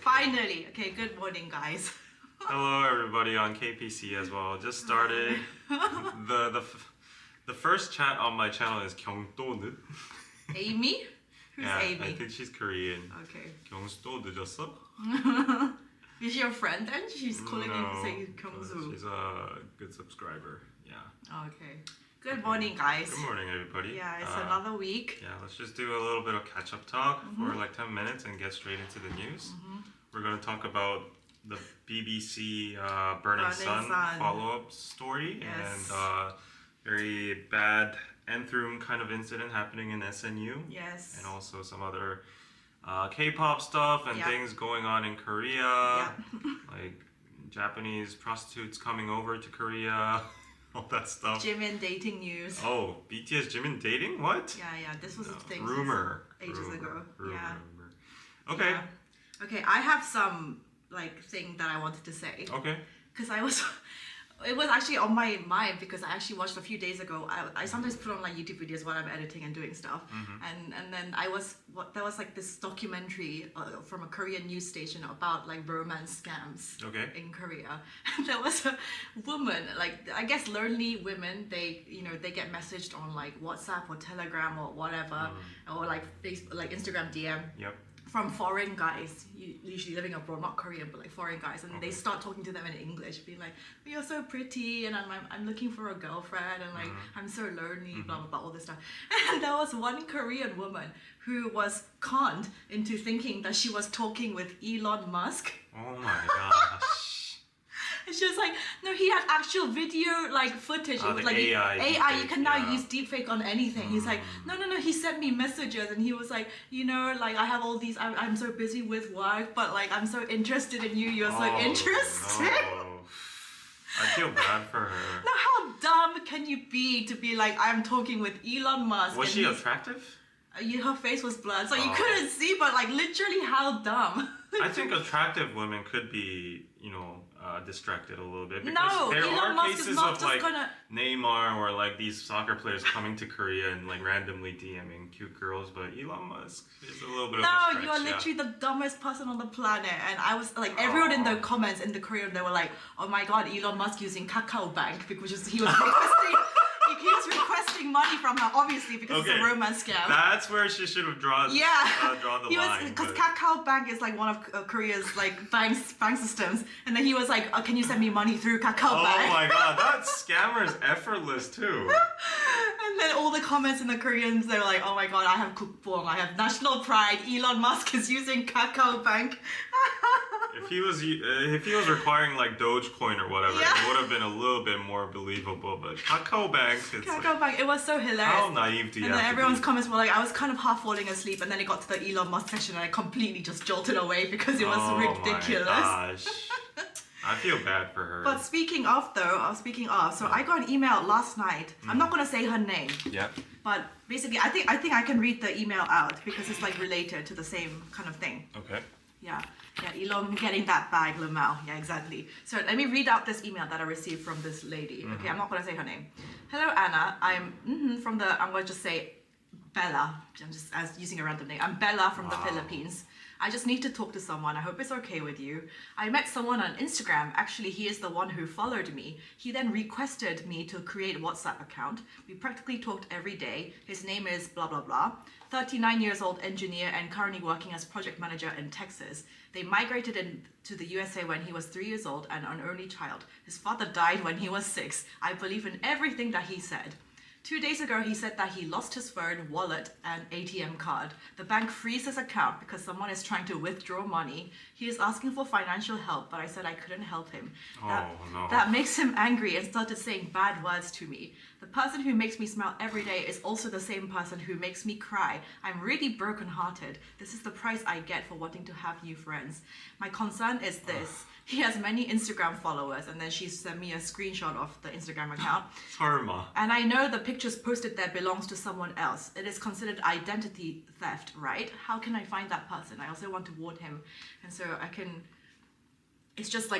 Finally. Okay, good morning, guys. Hello, everybody on KPC as well. Just started. The first chat on my channel is 경또. Amy? Who's yeah, Amy? I think she's Korean. Okay. 경수 늦었어? Is she your friend then? She's calling you saying Kyungsu. She's a good subscriber. Yeah. Okay. Good morning, guys. Good morning, everybody. Yeah, it's another week. Yeah, let's just do a little bit of catch-up talk for like 10 minutes and get straight into the news. We're going to talk about the BBC Burning Sun follow-up story and very bad nth-room kind of incident happening in SNU. Yes. And also some other K-pop stuff and things going on in Korea. Like Japanese prostitutes coming over to Korea. All that stuff. Jimin dating news. Oh, BTS Jimin dating? What? Yeah, this was a thing. Rumor. Ages ago. Rumor. Okay. Yeah. Okay, I have some thing that I wanted to say. Okay. Because it was actually on my mind because I actually watched a few days ago. I sometimes put on YouTube videos while I'm editing and doing stuff, and then there was this documentary from a Korean news station about romance scams in Korea. And there was a woman, I guess lonely women, they get messaged on WhatsApp or Telegram or whatever, or Facebook, Instagram DM. Yep. From foreign guys, usually living abroad, not Korean, but foreign guys, and they start talking to them in English, being like, oh, "You're so pretty, and I'm looking for a girlfriend, and I'm so lonely, blah blah blah, all this stuff." And there was one Korean woman who was conned into thinking that she was talking with Elon Musk. Oh my gosh. And she was like, no, he had actual video footage. It was AI. You can now use Deepfake on anything. He's like, no. He sent me messages and he was like, I have all these. I'm so busy with work, but I'm so interested in you. You're so interesting. No. I feel bad for her. Now, how dumb can you be to be like, I'm talking with Elon Musk? Was she attractive? Her face was blurred, so you couldn't see. But literally, how dumb. I think attractive women could be, distracted a little bit because there Elon are Musk cases is not of just gonna... Neymar or these soccer players coming to Korea and randomly DMing cute girls, but Elon Musk is a little bit of a stretch. You're literally the dumbest person on the planet, and I was everyone in the comments in the Korean, they were like, oh my god, Elon Musk using Kakao Bank because he was requesting. He was requesting money from her, obviously, because it's a romance scam. That's where she should have drawn the line. Because Kakao Bank is one of Korea's bank systems, and then he was like, can you send me money through Kakao Bank? Oh my god, that scammer is effortless too. And then all the comments in the Koreans, they were like, oh my god, I have kukbong, I have national pride, Elon Musk is using Kakao Bank. If he was requiring Dogecoin or whatever, it would have been a little bit more believable. But Kakao Bank, Bank, it was so hilarious. How naive do you have to be? And then everyone's comments were I was kind of half falling asleep, and then it got to the Elon Musk section, and I completely just jolted away because it was ridiculous. My gosh. I feel bad for her. But speaking of, so I got an email last night. I'm not gonna say her name. Yeah. But basically, I think I can read the email out because it's related to the same kind of thing. Okay. Yeah, Elon getting that bag, Lamau. Yeah, exactly. So let me read out this email that I received from this lady. Okay, I'm not gonna say her name. Hello, Anna. I'm I'm gonna just say Bella. I'm just using a random name. I'm Bella from the Philippines. I just need to talk to someone. I hope it's okay with you. I met someone on Instagram. Actually, he is the one who followed me. He then requested me to create a WhatsApp account. We practically talked every day. His name is blah, blah, blah. 39 years old engineer and currently working as project manager in Texas. They migrated to the USA when he was 3 years old and an only child. His father died when he was 6. I believe in everything that he said. 2 days ago, he said that he lost his phone, wallet, and ATM card. The bank froze his account because someone is trying to withdraw money. He is asking for financial help, but I said I couldn't help him. That makes him angry and started saying bad words to me. The person who makes me smile every day is also the same person who makes me cry. I'm really brokenhearted. This is the price I get for wanting to have new friends. My concern is this. He has many Instagram followers, and then she sent me a screenshot of the Instagram account. Karma. And I know the pictures posted there belongs to someone else. It is considered identity theft, right? How can I find that person? I also want to warn him. And so I can... It's just they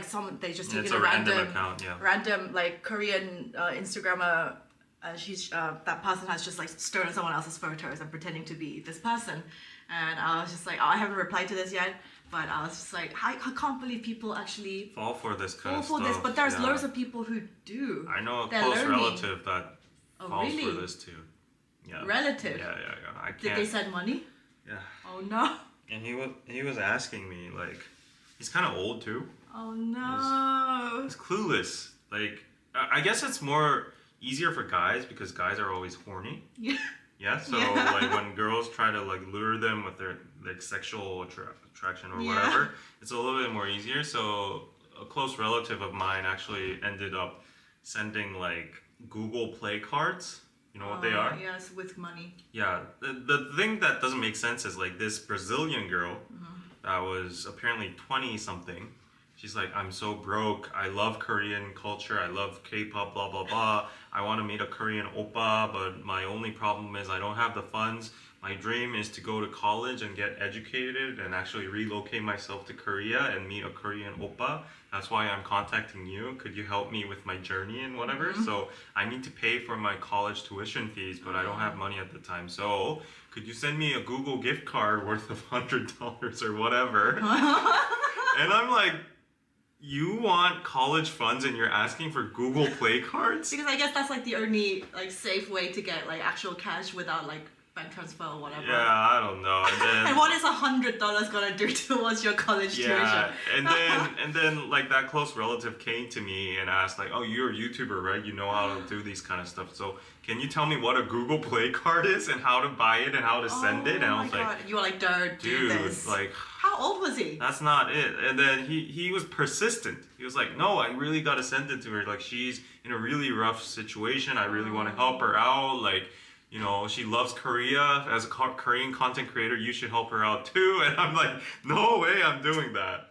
just taken a random account, random Korean Instagrammer. That person has just stolen someone else's photos and pretending to be this person. And I was just I haven't replied to this yet. But I was just like, I can't believe people actually fall for this kind fall of for stuff. this. But there's yeah. loads of people who do. I know a They're close learning. relative that falls really? for this too. Yeah. Relative? Yeah. I can't. Did they send money? Yeah. Oh no. And he was asking me, like, he's kind of old too. Oh no. He's clueless. Like, I guess it's more easier for guys because guys are always horny. Yeah. Yeah. So like when girls try to like lure them with their like sexual attraction or whatever, it's a little bit more easier. So a close relative of mine actually ended up sending like Google Play cards. You know what they are? Yes, with money. Yeah. The thing that doesn't make sense is like this Brazilian girl that was apparently 20 something. She's like, I'm so broke. I love Korean culture. I love K-pop, blah, blah, blah. I want to meet a Korean oppa, but my only problem is I don't have the funds. My dream is to go to college and get educated and actually relocate myself to Korea and meet a Korean oppa. That's why I'm contacting you. Could you help me with my journey and whatever? So I need to pay for my college tuition fees, but I don't have money at the time. So could you send me a Google gift card worth of $100 or whatever? And I'm like, you want college funds and you're asking for Google Play cards? Because I guess that's like the only like safe way to get like actual cash without like bank transfer or whatever. Yeah, I don't know. And then And what is $100 gonna do towards your college tuition? and then like that close relative came to me and asked like, oh, you're a YouTuber, right? You know how to do these kind of stuff. So can you tell me what a Google Play card is and how to buy it and how to send it? And I was like, you were like, don't do dude, this. like, how old was he? that's not it. And then he was persistent. He was like, no, I really got to send it to her. Like, she's in a really rough situation. I really want to help her out. Like, you know, she loves Korea. As a Korean content creator, you should help her out too. And I'm like, no way I'm doing that.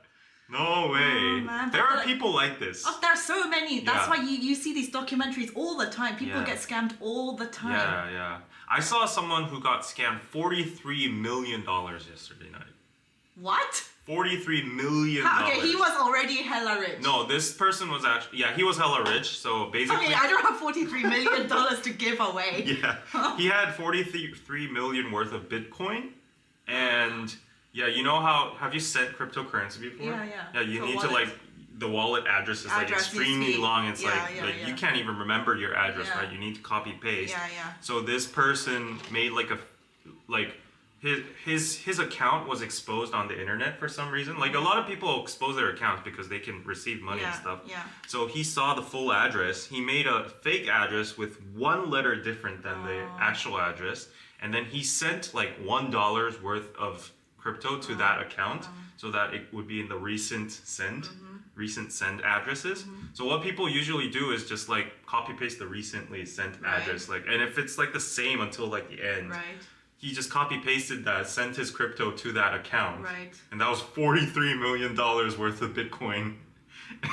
No way. Man, there are people like this. Oh, there are so many. That's Yeah. why you see these documentaries all the time. People Yeah. get scammed all the time. Yeah. I saw someone who got scammed $43 million yesterday night. What? $43 million. Okay, he was already hella rich. No, this person was actually, yeah, he was hella rich. So basically, Okay, I don't have $43 million to give away. yeah, he had 43 million worth of Bitcoin, and yeah, you know how have you sent cryptocurrency before? Yeah. Yeah, you So need wallet. to like the wallet address is like Address needs to extremely be- long. It's yeah, like yeah. you can't even remember your address, Yeah. right? You need to copy paste. Yeah. So this person made like his account was exposed on the internet for some reason. Like a lot of people expose their accounts because they can receive money and stuff. Yeah. So he saw the full address. He made a fake address with one letter different than the actual address, and then he sent like $1 worth of crypto to that account so that it would be in the recent send addresses. So what people usually do is just like copy paste the recently sent address, like, and if it's like the same until like the end. Right. He just copy pasted that, sent his crypto to that account. Right. And that was $43 million worth of Bitcoin.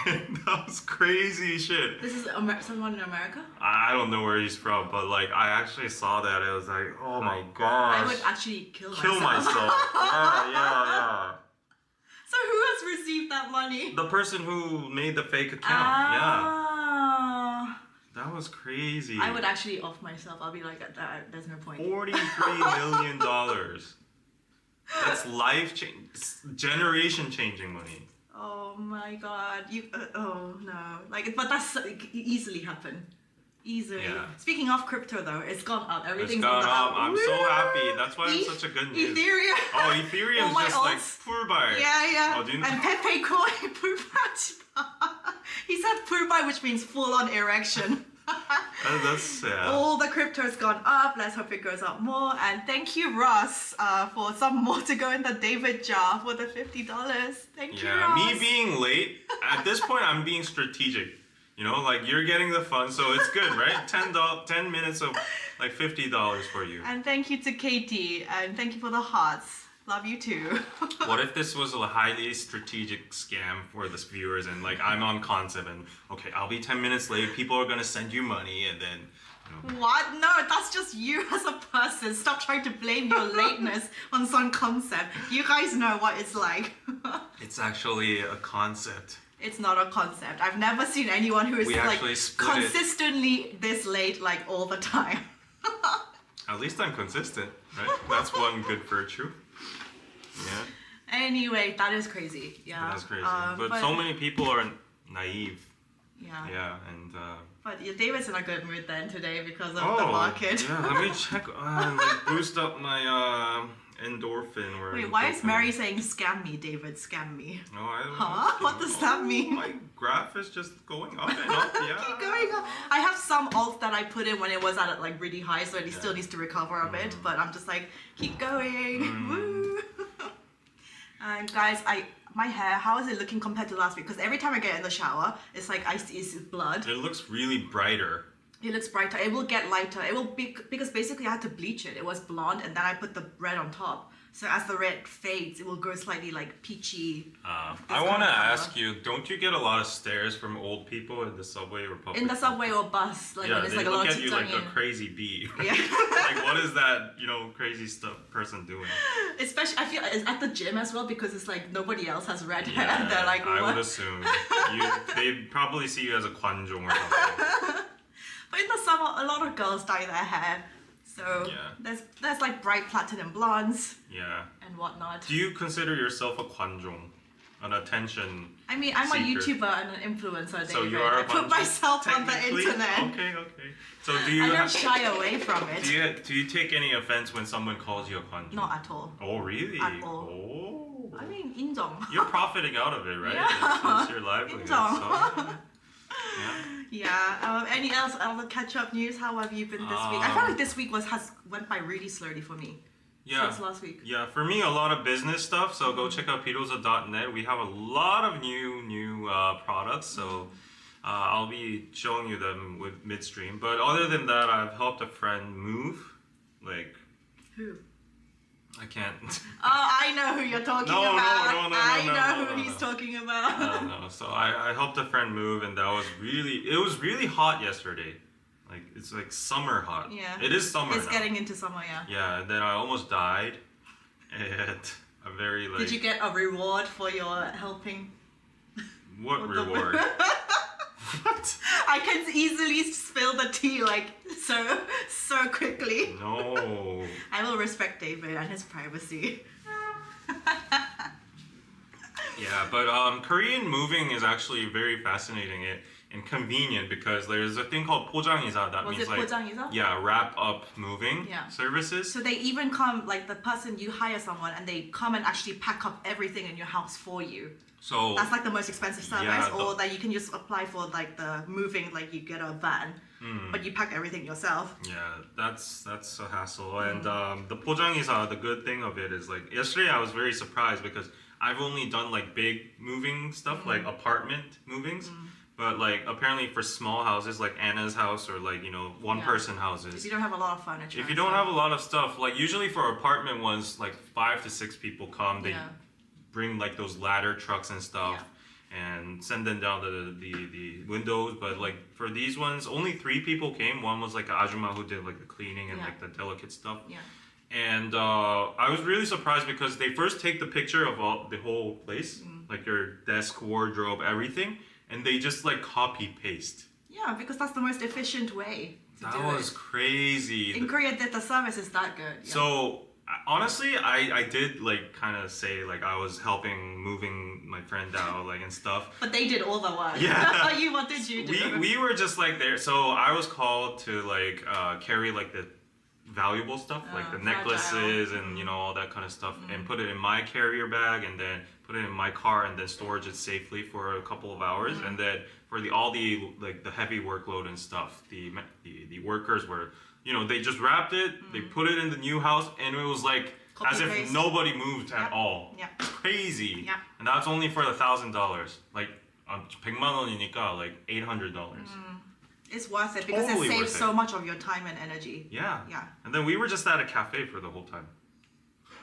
And that was crazy shit. This is someone in America? I don't know where he's from, but like I actually saw that. I was like, oh my gosh. I would actually kill Kill myself. Yeah. So who has received that money? The person who made the fake account. Ah. That was crazy. I would actually off myself. I'll be like, there's no point. $43 million. That's generation changing money. Oh my god. Oh no. Like, but that's easily happen. Easily. Yeah. Speaking of crypto though, it's gone up. Everything's It's gone up. up. I'm so happy. That's why it's such a good news. Ethereum. Oh, Ethereum's my just like alts. Purbai. Yeah. Oh, do you know? And Pepe Koi Purbai. He said Purbai, which means full on erection. That's sad. All the crypto's gone up. Let's hope it goes up more. And thank you, Ross, for some more to go in the David jar for the $50. Thank you, Ross. Me being late, at this point, I'm being strategic. You know, like you're getting the fun, so it's good, right? 10 minutes of like $50 for you. And thank you to Katie. And thank you for the hearts. Love you too. What if this was a highly strategic scam for the viewers and like I'm on concept and okay, I'll be 10 minutes late, people are gonna send you money and then, you know. What? No, that's just you as a person. Stop trying to blame your lateness on some concept. You guys know what it's like. It's actually a concept. It's not a concept. I've never seen anyone who is We like actually split it. consistently this late like all the time. At least I'm consistent, right? That's one good virtue. Yeah. Anyway, that is crazy. Yeah. That's crazy. But so many people are naive. Yeah. Yeah, and. But David's in a good mood then today because of the market. Yeah, let me check and like boost up my endorphin. Wait, why is Mary saying scam me, David? Scam me. No, I don't Huh? What does that mean? My graph is just going up and up. Yeah. Keep going up. I have some alts that I put in when it was at like really high, so it still needs to recover a bit. But I'm just like, keep going. Woo. And guys, my hair, how is it looking compared to last week? Because every time I get in the shower, it's like I see it's blood. It looks really brighter. It looks brighter. It will get lighter. It will be because basically I had to bleach it. It was blonde, and then I put the red on top. So as the red fades, it will go slightly like peachy. I want to ask you, don't you get a lot of stares from old people in the subway or public? In the subway or bus, like when it's like a lot of they look at you like a crazy bee. Yeah. Like what is that, crazy person doing? Especially, I feel it's at the gym as well because it's like nobody else has red hair. And they're like, what? I would assume they probably see you as a kwanjong or something. But in the summer, a lot of girls dye their hair. So there's like bright platinum blondes and whatnot. Do you consider yourself a kwanjong, an attention? I mean, I'm seeker? a YouTuber and an influencer, David. So you are I put myself on the internet. Okay. So do you? I don't shy away from it. Do you take any offense when someone calls you a kwanjong? Not at all. Oh really? At all. Oh. I mean, 인정. You're profiting out of it, right? Yeah. It's your livelihood. 인정. So, yeah. Any other catch-up news? How have you been this week? I felt like this week went by really slowly for me. Since last week. Yeah, for me, a lot of business stuff. So go check out piroza.net. We have a lot of new products. So I'll be showing you them with midstream. But other than that, I've helped a friend move. Like who? I can't. Oh, I know who you're talking about. No, I know who he's talking about. No. So I helped a friend move, and it was really hot yesterday. Like it's like summer hot. Yeah. It is summer. It's now. getting into summer, yeah. Yeah, and then I almost died. At a very like. Did you get a reward for your helping? What reward? What? I can easily spill the tea like so quickly. No. I will respect David and his privacy. Yeah, but Korean moving is actually very fascinating and convenient because there's a thing called 포장이사. That means like 포장이사? wrap up moving services. So they even come like the person you hire someone and they come and actually pack up everything in your house for you. So that's like the most expensive service, or that you can just apply for like the moving, like you get a van, but you pack everything yourself. Yeah, that's a hassle. And the 포장이사, the good thing of it is like yesterday I was very surprised because I've only done like big moving stuff, like apartment movings. But like apparently for small houses like Anna's house or like one person houses. If you don't have a lot of furniture. If you don't have a lot of stuff, like usually for apartment ones, like 5 to 6 people come. They bring like those ladder trucks and stuff and send them down the windows. But like for these ones, only 3 people came. One was like an ajumma who did like the cleaning and like the delicate stuff. Yeah. And I was really surprised because they first take the picture of the whole place, like your desk, wardrobe, everything. And they just like copy paste. Yeah, because that's the most efficient way to do it. That was crazy. In Korea, the service is that good. Yeah. So honestly, I did like kind of say like I was helping moving my friend out like and stuff. But they did all the work. Yeah. What did you do? We were just like there. So I was called to like carry like the valuable stuff like the necklaces and all that kind of stuff and put it in my carrier bag and then put it in my car and then storage it safely for a couple of hours and then for all the like the heavy workload and stuff the workers were they just wrapped it they put it in the new house and it was like as if nobody moved at all. It's crazy. And that's only for $1,000 like 100만 원이니까 like $800. It's worth it because it saves so much of your time and energy. Yeah. And then we were just at a cafe for the whole time.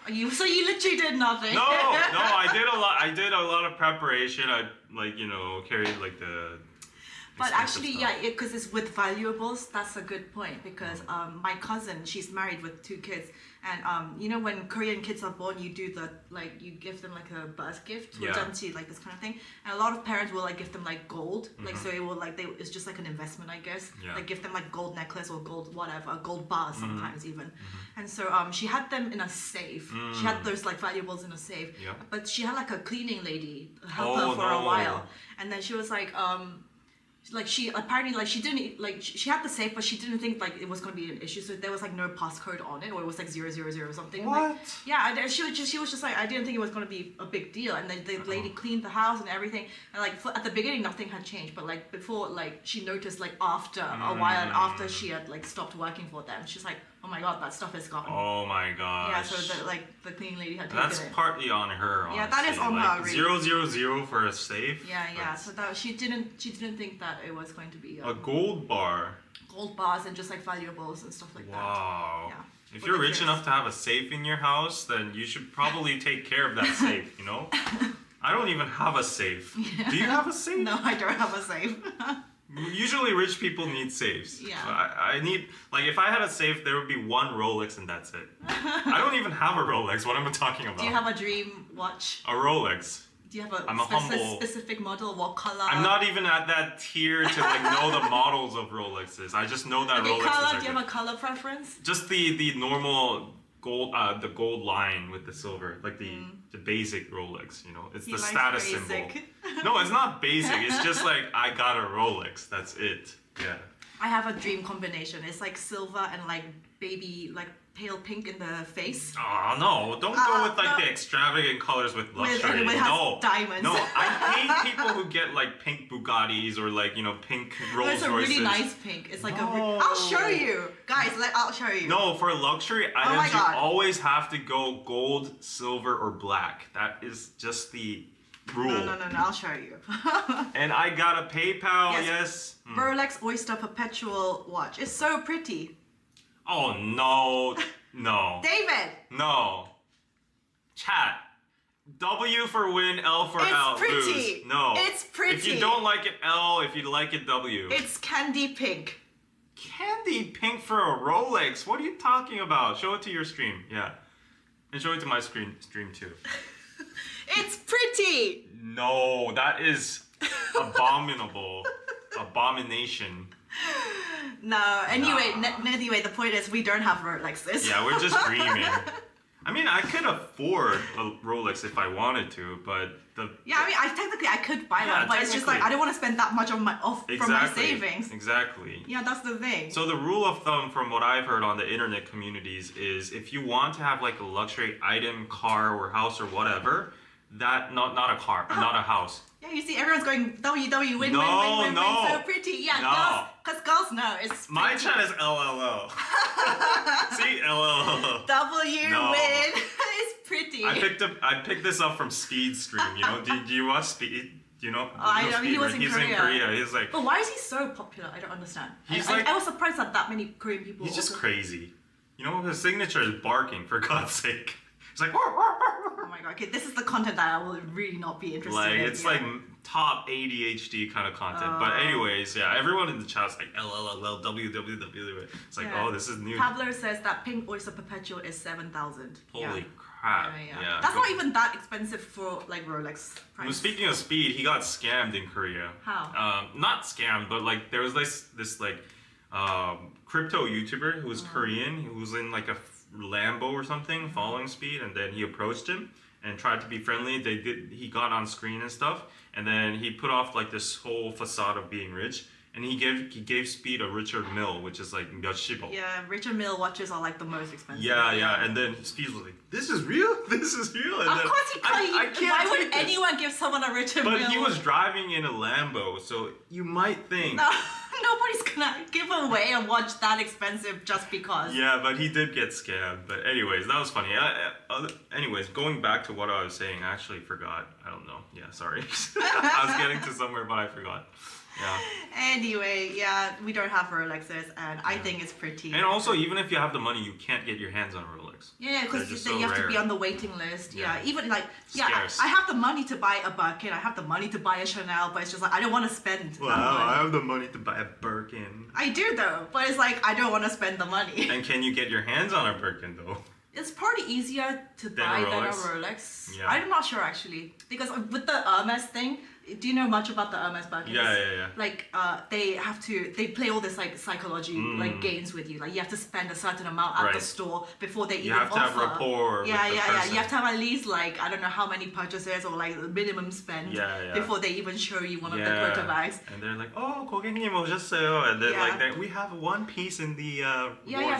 So you literally did nothing. No, I did a lot. I did a lot of preparation. I carried like the But expensive actually, stuff. yeah, because it's with valuables. That's a good point because my cousin, she's married with 2 kids, and you know when Korean kids are born, you do the like you give them like a birth gift, Yeah. like this kind of thing. And a lot of parents will like give them like gold, like so it will like it's just like an investment, I guess. Yeah. Like give them like gold necklace or gold whatever, a gold bar sometimes even. And so she had them in a safe. She had those like valuables in a safe. Yeah. But she had like a cleaning lady help Oh, her for a no. while, and then she was like she apparently like she didn't like she had the safe, but she didn't think like it was going to be an issue, so there was like no passcode on it, or it was like 000 or something. What? Like, yeah, and she was just like, I didn't think it was going to be a big deal, and then the lady cleaned the house and everything, and like at the beginning nothing had changed, but like before, like she noticed like after a while and after she had like stopped working for them, she's like, oh my god, that stuff is gone. Oh my gosh. Yeah, so the cleaning lady had taken That's it. partly on her. Yeah, that is honestly. on like, her, 000 for a safe. Yeah, yeah. That's So that she didn't think that it was going to be a gold bar. gold bars and just like valuables and stuff like Wow. that. Yeah. If For you're the rich kids. enough to have a safe in your house, then you should probably take care of that safe, you know? I don't even have a safe. Yeah. Do you have a safe? No, I don't have a safe. Usually rich people need safes. Yeah. So I need, like if I had a safe, there would be one Rolex and that's it. I don't even have a Rolex. What am I talking about? Do you have a dream watch? a Rolex. Do you have a, I'm a humble- specific model? What color? I'm not even at that tier to like know the models of Rolexes. I just know that Okay, Rolexes color. are Do you good. have a color preference? Just the normal gold, the gold line with the silver, like the basic Rolex. You know, it's He the likes status symbol. basic. No, it's not basic. It's just like I got a Rolex. That's it. Yeah. I have a dream combination. It's like silver and like baby, like pale pink in the face. Oh no! Don't go with like no. the extravagant colors with luxury. and it has No, diamonds. no. I hate people who get like pink Bugattis or like pink Rolls It's a Royces. really nice pink. It's like No. I'll show you, guys. I'll show you. No, for luxury my items, you God. always have to go gold, silver, or black. That is just the rule. No. I'll show you. And I got a PayPal. Yes. Yes. Rolex Oyster Perpetual watch. It's so pretty. Oh no, no, David, no. Chat. W for win, L for It's out. pretty. Lose. No. It's pretty. If you don't like it, L. If you like it, W. it's candy pink. Candy pink for a Rolex. What are you talking about? Show it to your stream. Yeah. And show it to my stream too. It's pretty. No, that is abominable. Abomination. No. Anyway, Nah. anyway, the point is we don't have Rolexes. Yeah, we're just dreaming. I mean, I could afford a Rolex if I wanted to, but the Yeah, I mean, technically I could buy Yeah, one, but it's just like technically. I don't want to spend that much from my savings. Exactly. Yeah, that's the thing. So the rule of thumb from what I've heard on the internet communities is if you want to have like a luxury item, car or house or whatever, that not a car, not a house. Yeah, you see, everyone's going WW win, No, win, no. so pretty. Yeah, No. girls, because girls know it's My pretty. chat is LLO. See, LLO. W No. win. It's pretty. I picked this up from Speed stream. You know, do you watch Speed? Do you know? I you know, he Speed, was right? in He's Korea. in Korea. He's like, But why is he so popular? I don't understand. He's I like- was surprised that many Korean people. he's just also- crazy. You know, his signature is barking. For God's sake, he's like, Oh my god. Okay, this is the content that I will really not be interested like in. it's yeah. like top ADHD kind of content. But anyways, yeah, everyone in the chat's like LLL WWW. It's like, Yeah. oh, this is new. Pablo says that pink oyster perpetual is 7,000. Holy crap! Yeah. That's go- not even that expensive for like Rolex Well, price. speaking of Speed, he got scammed in Korea. How? Not scammed, but like there was this like crypto YouTuber who was Korean. He was in like a Lambo or something, following Speed, and then he approached him and tried to be friendly. He got on screen and stuff, and then he put off like this whole facade of being rich, and he gave Speed a Richard Mille, which is like 몇십억. Yeah, Richard Mille watches are like the most expensive. Yeah, and then Speed was like, "This is real. This is real." And Of then, course he can't. I can't Why take would this. anyone give someone a Richard Mille? But he was driving in a Lambo, so you might think. No, nobody's gonna give away a watch that expensive just because. Yeah, but he did get scammed. But anyways, that was funny. Anyways, going back to what I was saying, I actually forgot. I don't know. Yeah, sorry. I was getting to somewhere, but I forgot. Yeah. Anyway, yeah, we don't have Rolexes, and I think it's pretty. And also, even if you have the money, you can't get your hands on a Rolex. Yeah, because you have to be on the waiting list. Yeah, even like, Scarce. I have the money to buy a Birkin, I have the money to buy a Chanel, but it's just like, I don't want to spend that money. I have the money to buy a Birkin. I do though, but it's like, I don't want to spend the money. And can you get your hands on a Birkin though? It's probably easier to buy than a Rolex. Yeah. I'm not sure actually, because with the Hermes thing, do you know much about the Hermes Birkins? Yeah. Like, they play all this like psychology like games with you. Like you have to spend a certain amount at the store before they even offer. You have to have rapport with the person. You have to have at least like, I don't know how many purchases or like the minimum spend before they even show you one of the tote bags. And they're like, oh, 고객님 오셨어요. And then like, we have one piece in the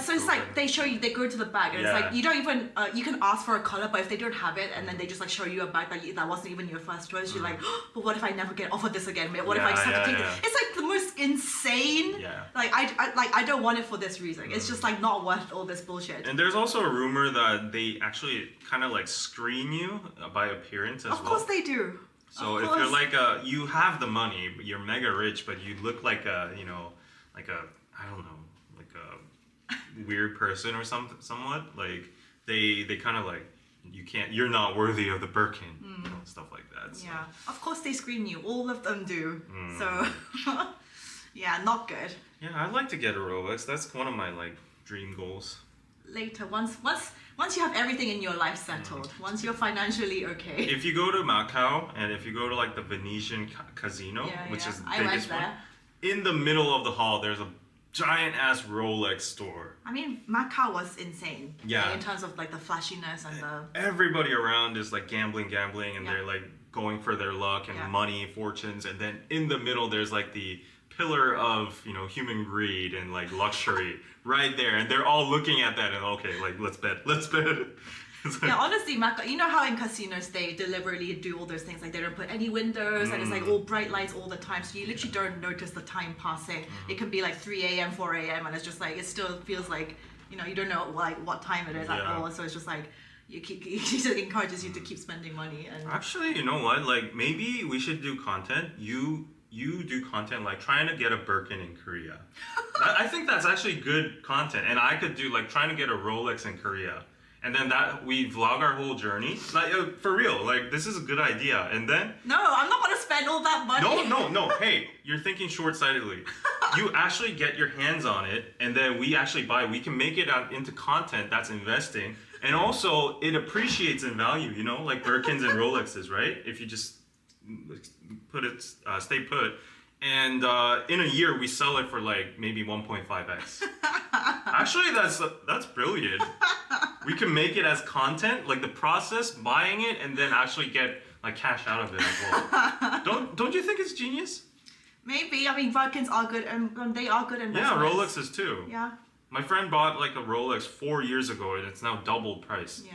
So it's like they show you, they go to the bag and it's like, you don't even, you can ask for a color, but if they don't have it and then they just like show you a bag that wasn't even your first choice, you're like, oh, but what if I never get offered this again? What if I just have to take it? It's like the most insane. Like I don't want it for this reason. It's just like not worth all this bullshit. And there's also a rumor that they actually kind of like screen you by appearance as well. Of course they do. So if you're like you have the money, but you're mega rich, but you look like a, I don't know, like a weird person or somewhat, like they kind of like, you're not worthy of the Birkin, stuff like that. So. Yeah, of course they screen you. All of them do. So, yeah, not good. Yeah, I'd like to get a Rolex. That's one of my like dream goals. Later, once you have everything in your life settled, once you're financially okay. If you go to Macau and if you go to like the Venetian Casino, which is the biggest one, in the middle of the hall, there's a giant ass Rolex store. I mean, Macau was insane. Yeah. In terms of like the flashiness and the... Everybody around is like gambling, and they're like going for their luck and money, fortunes, and then in the middle there's like the pillar of, human greed and like luxury right there, and they're all looking at that and okay, like let's bet. Like, honestly, Macau, you know how in casinos they deliberately do all those things, like they don't put any windows and it's like all bright lights all the time, so you literally don't notice the time passing. It can be like 3 a.m., 4 a.m. and it's just like, it still feels like, you don't know like what time it is at all, so it's just like, it encourages you to keep spending money. And actually, you know what, like maybe we should do content. You do content like trying to get a Birkin in Korea. I think that's actually good content, and I could do like trying to get a Rolex in Korea. And then we vlog our whole journey. Like, for real, like, this is a good idea. And then... No, I'm not going to spend all that money. No. Hey, you're thinking short-sightedly. You actually get your hands on it, and then we actually buy. We can make it out into content that's investing. And also, it appreciates in value, like Birkins and Rolexes, right? If you just stay put. And in a year, we sell it for like maybe 1.5x. Actually, that's brilliant. We can make it as content, like the process, buying it, and then actually get like cash out of it as well. Don't you think it's genius? Maybe. I mean, Birkins are good, and they are good investments. Yeah, Rolexes too. Yeah. My friend bought like a Rolex 4 years ago, and it's now double price. Yeah.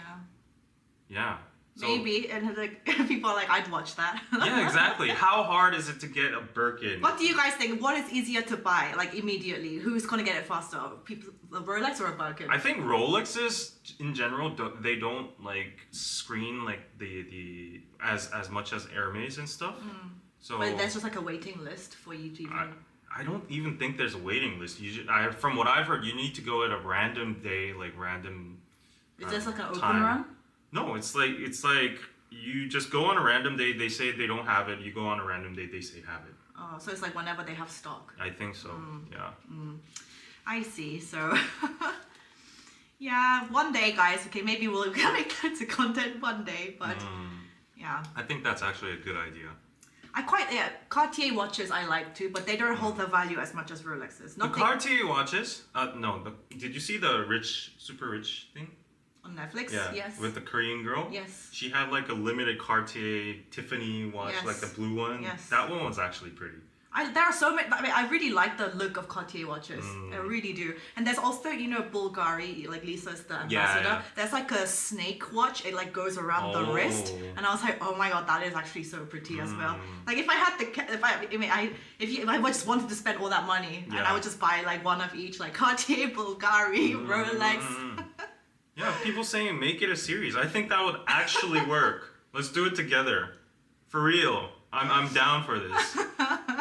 Yeah. So, maybe, and like people are like, I'd watch that. Yeah, exactly. How hard is it to get a Birkin? What do you guys think? What is easier to buy, like immediately? Who's gonna get it faster? People, a Rolex or a Birkin? I think Rolexes in general they don't like screen like the as much as Hermes and stuff. So but there's just like a waiting list for you to even. I don't even think there's a waiting list. From what I've heard, you need to go at a random day, like random. Is this like an open time. run? No, it's like you just go on a random day. They say they don't have it. You go on a random day. They say have it. Oh, so it's like whenever they have stock. I think so. Yeah. I see. So. Yeah, one day, guys. Okay, maybe we'll make that to content one day, but yeah. I think that's actually a good idea. Cartier watches I like too, but they don't hold the value as much as Rolexes. The Cartier watches? No. Did you see the super rich thing? On Netflix? Yeah, yes. With the Korean girl? Yes. She had like a limited Cartier Tiffany watch, like the blue one. Yes. That one was actually pretty. There are so many. I mean, I really like the look of Cartier watches. I really do. And there's also, Bulgari, like Lisa's the ambassador. Yeah. There's like a snake watch. It like goes around the wrist, and I was like, oh my god, that is actually so pretty as well. Like if I had if I just wanted to spend all that money, and I would just buy like one of each, like Cartier, Bulgari, Rolex. Yeah, people saying make it a series. I think that would actually work. Let's do it together, for real. I'm down for this.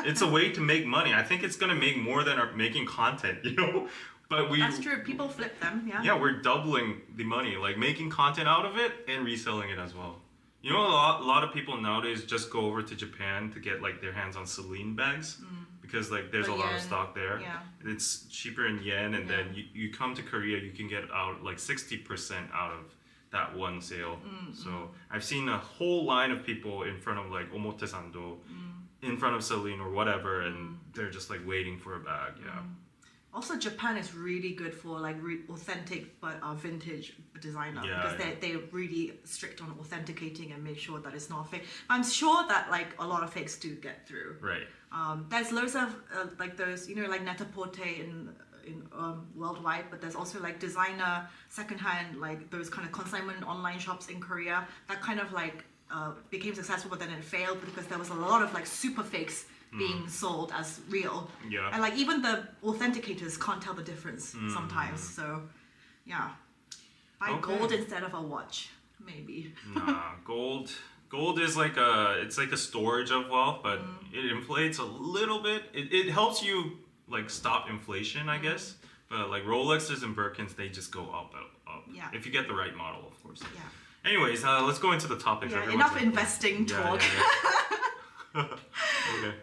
It's a way to make money. I think it's gonna make more than our making content, you know. But That's true. People flip them. Yeah. yeah, we're doubling the money, like making content out of it and reselling it as well. You know, a lot of people nowadays just go over to Japan to get like their hands on Celine bags because like there's The a lot of yen, stock there. yeah. It's cheaper in yen, and then you come to Korea, you can get out like 60% out of that one sale. So I've seen a whole line of people in front of like Omotesando, in front of Celine or whatever, and they're just like waiting for a bag. Yeah. Also, Japan is really good for like authentic but vintage designer because they're really strict on authenticating and make sure that it's not fake. But I'm sure that like a lot of fakes do get through. Right. There's loads of like those, you know, like Net-a-Porter in worldwide, but there's also like designer secondhand, like those kind of consignment online shops in Korea that kind of like became successful, but then it failed because there was a lot of like super fakes being sold as real. Yeah. And like even the authenticators can't tell the difference sometimes. So yeah. Buy gold instead of a watch, maybe. Nah, gold is like it's like a storage of wealth, but it inflates a little bit. It helps you like stop inflation, I guess. But like Rolexes and Birkins, they just go up. Yeah. If you get the right model, of course. Yeah. Anyways, let's go into the topics. Yeah, enough investing talk. Okay.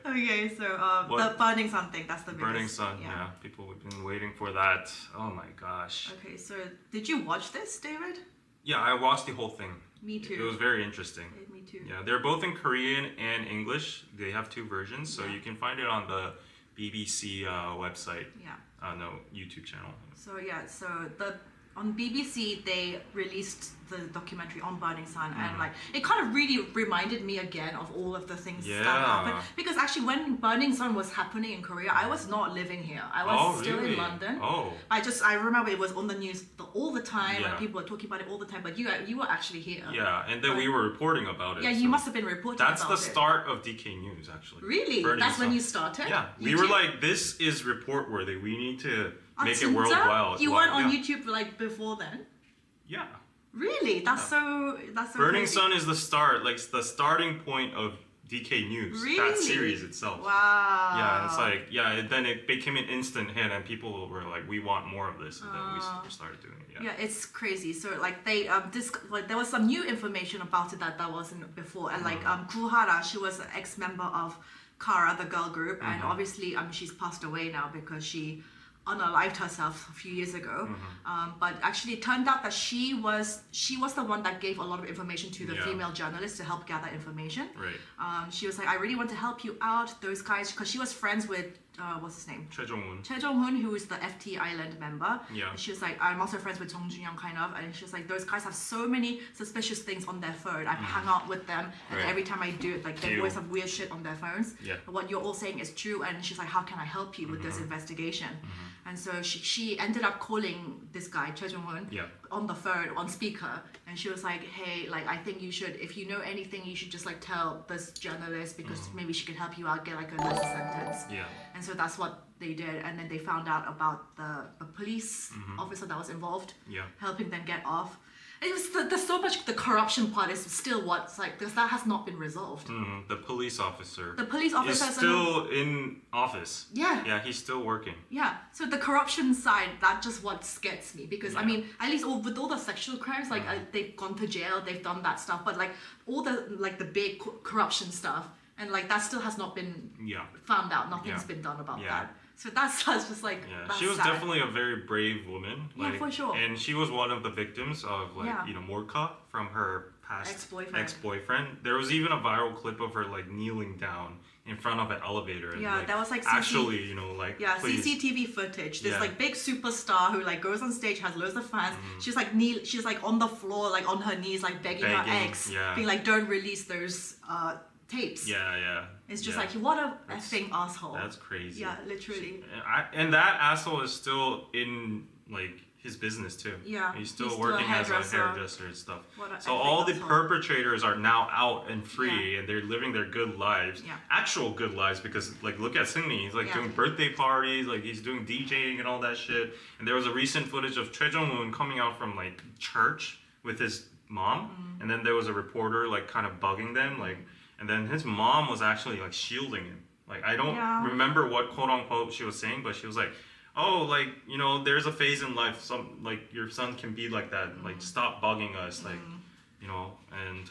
Okay, so the Burning Sun thing, that's the biggest. Burning Sun, yeah. People have been waiting for that. Oh my gosh. Okay, so did you watch this, David? Yeah, I watched the whole thing. Me too. It was very interesting. Me too. Yeah, they're both in Korean and English. They have two versions, so you can find it on the BBC website. Yeah. No, YouTube channel. So yeah, so on BBC they released the documentary on Burning Sun, and like it kind of really reminded me again of all of the things that happened, because actually when Burning Sun was happening in Korea, I was not living here. I was still in London. I remember it was on the news all the time, and people were talking about it all the time, but you were actually here. Yeah, and then we were reporting about it. Yeah, you must have been reporting about it. That's the start of DK News, actually. Really? That's when you started? Yeah, we were like, this is report worthy. We need to make it worldwide. You weren't on YouTube like before then? Yeah. Really? That's so Burning crazy. Sun is the start, like the starting point of DK News. Really? That series itself. Wow. Yeah, it's like then it became an instant hit, and people were like, we want more of this, and then we started doing it. Yeah, it's crazy. So like they there was some new information about it that wasn't before, and like Kuhara, she was an ex-member of Kara, the girl group, and obviously she's passed away now because she unalived herself a few years ago, but actually it turned out that she was the one that gave a lot of information to the female journalists to help gather information. Right. She was like, I really want to help you out, those guys, because she was friends with what's his name? Choi Jong-un. Choi Jong-un, who is the FT Island member. Yeah. And she was like, I'm also friends with Jong Jun-young, kind of, and she was like, those guys have so many suspicious things on their phone. I've hung out with them, and every time I do it, like they always have weird shit on their phones. Yeah. What you're all saying is true, and she's like, how can I help you with this investigation? And so she ended up calling this guy, Choi Jong-un, on the phone, on speaker, and she was like, hey, like, I think you should, if you know anything, you should just like tell this journalist, because maybe she could help you out, get like a nice sentence. Yeah. And so that's what they did, and then they found out about the police officer that was involved, helping them get off. It was there's so much, the corruption part is still what's like, because that has not been resolved. The police officer. The police officer is still in office. Yeah. Yeah, he's still working. Yeah. So the corruption side, that just what gets me, because I mean, at least with all the sexual crimes, like they've gone to jail, they've done that stuff, but like all the big corruption stuff, and like that still has not been found out. Nothing's been done about that. So that's just like, that's she was sad. definitely a very brave woman. Like, for sure. And she was one of the victims of Morka from her past ex-boyfriend. There was even a viral clip of her like kneeling down in front of an elevator. And, that was like actually, please. CCTV footage. This like big superstar who like goes on stage, has loads of fans. She's like on the floor, like on her knees, like begging her ex, being like, don't release those tapes. It's just like, what a effing asshole. That's crazy. Yeah, literally. And that asshole is still in like his business too. Yeah. He's still working as a hairdresser and stuff. So effing all the asshole. perpetrators are now out and free, and they're living their good lives. Actual good lives, because like look at Seungni. He's like doing birthday parties, like he's doing DJing and all that shit. And there was a recent footage of Choi Jong-un coming out from like church with his mom, and then there was a reporter like kind of bugging them, like. And then his mom was actually like shielding him. Like I don't remember what quote unquote she was saying, but she was like, oh, like, you know, there's a phase in life, some like your son can be like that, like stop bugging us, like, you know. And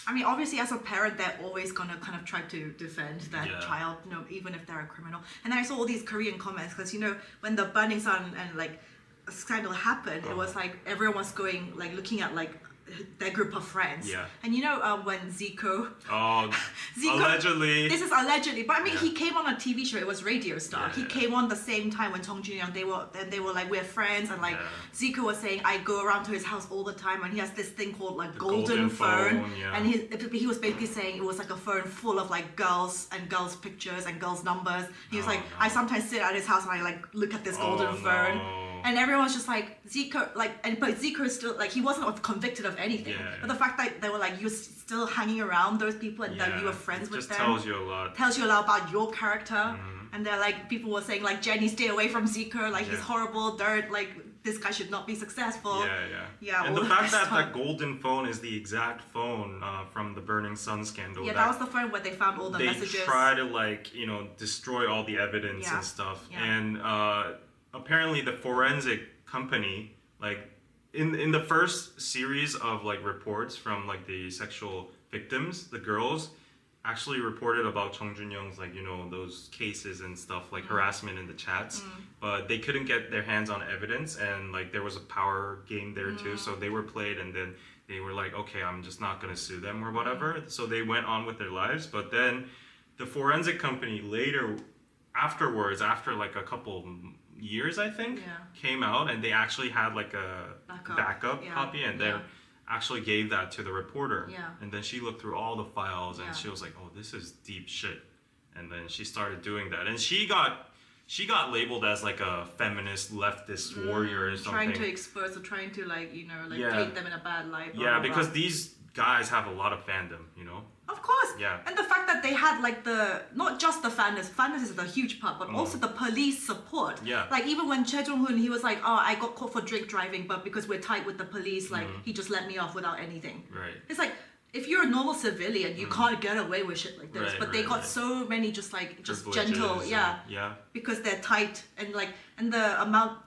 I mean, obviously, as a parent, they're always gonna kind of try to defend that child, you know, even if they're a criminal. And then I saw all these Korean comments because, you know, when the burning sun and like scandal happened, it was like everyone was going like looking at like their group of friends. Yeah. And you know when Zico. Oh, Zico, allegedly. This is allegedly, but I mean he came on a TV show. It was Radio Star. He came on the same time when Chong Jun Young. They were like we're friends, and like Zico was saying I go around to his house all the time, and he has this thing called like golden phone. And he was basically saying it was like a phone full of like girls and girls pictures and girls numbers. He was I sometimes sit at his house and I like look at this golden phone. And everyone's just like Zico, like, but Zico is still like he wasn't convicted of anything. But the fact that they were like you're still hanging around those people and that you were friends with them tells you a lot. Tells you a lot about your character. And they're like people were saying like Jenny, stay away from Zico, like he's horrible, dirt, like this guy should not be successful. And the fact that that golden phone is the exact phone from the Burning Sun scandal. Yeah, that was the phone where they found all the messages. They try to like, you know, destroy all the evidence and stuff. And apparently the forensic company, like in the first series of like reports from like the sexual victims, the girls actually reported about Chung Jun Young's like, you know, those cases and stuff like harassment in the chats, but they couldn't get their hands on evidence, and like there was a power game there too, so they were played, and then they were like, okay, I'm just not gonna sue them or whatever, so they went on with their lives. But then the forensic company later, afterwards, after like a couple years I think, came out and they actually had like a backup copy, and then actually gave that to the reporter, and then she looked through all the files and she was like, oh, this is deep shit, and then she started doing that, and she got labeled as like a feminist leftist warrior or something, trying to expose or trying to like, you know, like paint them in a bad light, because these guys have a lot of fandom, you know. Of course. And the fact that they had like not just the fandom is a huge part, but also the police support. Like even when Choi Jong-hoon, he was like, oh, I got caught for drink driving, but because we're tight with the police, like he just let me off without anything. It's like, if you're a normal civilian, you can't get away with shit like this. But they got so many just gentle, because they're tight, and like, and the amount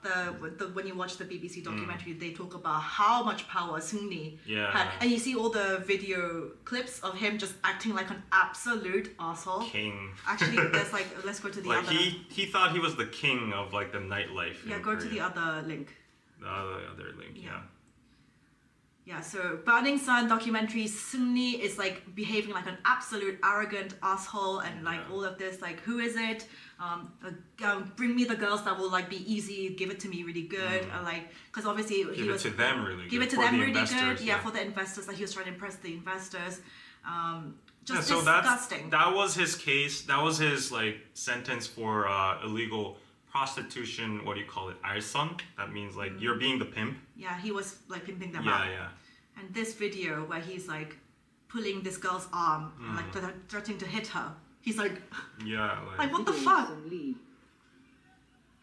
when you watch the BBC documentary, they talk about how much power Seung-ni had, and you see all the video clips of him just acting like an absolute asshole. King. Actually, there's like, let's go to the like other. He thought he was the king of like the nightlife. Yeah, go to the other link. The other link, Yeah, so Burning Sun documentary, Seung-ni is like behaving like an absolute arrogant asshole, and like all of this, like who is it? Bring me the girls that will like be easy, give it to me really good, like, because obviously give it to them really good. Give it to them really good, for the investors, like he was trying to impress the investors. Just disgusting. That was his case. That was his like sentence for illegal prostitution. What do you call it? Arson. That means like you're being the pimp. Yeah, he was like pimping them out. And this video where he's like pulling this girl's arm and like threatening to hit her. He's like, like what the fuck?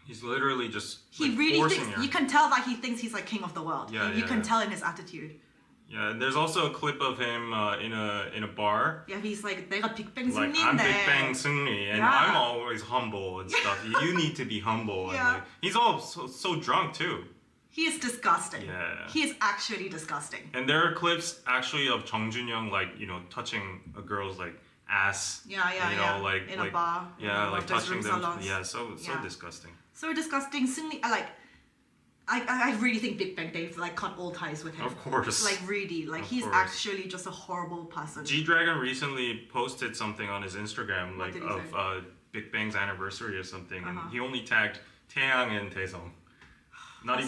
He's literally just he like, really forcing thinks her. You can tell that he thinks he's like king of the world. You can tell in his attitude. Yeah, and there's also a clip of him in a bar. Yeah, he's like, 내가 빅뱅 like, 승리인데. I'm Big Bang Seung-ni, and I'm always humble and stuff. You need to be humble. And like, he's all so drunk too. He is disgusting. Yeah. He is actually disgusting. And there are clips actually of Chung Jun Young like, you know, touching a girl's like ass. You know, like in a bar. Yeah, like touching them. Salons. Yeah, so disgusting. So disgusting. Seung-ni, I really think Big Bang they've like cut all ties with him. Of course. Like really, like he's actually just a horrible person. G-Dragon recently posted something on his Instagram like of Big Bang's anniversary or something, and he only tagged Taeyang and Taesung. Not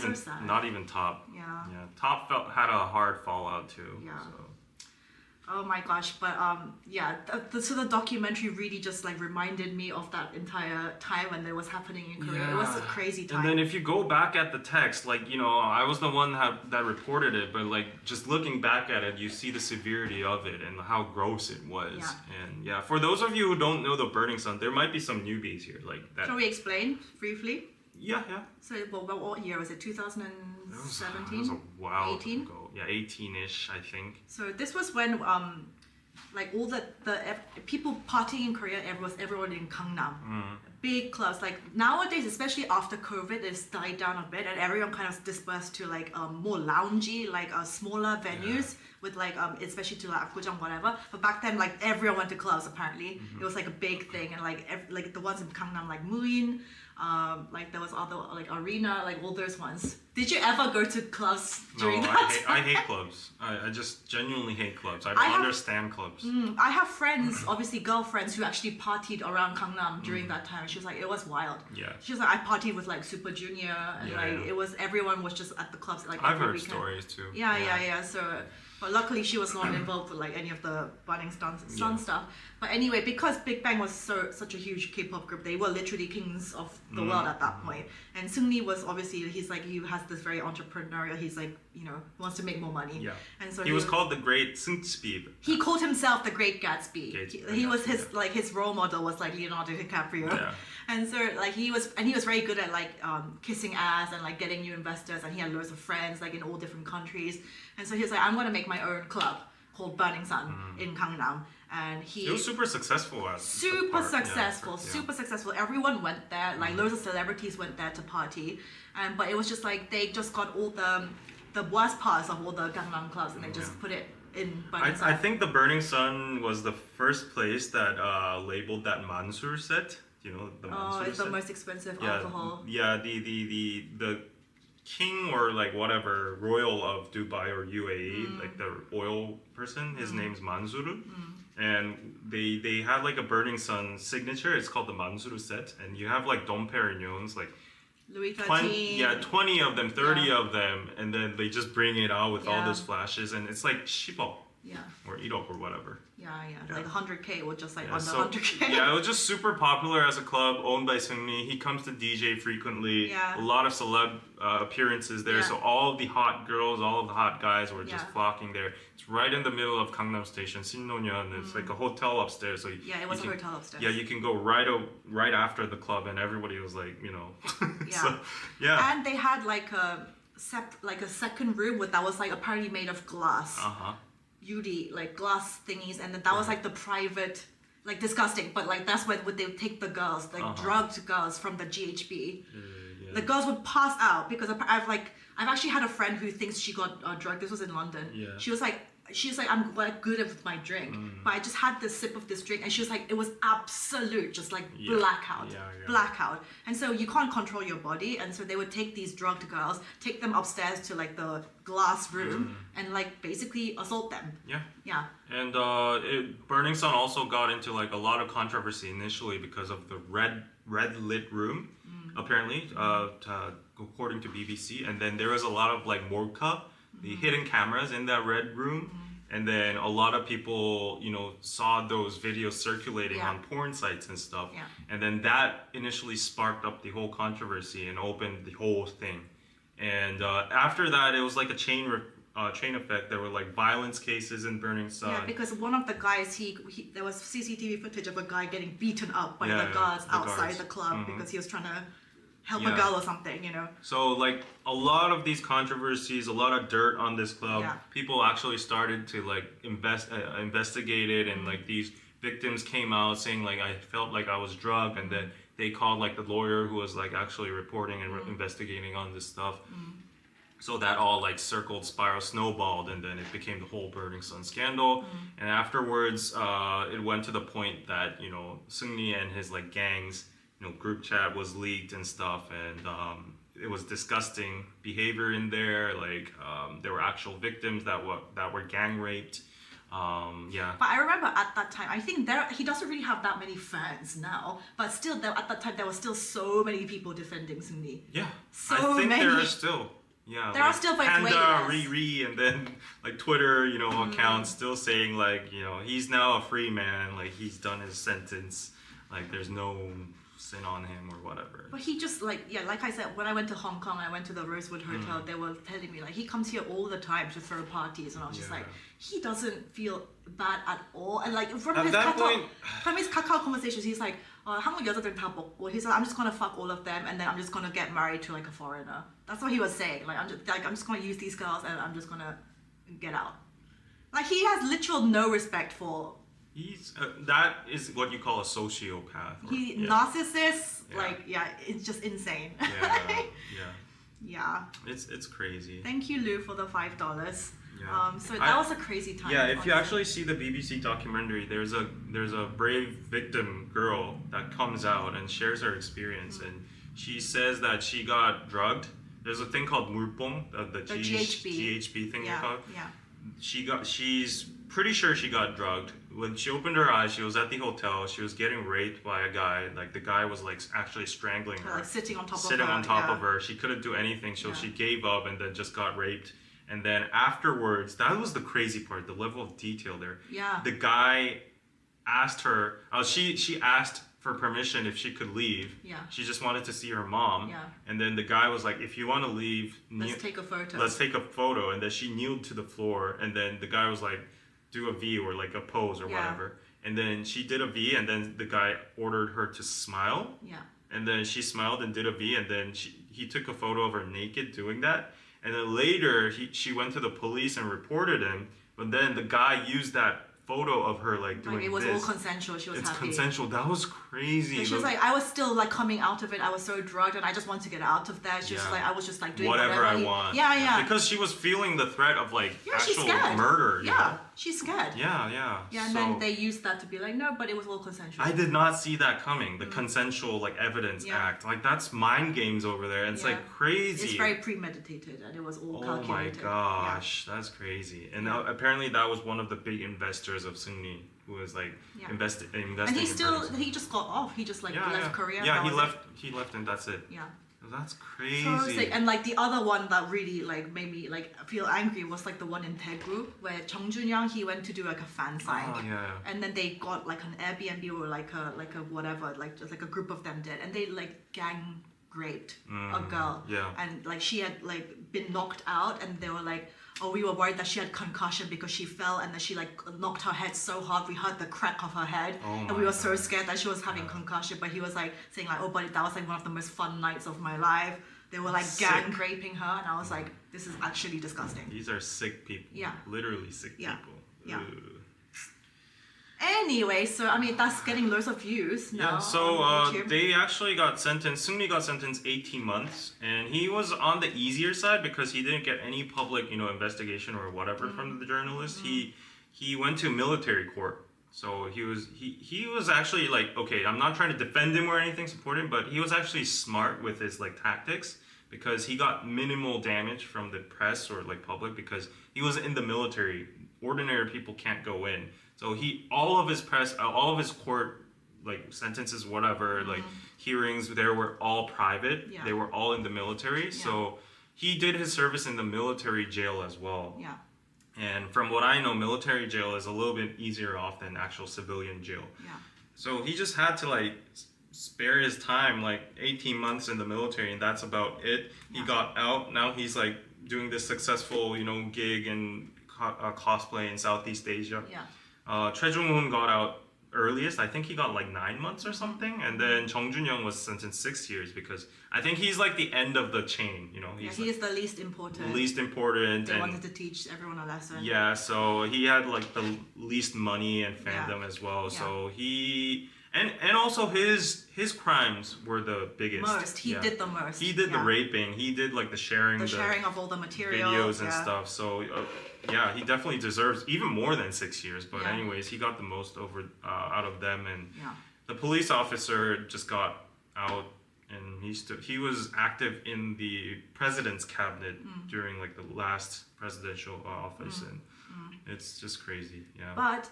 even Top. Yeah. Top had a hard fallout too. Yeah. So. Oh my gosh, but so the documentary really just like reminded me of that entire time when it was happening in Korea. It was a crazy time. And then if you go back at the text, like, you know, I was the one that reported it, but like just looking back at it, you see the severity of it and how gross it was. Yeah. And for those of you who don't know the Burning Sun, there might be some newbies here like that. Shall we explain briefly? Yeah. So what year was it? 2017? It was a while 18? ago. Yeah, 18-ish, I think. So this was when like all the people partying in Korea, everyone in Gangnam. Big clubs. Like nowadays, especially after COVID, it's died down a bit, and everyone kind of dispersed to like more loungy, like smaller venues with like especially to like Apgujeong, whatever. But back then, like everyone went to clubs. Apparently, it was like a big thing, and like the ones in Gangnam, like Muin, like there was other like Arena, like all those ones. Did you ever go to clubs during that time? I hate clubs. I just genuinely hate clubs. I don't understand clubs. I have friends, obviously girlfriends, who actually partied around Gangnam during that time. She was like, it was wild. Yeah. She was like, I partied with like Super Junior, and it was everyone was just at the clubs like I've every heard weekend. stories too. Yeah. So, but luckily she was not involved with like any of the Burning Sun stuff. But anyway, because Big Bang was such a huge K-pop group, they were literally kings of the world at that point. And Seungri was obviously, he's like, he has this very entrepreneurial, he's like, you know, wants to make more money. Yeah. And so he was called the Great Seungspeed. He called himself the Great Gatsby. He was his like his role model was like Leonardo DiCaprio. Yeah. And so like he was very good at like kissing ass and like getting new investors, and he had loads of friends like in all different countries. And so he was like, I'm gonna make my own club called Burning Sun in Gangnam. And he was super successful at super successful. Everyone went there, like loads of celebrities went there to party. But it was just like they just got all the worst parts of all the Gangnam clubs, and they just put it in Burning Sun. I think the Burning Sun was the first place that labeled that Mansur set. You know the Mansur it's set? the most expensive alcohol. Yeah, the king or like whatever royal of Dubai or UAE, like the oil person, his name's Mansuru. And they had like a Burning Sun signature. It's called the Mansuru set, and you have like Dom Perignons, like Louis 13. 20 of them, 30 of them, and then they just bring it out with all those flashes, and it's like 10억 or 1억 or whatever. Yeah. Like 100K or just like under 100K. Yeah, it was just super popular as a club owned by Seungri. He comes to DJ frequently. Yeah. A lot of celeb appearances there. So all of the hot girls, all of the hot guys were just flocking there. It's right in the middle of Gangnam Station, Sinnoyeon. It's like a hotel upstairs. So it was a hotel upstairs. Yeah, you can go right after the club, and everybody was like, you know. So, and they had like a second room that was like apparently made of glass. Yuri, like glass thingies, and then that was like the private, like disgusting, but like that's where would they take the girls, like drugged girls from the GHB. The girls would pass out because I've actually had a friend who thinks she got drugged. This was in London. She was like, I'm like good with my drink, but I just had this sip of this drink, and she was like, it was absolute, just like blackout. And so you can't control your body, and so they would take these drugged girls, take them upstairs to like the glass room, and like basically assault them. Yeah. And Burning Sun also got into like a lot of controversy initially because of the red lit room, apparently, according to BBC, and then there was a lot of like morka, the hidden cameras in that red room, and then a lot of people, you know, saw those videos circulating on porn sites and stuff, and then that initially sparked up the whole controversy and opened the whole thing. And after that, it was like a chain effect. There were like violence cases in Burning Sun. Yeah, because one of the guys, there was CCTV footage of a guy getting beaten up by the guards outside the club because he was trying to help a girl or something, you know. So like a lot of these controversies, a lot of dirt on this club. People actually started to like investigate it, and like these victims came out saying like, I felt like I was drugged, and then they called like the lawyer who was like actually reporting and investigating on this stuff. So that all like snowballed, and then it became the whole Burning Sun scandal. And afterwards, it went to the point that, you know, Seungri and his like gangs, you know, group chat was leaked and stuff, and it was disgusting behavior in there. Like there were actual victims that were gang raped. But I remember at that time, I think he doesn't really have that many fans now, but still at that time there were still so many people defending Seungri. I think there are still. There are still like Panda, Riri, and then like Twitter, you know, accounts still saying like, you know, he's now a free man, like he's done his sentence, like there's no sin on him or whatever. But he just like I said, when I went to Hong Kong, I went to the Rosewood Hotel, they were telling me like he comes here all the time to throw parties, and I was just like, he doesn't feel bad at all. And like from his Kakao conversations, he's like, 한국 여자들 다 먹고. He's like, I'm just gonna fuck all of them, and then I'm just gonna get married to like a foreigner. That's what he was saying. Like I'm just gonna use these girls, and I'm just gonna get out. Like he has literal no respect for. He's that is what you call a sociopath. Narcissist. Like it's just insane. Yeah. It's crazy. Thank you, Lou, for the $5. Yeah. So that was a crazy time. Yeah, if you actually see the BBC documentary, there's a brave victim girl that comes out and shares her experience, and she says that she got drugged. There's a thing called 물뽕, the GHB thing they call it. Yeah. She's pretty sure she got drugged. When she opened her eyes, she was at the hotel. She was getting raped by a guy. Like the guy was like actually strangling her, like sitting on top of her. She couldn't do anything, so she gave up and then just got raped. And then afterwards, that was the crazy part, the level of detail there. Yeah. The guy asked her, she asked for permission if she could leave. Yeah. She just wanted to see her mom. Yeah. And then the guy was like, if you want to leave, let's take a photo. Let's take a photo. And then she kneeled to the floor. And then the guy was like, do a V or like a pose or whatever. And then she did a V, and then the guy ordered her to smile. Yeah. And then she smiled and did a V, and then he took a photo of her naked doing that. And then later, she went to the police and reported him. But then the guy used that photo of her like doing it was this. all consensual. She was it's happy. Consensual. That was crazy. So she was like, I was still like coming out of it. I was so drugged, and I just want to get out of that. She was like, I was just like doing whatever I want. Yeah. Because she was feeling the threat of like actual murder. She's scared. Yeah. Yeah, and then they used that to be like, no, but it was all consensual. I did not see that coming. The consensual like evidence act, like that's mind games over there. And it's like crazy. It's very premeditated, and it was all calculated. Oh my gosh, that's crazy. And apparently that was one of the big investors of Seungni, who was like investing. And he just got off. He just like left Korea. Yeah, he left and that's it. Yeah. That's crazy. So and like the other one that really like made me like feel angry was like the one in Daegu where Chung Jun-young, he went to do like a fan sign. Oh, yeah. And then they got like an Airbnb or like a whatever, like just like a group of them did, and they like gang raped a girl. Yeah. And like she had like been knocked out, and they were like, oh, we were worried that she had concussion because she fell and then she like knocked her head so hard we heard the crack of her head, and we were so scared that she was having concussion. But he was like saying like, oh, but that was like one of the most fun nights of my life. They were like gang raping her, and I was like, this is actually disgusting. These are sick people. Yeah. Literally sick people. Yeah. Anyway, so I mean that's getting loads of views now. Yeah, so they actually got sentenced. Seungni got sentenced 18 months, and he was on the easier side because he didn't get any public, investigation or whatever from the journalist. He went to military court, so he was actually like, okay, I'm not trying to defend him or anything, support him, but he was actually smart with his like tactics because he got minimal damage from the press or like public because he was in the military. Ordinary people can't go in. So all of his press, all of his court, like sentences, whatever, like hearings, they were all private. Yeah. They were all in the military. Yeah. So he did his service in the military jail as well. Yeah. And from what I know, military jail is a little bit easier off than actual civilian jail. Yeah. So he just had to like spare his time, like 18 months in the military, and that's about it. He got out. Now he's like doing this successful, gig and cosplay in Southeast Asia. Yeah. Choi Jung-hoon got out earliest. I think he got like 9 months or something, and then Chung Jun-young was sentenced 6 years because I think he's like the end of the chain. He is the least important. Least important. They wanted to teach everyone a lesson. Yeah, so he had like the least money and fandom as well. Yeah. So he and also his crimes were the biggest. He did the most. He did the raping. He did like the sharing of all the material, videos and stuff. So. Yeah, he definitely deserves even more than 6 years. But anyways, he got the most out of them, and the police officer just got out, and he was active in the president's cabinet during like the last presidential office, and it's just crazy. Yeah. But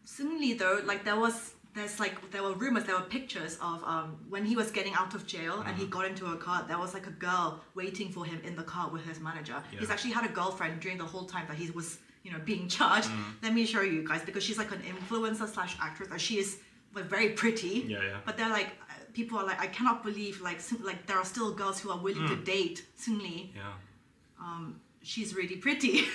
similarly though, like there were rumors, there were pictures of when he was getting out of jail and he got into a car, there was like a girl waiting for him in the car with his manager. Yeah. He's actually had a girlfriend during the whole time that he was, being charged. Let me show you guys, because she's like an influencer / actress, and she is like very pretty. Yeah. But they're like, people are like, I cannot believe like there are still girls who are willing to date Seungni. Yeah. She's really pretty.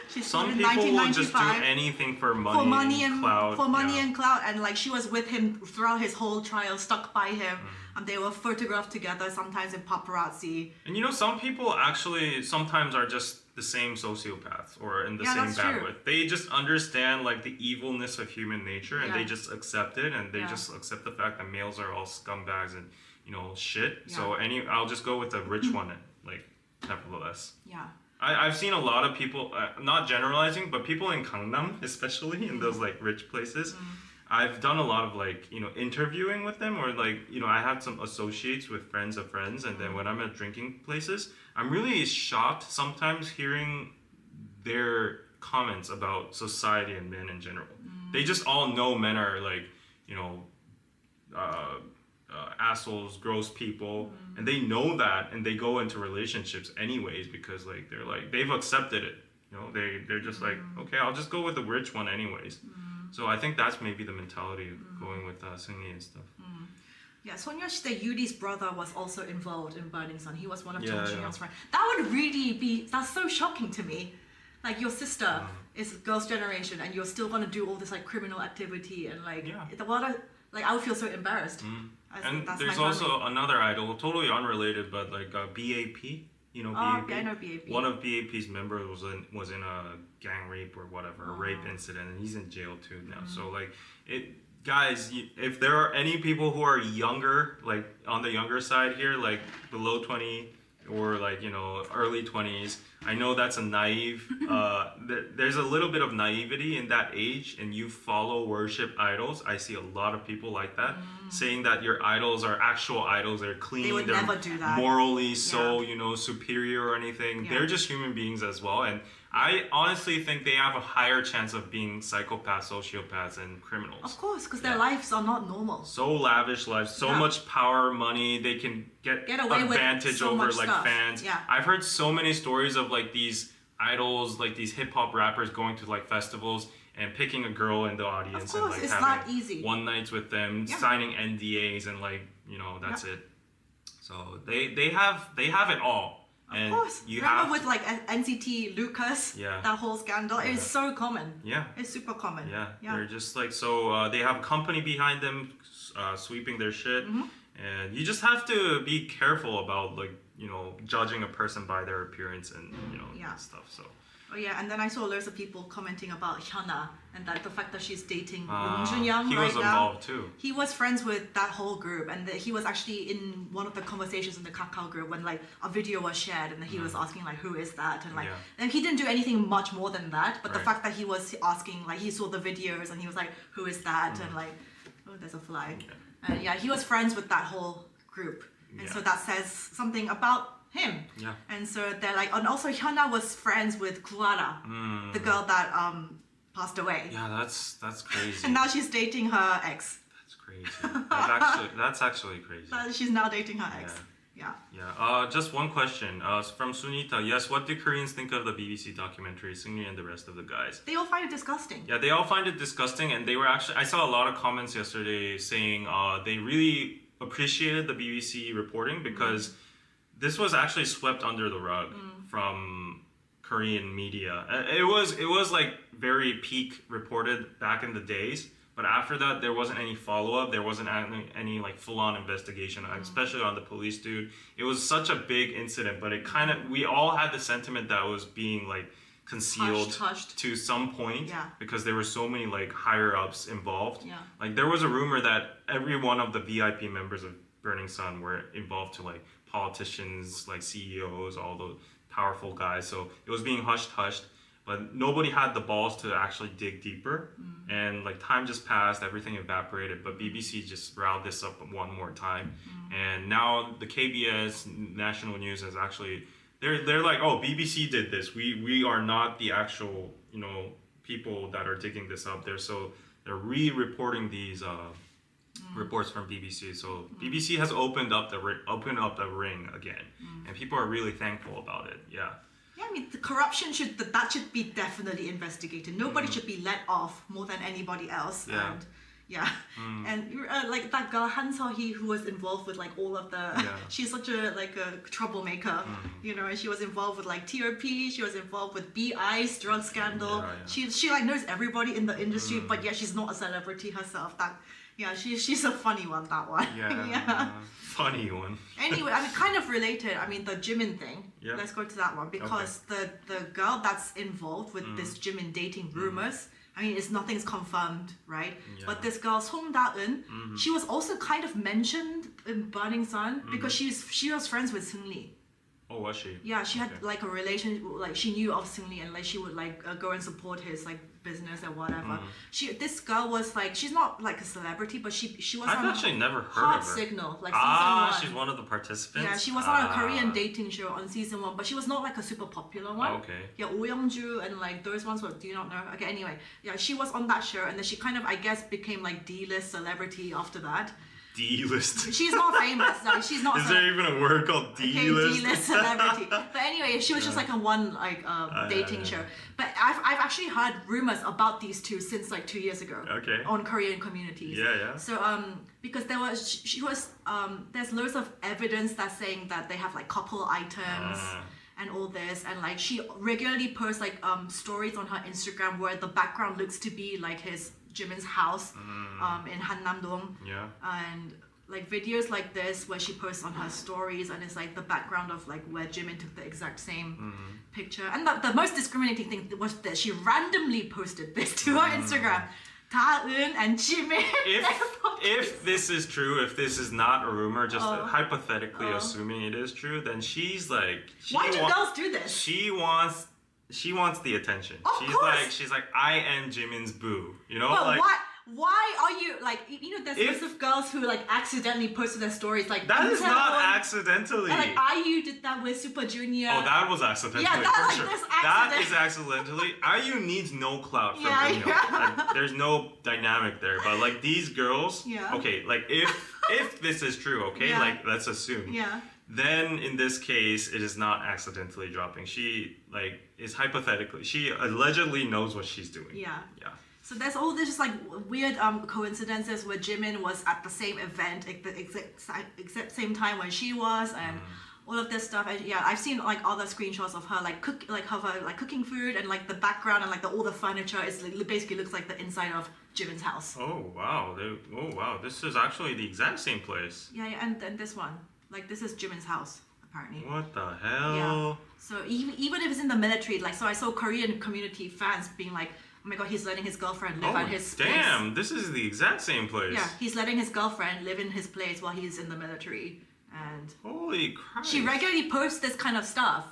Some people will just do anything for money and clout. For money and clout, and like she was with him throughout his whole trial, stuck by him, and they were photographed together, sometimes in paparazzi. And some people actually sometimes are just the same sociopaths or in the Yeah, same that's true. bandwidth. They just understand like the evilness of human nature, and Yeah. they just accept it, and they Yeah. just accept the fact that males are all scumbags and shit. Yeah. So I'll just go with the rich one, like nevertheless. Yeah. I've seen a lot of people, not generalizing, but people in Gangnam, especially in those like rich places. I've done a lot of like, interviewing with them, or like, I had some associates with friends of friends. And then when I'm at drinking places, I'm really shocked sometimes hearing their comments about society and men in general. They just all know men are like, assholes, gross people, and they know that, and they go into relationships anyways because like they've accepted it. They're just like, okay, I'll just go with the rich one anyways. So I think that's maybe the mentality of going with Seungri and stuff. Yeah, Sonyeonshide Yudi's brother was also involved in Burning Sun. He was one of Yeah, Jung yeah. Jin-young's friends. That would really be, that's so shocking to me. Like your sister is girls' generation and you're still gonna do all this like criminal activity and like, I would feel so embarrassed. And That's there's my also family. another idol, totally unrelated, but like BAP. You know Oh, BAP? yeah, I know BAP. One of BAP's members was in a gang rape or whatever, a rape incident, and he's in jail too now. So like guys, if there are any people who are younger, like on the younger side here, like below 20 or like early 20s, I know that's a naive. There's a little bit of naivety in that age, and you follow worship idols. I see a lot of people like that, saying that your idols are actual idols. They're clean. They would they're never do that. morally so superior or anything. Yeah. They're just human beings as well, and I honestly think they have a higher chance of being psychopaths, sociopaths, and criminals. Of course, because their lives are not normal. So lavish lives, so much power, money, they can get away with advantage so over much like stuff. fans. Yeah. I've heard so many stories of like these idols, like these hip hop rappers going to like festivals and picking a girl in the audience Of course, and like it's having not easy. one nights with them, Yeah. signing NDAs and like that's it. So they have it all. Of course. You Remember have with like NCT Lucas, Yeah. that whole scandal? It is so common. yeah. It's super common. Yeah, Yeah. they're just like they have a company behind them, sweeping their shit, and you just have to be careful about like judging a person by their appearance and Yeah. stuff. So Oh yeah, and then I saw loads of people commenting about Hyuna and that the fact that she's dating Yoon Jun-young he right was now. involved too. He was friends with that whole group, and he was actually in one of the conversations in the Kakao group when like a video was shared, and he was asking like, who is that, and like, Yeah. and he didn't do anything much more than that. But the Right. fact that he was asking, like, he saw the videos and he was like, who is that, and like, oh, there's a fly, and yeah, he was friends with that whole group, and so Yeah. that says something about him. Yeah. And so they're like, and also Hyuna was friends with Clara, the girl that passed away. Yeah, that's crazy. And now she's dating her ex. That's crazy. That's actually crazy. She's now dating her ex. Yeah. Yeah. Just one question. From Sunita. Yes. What do Koreans think of the BBC documentary Seungri and the rest of the guys? They all find it disgusting. Yeah, they all find it disgusting, and they were actually. I saw a lot of comments yesterday saying they really appreciated the BBC reporting because this was actually swept under the rug from Korean media. It was like very peak reported back in the days, but after that there wasn't any follow up. There wasn't any like full on investigation, especially on the police dude. It was such a big incident, but we all had the sentiment that was being like concealed Hushed. to some point Yeah. because there were so many like higher ups involved. Yeah. Like there was a rumor that every one of the VIP members of Burning Sun were involved to like politicians, like CEOs, all the powerful guys. So it was being hushed, but nobody had the balls to actually dig deeper. And like time just passed, everything evaporated. But BBC just riled this up one more time. And now the KBS national news is actually they're like, oh, BBC did this. We are not the actual people that are digging this up there. So they're re-reporting these reports from BBC. So BBC has opened up the ring again, and people are really thankful about it. Yeah. Yeah, I mean, the corruption should be definitely investigated. Nobody should be let off more than anybody else. Yeah. And Yeah, and like that girl Han So-hee who was involved with like all of the. She's such a troublemaker, you know. And she was involved with like TRP. She was involved with B.I.'s drug scandal. She like knows everybody in the industry, but yet she's not a celebrity herself. She's a funny one. That one. Funny one. Anyway, I mean, kind of related. I mean, the Jimin thing. Let's go to that one because the girl that's involved with this Jimin dating rumors. I mean, nothing's confirmed, right? But this girl, Song Da-eun, she was also kind of mentioned in Burning Sun because she was friends with Seung-lee. Oh, was she? Yeah, she had like a relation, like she knew of Seung-lee and like she would like go and support his like business or whatever. This girl was like, she's not like a celebrity, but she was I've on actually never heard Heart of her. Signal, like season 1. She's one of the participants? Yeah, she was on a Korean dating show on season 1, but she was not like a super popular one. Okay. Yeah, Oh Young-ju and like those ones, do you not know? Okay, anyway, yeah, she was on that show and then she kind of, I guess, became like D-list celebrity after that. D-list. She's not famous. No, she's not. Is there even a word called D-list? Okay, D-list celebrity. But anyway, she was just like a one like dating show. But I've actually heard rumors about these two since like 2 years ago. Okay. On Korean communities. Yeah. So because there's loads of evidence that's saying that they have like couple items. And all this, and like she regularly posts like stories on her Instagram where the background looks to be like Jimin's house in Hannam-dong. Yeah. And like videos like this where she posts on her stories and it's like the background of like where Jimin took the exact same picture. And the most discriminating thing was that she randomly posted this to her Instagram. Da-eun and Jimin. If this is true, if this is not a rumor, just hypothetically assuming it is true, then she's like. Why do girls do this? She wants the attention. She's like I am Jimin's boo. You know, but like. Why are you like, you know, there's lots of girls who like accidentally posted their stories like that is not accidentally. Like IU did that with Super Junior. Oh, that was accidentally. Yeah, for sure. That is accidentally. IU needs no clout from Like, there's no dynamic there. But like these girls, okay, like if this is true, okay, like let's assume. Yeah. Then in this case, it is not accidentally dropping. She like is hypothetically. She allegedly knows what she's doing. Yeah. Yeah. So there's all this just like weird coincidences where Jimin was at the same event at the exact same time when she was, and all of this stuff. And yeah, I've seen like other screenshots of her like cooking food, and like the background and like all the furniture is like, basically looks like the inside of Jimin's house. Oh wow! This is actually the exact same place. Yeah, and this one, like this is Jimin's house apparently. What the hell? Yeah. So even if it's in the military, like so I saw Korean community fans being like, oh my god, he's letting his girlfriend live at his place. Damn, this is the exact same place. Yeah, he's letting his girlfriend live in his place while he's in the military. And holy crap. She regularly posts this kind of stuff.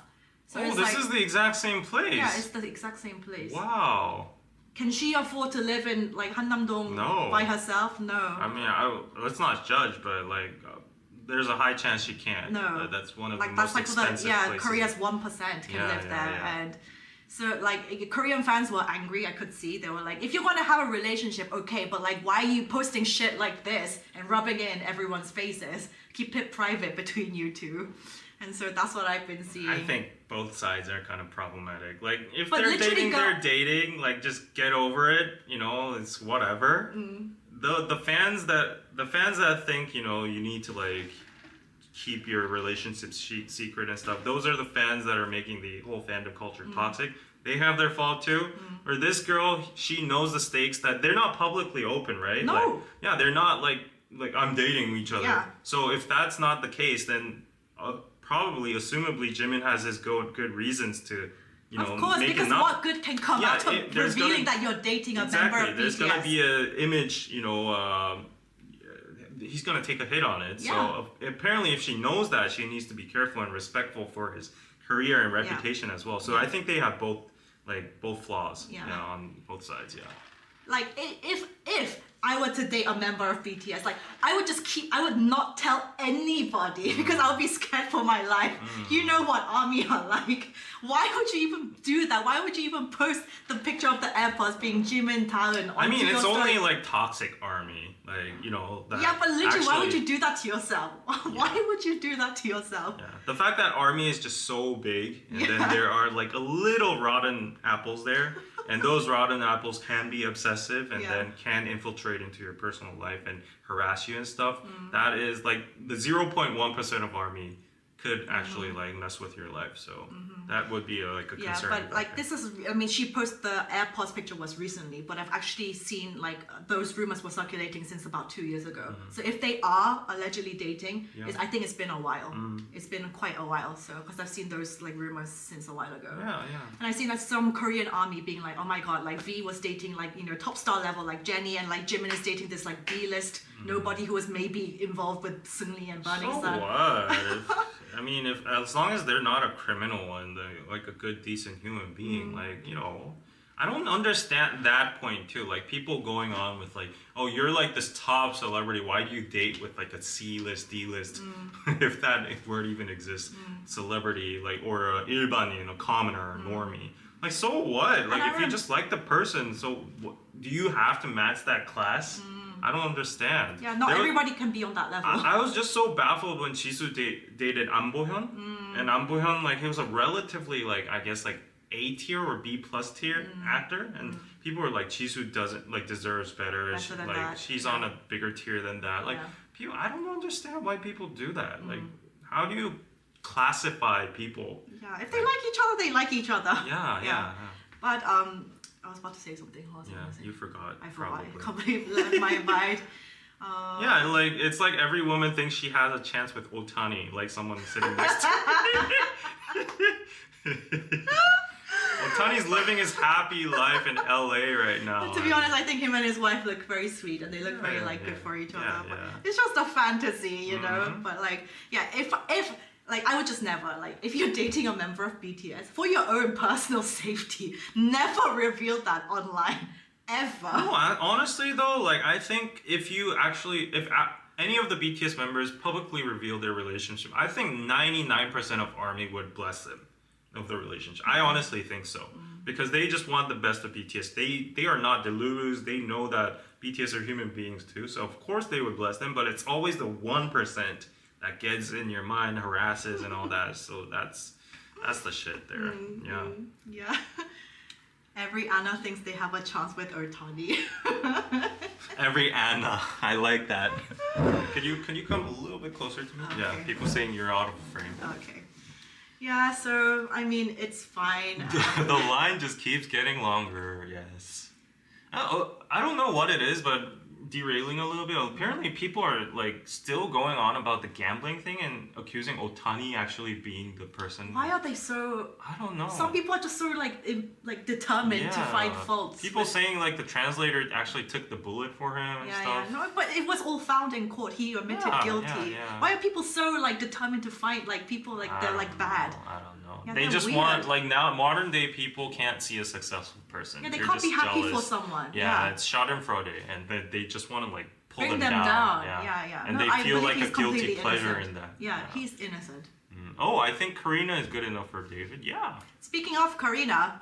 So this is the exact same place. Yeah, it's the exact same place. Wow. Can she afford to live in like Hannam-dong by herself? No. I mean, let's not judge, but like there's a high chance she can't. No. That's one of like, the most expensive places. Korea's 1% can live there. And so like Korean fans were angry, I could see. They were like, if you want to have a relationship, okay, but like why are you posting shit like this and rubbing it in everyone's faces? Keep it private between you two. And so that's what I've been seeing. I think both sides are kind of problematic. Like if they're dating, they're dating. Like just get over it. You know, it's whatever. The fans that think, you know, you need to like keep your relationships secret and stuff, those are the fans that are making the whole fandom culture toxic. They have their fault too. Or this girl, she knows the stakes that they're not publicly open, right? No. Like, yeah, they're not like I'm dating each other. Yeah. So if that's not the case, then probably, assumably, Jimin has his good reasons to, you know, of course, make because what good can come out of revealing that you're dating a member of BTS? There's gonna be an image, you know. He's gonna take a hit on it. So apparently, if she knows that, she needs to be careful and respectful for his career and reputation as well. So I think they have both flaws on both sides. Yeah. Like if I were to date a member of BTS, like I would not tell anybody because I would be scared for my life. You know what ARMY are like. Why would you even do that? Why would you even post the picture of the AirPods being Jimin, Talon? I mean, it's only like toxic ARMY, like, you know. That yeah, but literally, why would you do that to yourself? Why would you do that to yourself? Yeah, the fact that ARMY is just so big, and then there are like a little rotten apples there. And those rotten apples can be obsessive and Yeah. then can infiltrate into your personal life and harass you and stuff. That is like the 0.1% of army could actually like mess with your life. So that would be like a Yeah, concern. but like this is, I mean, she posted the AirPods picture was recently, but I've actually seen like those rumors were circulating since about 2 years ago. So if they are allegedly dating, I think it's been a while. It's been quite a while. So because I've seen those like rumors since a while ago. Yeah. And I've seen like some Korean army being like, oh my god, like V was dating like, you know, top star level like Jennie, and like Jimin is dating this like B-list nobody who was maybe involved with Seungri and Burning So Sun. what? I mean, if as long as they're not a criminal and like a good, decent human being, like, you know, I don't understand that point too. Like people going on with like, oh, you're like this top celebrity. Why do you date with like a C-list, D-list, if that word even exists, celebrity, like, or a 일반인, a commoner, a normie. Like, so what? Like, if you just like the person, so do you have to match that class? I don't understand. Yeah, not everybody can be on that level. I was just so baffled when Jisoo dated An Bo-hyun. And An Bo-hyun, like, he was a relatively, like, I guess, like, A tier or B plus tier actor. And people were like, Jisoo doesn't, like, deserves better. Better than like, that. she's on a bigger tier than that. Like, people, I don't understand why people do that. Like, how do you classify people? Yeah, if they like each other, they like each other. Yeah. But I was about to say something. What was I gonna say? You forgot. I forgot. Probably. I completely left my mind. Yeah, like it's like every woman thinks she has a chance with Otani, like someone sitting next to her. Otani's living his happy life in LA right now. To be honest, I think him and his wife look very sweet, and they look very like good for each other. But it's just a fantasy, you know. But like, yeah, if like I would just never like if you're dating a member of BTS for your own personal safety, never reveal that online ever. No, honestly though, like I think if any of the BTS members publicly reveal their relationship, I think 99% of ARMY would bless them of the relationship. I honestly think so. Because they just want the best of BTS. They are not deluders. They know that BTS are human beings too. So of course they would bless them, but it's always the 1% that gets in your mind, harasses and all that. So that's the shit there. Yeah. Every Anna thinks they have a chance with Otani. Every Anna. I like that. Can you come a little bit closer to me? Okay. Yeah, people saying you're out of frame. Okay. Yeah, so I mean it's fine. The line just keeps getting longer, yes. I don't know what it is, but derailing a little bit. Apparently people are like still going on about the gambling thing and accusing Otani actually being the person. Why are they so? I don't know. Some people are just so like determined to find faults. People saying like the translator actually took the bullet for him and stuff. No, but it was all found in court. He admitted guilty. Why are people so like determined to fight like people like they're like bad? I don't know. Yeah, they just weird. want like now modern day people can't see a successful person. Yeah, they They're can't be just happy jealous. for someone. Yeah, it's Schadenfreude, and they just want to like pull Bring them down. Yeah. And No, they I feel believe like a he's guilty completely pleasure innocent. in that. Yeah, he's innocent. Oh, I think Karina is good enough for David. Yeah. Speaking of Karina.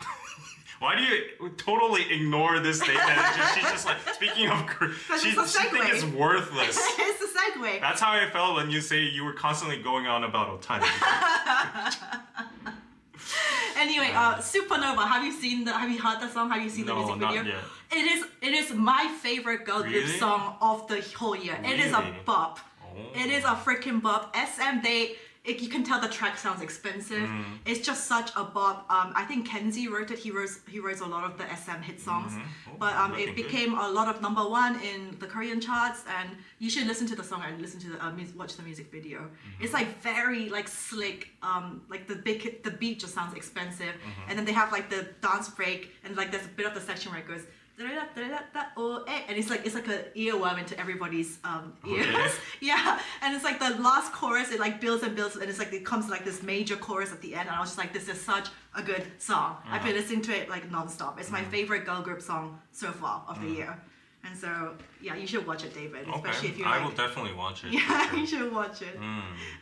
Why do you totally ignore this statement? She's just like, speaking of Karina, she thinks it's worthless. It's a segue. That's how I felt when you say you were constantly going on about Otani. Anyway, Supernova. Have you heard the song? Have you seen the music video? Not yet. It is my favorite girl group song of the whole year. It is a bop. It is a freaking bop. You can tell the track sounds expensive. It's just such a bop. I think Kenzie wrote it. He wrote a lot of the SM hit songs. But it became a lot of #1 in the Korean charts. And you should listen to the song and listen to the watch the music video. It's like very like slick. Like the beat just sounds expensive. And then they have like the dance break and like there's a bit of the section where it goes. And it's like an earworm into everybody's ears. Okay. Yeah, and it's like the last chorus, it like builds and builds, and it's like it comes like this major chorus at the end, and I was just like, this is such a good song. I've been listening to it like non-stop. It's my favorite girl group song so far of the year. And so, yeah, you should watch it, David. Especially if you like... I will definitely watch it. Yeah, you should watch it.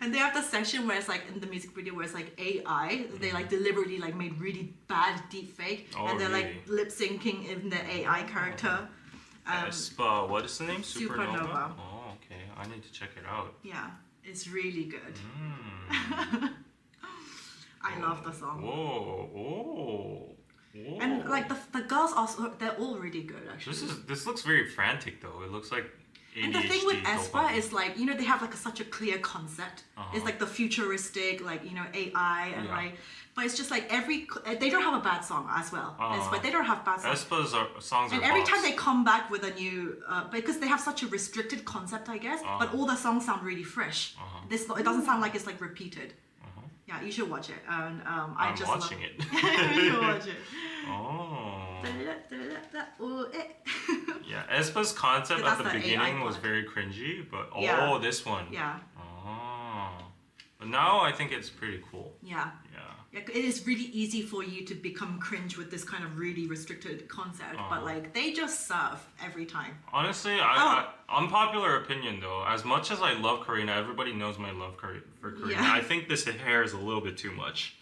And they have the section where it's like, in the music video, where it's like AI. They like deliberately like made really bad deepfake. And they're like lip syncing in the AI character. Aespa, what is the name? Supernova. Oh, okay. I need to check it out. Yeah, it's really good. I love the song. Whoa. Whoa. And like the girls also, they're all really good actually. This looks very frantic though. It looks like ADHD. And the thing with Aespa dopamine. is like, they have like such a clear concept. It's like the futuristic, like, AI and like, but it's just like they don't have a bad song as well. Aespa, they don't have bad songs. Aespa's songs are And every boss. time they come back with a new, because they have such a restricted concept, I guess, but all the songs sound really fresh. It doesn't sound like it's like repeated. Yeah, you should watch it. And I'm just watching it. You should watch it. Oh. Ooh, Yeah, Aespa's concept That's at the the beginning AI was part. very cringy, but Yeah. this one. Yeah, Oh. But now I think it's pretty cool. yeah. Yeah. It is really easy for you to become cringe with this kind of really restricted concept, but like they just serve every time. Honestly, unpopular opinion though, as much as I love Karina, everybody knows my love for Karina. Yeah. I think this hair is a little bit too much.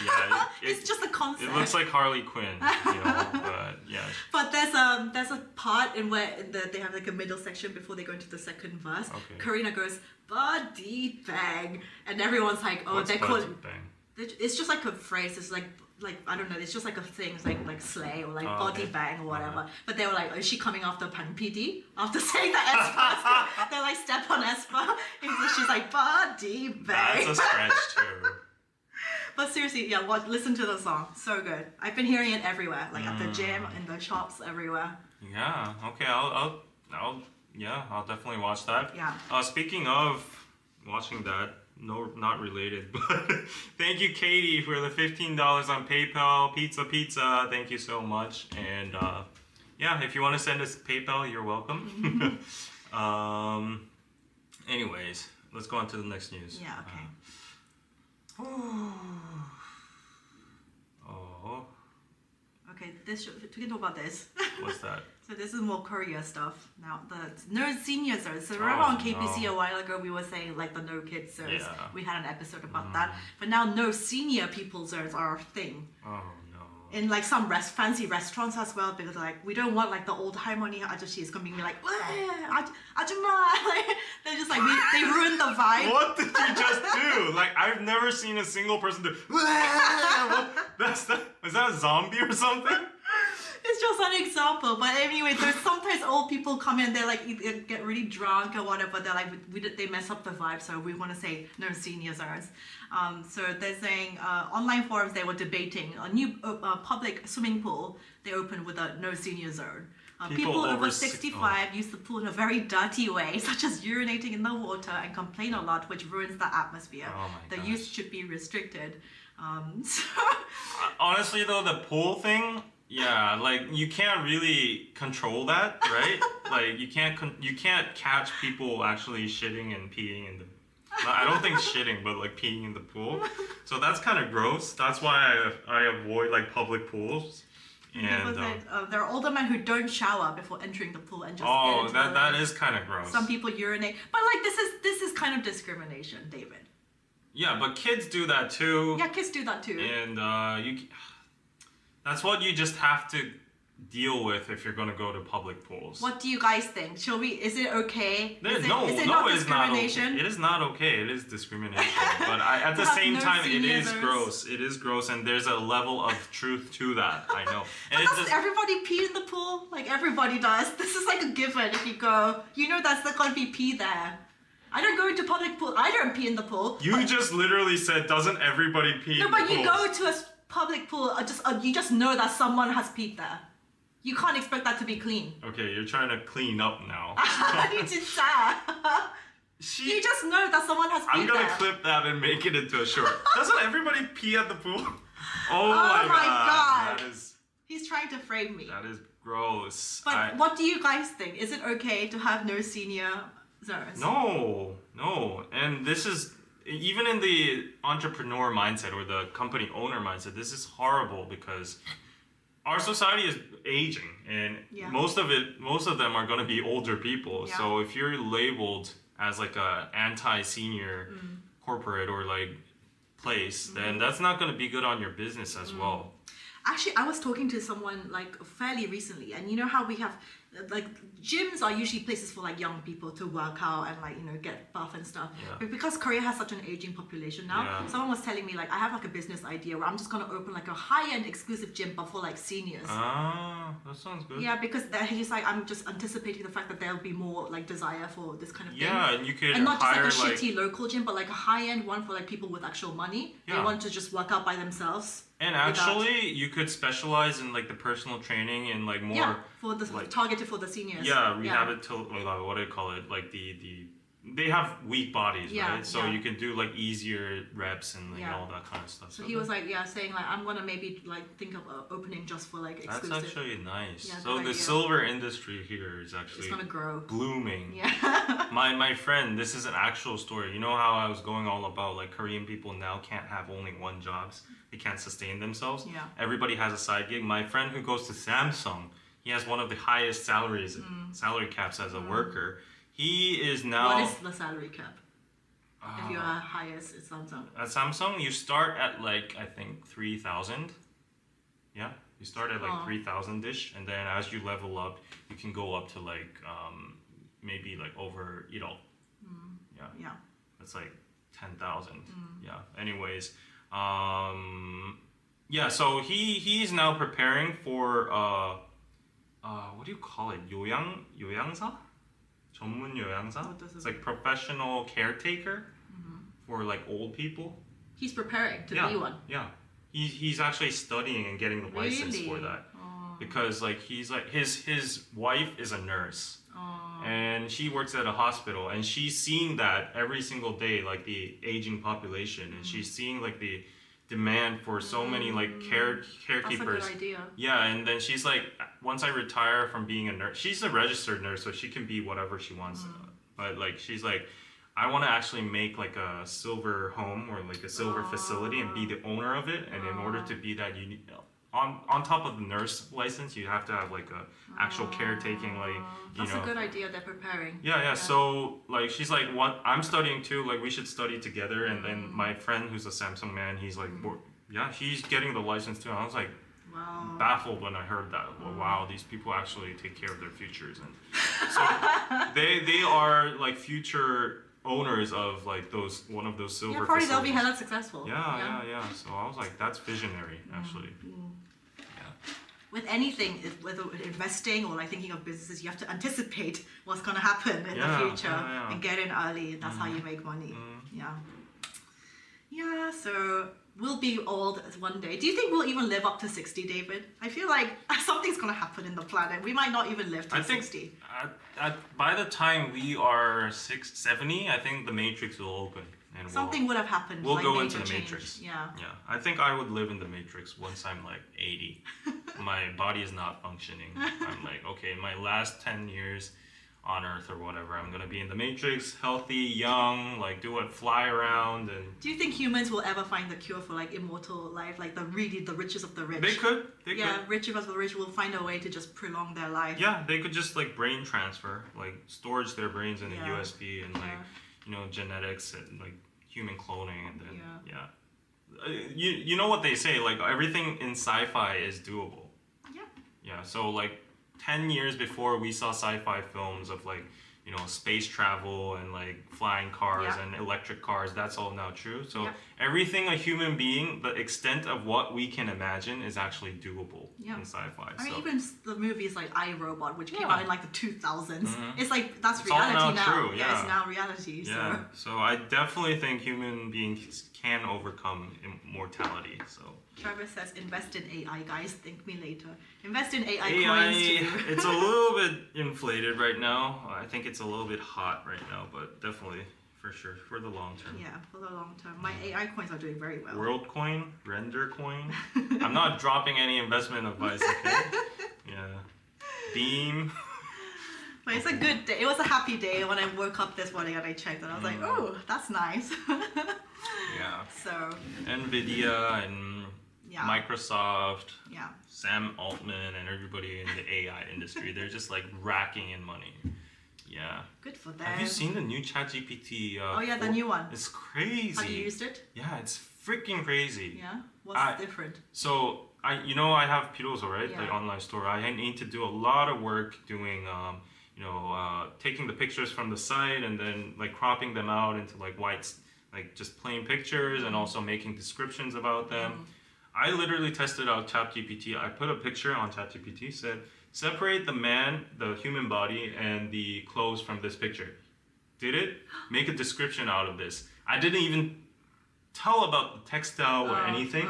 Yeah, It's just a concept. it looks like Harley Quinn, but yeah. But there's a part in where they have like a middle section before they go into the second verse. Okay. Karina goes body bang, and everyone's like, oh, What's they call it. Buzzy Bang? It's just like a phrase. It's like I don't know. It's just like a thing. It's like slay or like body okay. bang or whatever. But they were like, is she coming after Pan PD after saying that Aespa? They're like step on Aespa, and so she's like body bang. That's a stretch too. But seriously, yeah, listen to the song. So good. I've been hearing it everywhere, like at the gym, in the shops, everywhere. Yeah. Okay. I'll definitely watch that. Yeah. Speaking of watching that, no, not related, but thank you, Katie, for the $15 on PayPal. Pizza. Thank you so much. And yeah, if you want to send us PayPal, you're welcome. Anyways, let's go on to the next news. Yeah. Okay. Oh, Okay. We can talk about this. what's that? So this is more Korea stuff now. The no senior zones. So remember on KBC no. a while ago we were saying like the no kids zones. Yeah. We had an episode about that. But now no senior people zones are a thing. Oh no. In like some fancy restaurants as well, because like we don't want like the old harmony ajushis coming be like ajumma. Like, they're just like they ruined the vibe. What did you just do? Like, I've never seen a single person do. Is that a zombie or something? It's just an example, but anyway, there's sometimes old people come in, they're like either get really drunk or whatever. They're like they mess up the vibe, so we want to say no senior zones. So they're saying online forums they were debating a new public swimming pool they opened with a no senior zone. People over 65 use the pool in a very dirty way, such as urinating in the water, and complain a lot, which ruins the atmosphere. Oh my The gosh. use should be restricted. So Honestly, though, the pool thing, yeah, like you can't really control that, right? Like you can't catch people actually shitting and peeing in the. I don't think shitting, but like peeing in the pool. So that's kind of gross. That's why I avoid like public pools. And there are older men who don't shower before entering the pool and just oh, get into that is kind of gross. Some people urinate, but like this is kind of discrimination, David. Yeah, but kids do that too. Yeah, kids do that too. And that's what you just have to deal with if you're going to go to public pools. What do you guys think? Is it okay? Is it not It is not discrimination? okay. It is not okay. It is discrimination. But at the Have same no time, it senior is zones. gross. It is gross, and there's a level of truth to that. I know. And But doesn't everybody pee in the pool? Like everybody does. This is like a given. If you go, that's not going to be pee there. I don't go into public pool. I don't pee in the pool. you just literally said, doesn't everybody pee No, in the but you pools? go to a public pool. You just know that someone has peed there. You can't expect that to be clean. Okay, you're trying to clean up now. You just know that someone has peed I'm gonna there. clip that and make it into a short. Doesn't everybody pee at the pool? Oh, my god. God. He's trying to frame me. That is gross. But what do you guys think? Is it okay to have no senior zones? No. And this is, even in the entrepreneur mindset or the company owner mindset, this is horrible because our society is aging, and Yeah. most of them are going to be older people. Yeah. So if you're labeled as like a anti-senior corporate or like place, then that's not going to be good on your business as well. Actually, I was talking to someone like fairly recently, and you know how we have like gyms are usually places for like young people to work out and like, you know, get buff and stuff. Yeah. But because Korea has such an aging population now, Yeah. someone was telling me like I have like a business idea where I'm just gonna open like a high-end exclusive gym but for like seniors. Ah, that sounds good. Yeah, because he's like, I'm just anticipating the fact that there'll be more like desire for this kind of thing. Yeah, and you could And not hire just like a shitty local gym, but like a high-end one for like people with actual money. Yeah. They want to just work out by themselves. And actually, you could specialize in like the personal training and like more. Yeah, for the like, targeted for the seniors. Yeah, what do you call it? Like they have weak bodies, Yeah, right? So yeah. you can do like easier reps and like Yeah. all that kind of stuff. So he was like, saying like, I'm gonna maybe like think of opening just for like exclusive. That's actually nice. Yeah, so good the idea. silver industry here is actually It's gonna grow. blooming. Yeah. My friend, this is an actual story. You know how I was going all about like Korean people now can't have only one jobs. They can't sustain themselves. Yeah. Everybody has a side gig. My friend who goes to Samsung, he has one of the highest salary caps as a worker. He is now. What is the salary cap? If you're highest, it's Samsung. At Samsung, you start at like I think 3,000. Yeah, you start at like 3,000-ish, and then as you level up, you can go up to like maybe like over Yeah. that's like 10,000. Yeah. Anyways, yeah. So he's now preparing for what do you call it? 요양사? 전문 요양사? What does it It's like professional caretaker for like old people. He's preparing to be one. Yeah. He's actually studying and getting the license for that. Because like he's like his wife is a nurse. And she works at a hospital and she's seeing that every single day, like the aging population, and she's seeing like the demand for so many like carekeepers. That's a good idea. Yeah, and then she's like, once I retire from being a nurse, she's a registered nurse, so she can be whatever she wants. But like, she's like, I want to actually make like a silver home or like a silver facility and be the owner of it. And in order to be that, you need on top of the nurse license, you have to have like a actual caretaking, like That's a good idea. They're preparing. Yeah. So like, she's like, what? I'm studying too. Like, we should study together. And then my friend, who's a Samsung man, he's like, yeah, he's getting the license too. And I was like, wow, baffled when I heard that. Well, wow, these people actually take care of their futures, and so they are like future owners of like one of those silver. Yeah, probably they'll facilities. be hella successful. Yeah. So I was like, that's visionary, actually. With anything, whether investing or like thinking of businesses, you have to anticipate what's going to happen in the future and get in early. That's how you make money. Yeah, so we'll be old one day. Do you think we'll even live up to 60, David? I feel like something's going to happen in the planet. We might not even live to 60. By the time we are 70, I think the Matrix will open. And something would have happened. We'll like go into the change. Matrix. Yeah. I think I would live in the Matrix once I'm like 80. My body is not functioning. I'm like, okay, my last 10 years on Earth or whatever, I'm gonna be in the Matrix, healthy, young, like fly around and. Do you think humans will ever find the cure for like immortal life, like the richest of the rich? They could. Rich of the rich will find a way to just prolong their life. Yeah, they could just like brain transfer, like storage their brains in a USB and like genetics and like human cloning and then you know what they say, like everything in sci-fi is doable. Yeah, so like 10 years before we saw sci-fi films of like space travel and like flying cars and electric cars, that's all now true. So everything a human being, the extent of what we can imagine is actually doable in sci-fi. I mean, even the movies like I, Robot, which came out in like the 2000s, it's like that's it's reality all now. True. True. Yeah, it's now reality. Yeah. So I definitely think human beings can overcome immortality. So Trevor says, invest in AI, guys. Thank me later. Invest in AI coins too. It's a little bit inflated right now. I think it's a little bit hot right now, but definitely, for sure, for the long term. Yeah, for the long term. My AI coins are doing very well. World coin, render coin. I'm not dropping any investment advice, okay? Yeah. Beam. But it's a good day. It was a happy day when I woke up this morning and I checked and I was like, oh, that's nice. Yeah. So. NVIDIA and Microsoft, Sam Altman and everybody in the AI industry, they're just like racking in money. Yeah. Good for them. Have you seen the new ChatGPT? The new one. It's crazy. Have you used it? Yeah, it's freaking crazy. Yeah? What's different? So I have Piroso, right? Yeah. The online store. I need to do a lot of work doing, taking the pictures from the site and then like cropping them out into like like just plain pictures and also making descriptions about them. I literally tested out ChatGPT. I put a picture on ChatGPT, said, separate the human body and the clothes from this picture. Did it? Make a description out of this. I didn't even tell about the textile or anything.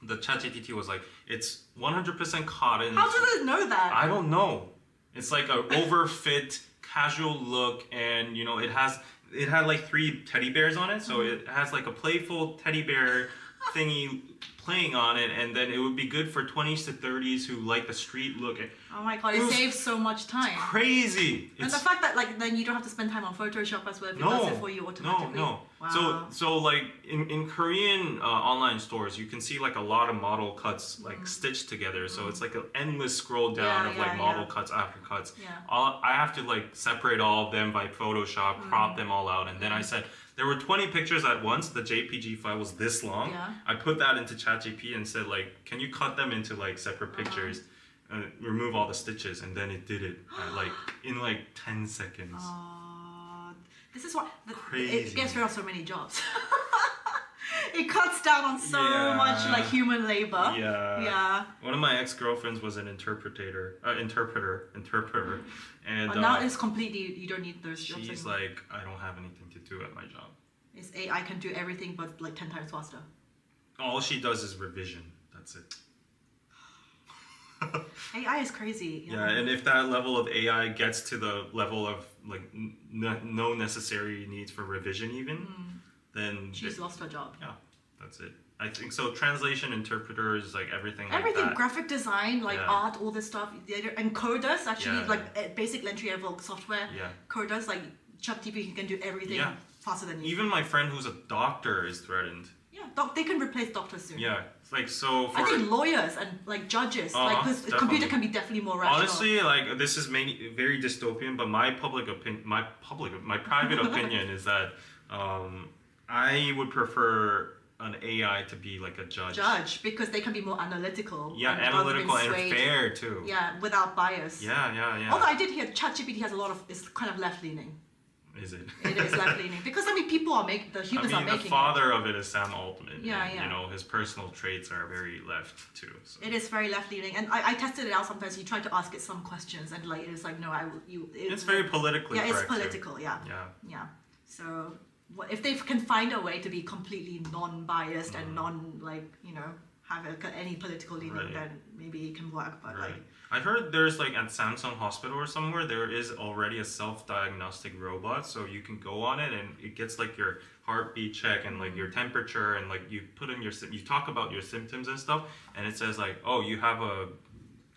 The ChatGPT was like, it's 100% cotton. How does it know that? I don't know. It's like a overfit, casual look, and it had like 3 teddy bears on it, so it has like a playful teddy bear thingy playing on it, and then it would be good for 20s to 30s who like the street look. Oh my god, it saves so much time. It's crazy. And the fact that like then you don't have to spend time on Photoshop as well, if it does it for you automatically. No. Wow. So like in Korean online stores, you can see like a lot of model cuts like stitched together. So it's like an endless scroll down of like model cuts after cuts. Yeah. I have to like separate all of them by Photoshop, crop them all out, and then I said there were 20 pictures at once. The JPG file was this long. Yeah. I put that into ChatGPT and said like, can you cut them into like separate pictures? Remove all the stitches, and then it did it in like 10 seconds. This is what Crazy. It gets rid of so many jobs. It cuts down on so much like human labor. Yeah. One of my ex-girlfriends was an interpreter, and But now it's completely, you don't need those jobs she's anymore. like, I don't have anything to do at my job. It's AI can do everything, but like 10 times faster. All she does is revision. That's it. AI is crazy. Yeah, and if that level of AI gets to the level of like no necessary needs for revision even, then she's lost her job. Yeah, that's it. I think so. Translation, interpreters, like everything like Everything, that. graphic design, like art, all this stuff. And coders, actually, like basic entry-level software. Yeah. Coders, like ChatGPT can do everything faster than you. Even my friend who's a doctor is threatened. Yeah, they can replace doctors soon. Yeah, it's like so. I think lawyers and like judges, like this computer can be definitely more rational. Honestly, like this is very dystopian, but my private opinion is that I would prefer an AI to be like a judge. Because they can be more analytical. Yeah, analytical and fair too. Yeah, without bias. Yeah. Although I did hear ChatGPT has it's kind of left-leaning. Is it? It is left-leaning because people are making the humans are making the father of it is Sam Altman. Yeah. And, his personal traits are very left too. So. It is very left-leaning, and I tested it out sometimes. You try to ask it some questions, and like it's like no, I will. It's very politically correct. Yeah, it's political. Too. Yeah. So if they can find a way to be completely non-biased and have any political leaning, then maybe it can work. But I've heard there's like at Samsung Hospital or somewhere there is already a self-diagnostic robot, so you can go on it and it gets like your heartbeat check and like your temperature and like you put in you talk about your symptoms and stuff, and it says like, oh, you have a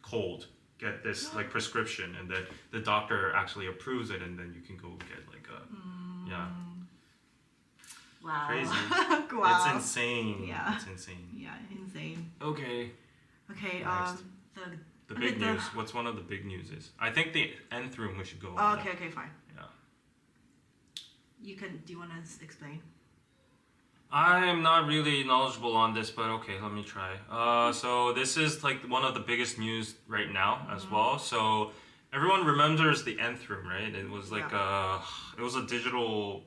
cold, get this like prescription, and then the doctor actually approves it, and then you can go get like a Wow. Crazy. Wow. It's insane. Yeah. It's insane. Yeah, insane. Okay. Next. The big news. What's one of the big news is? I think the nth room we should go Oh, on. okay, fine. Yeah. Do you want to explain? I'm not really knowledgeable on this, but okay, let me try. So this is like one of the biggest news right now as well. So everyone remembers the nth room, right? It was like it was a digital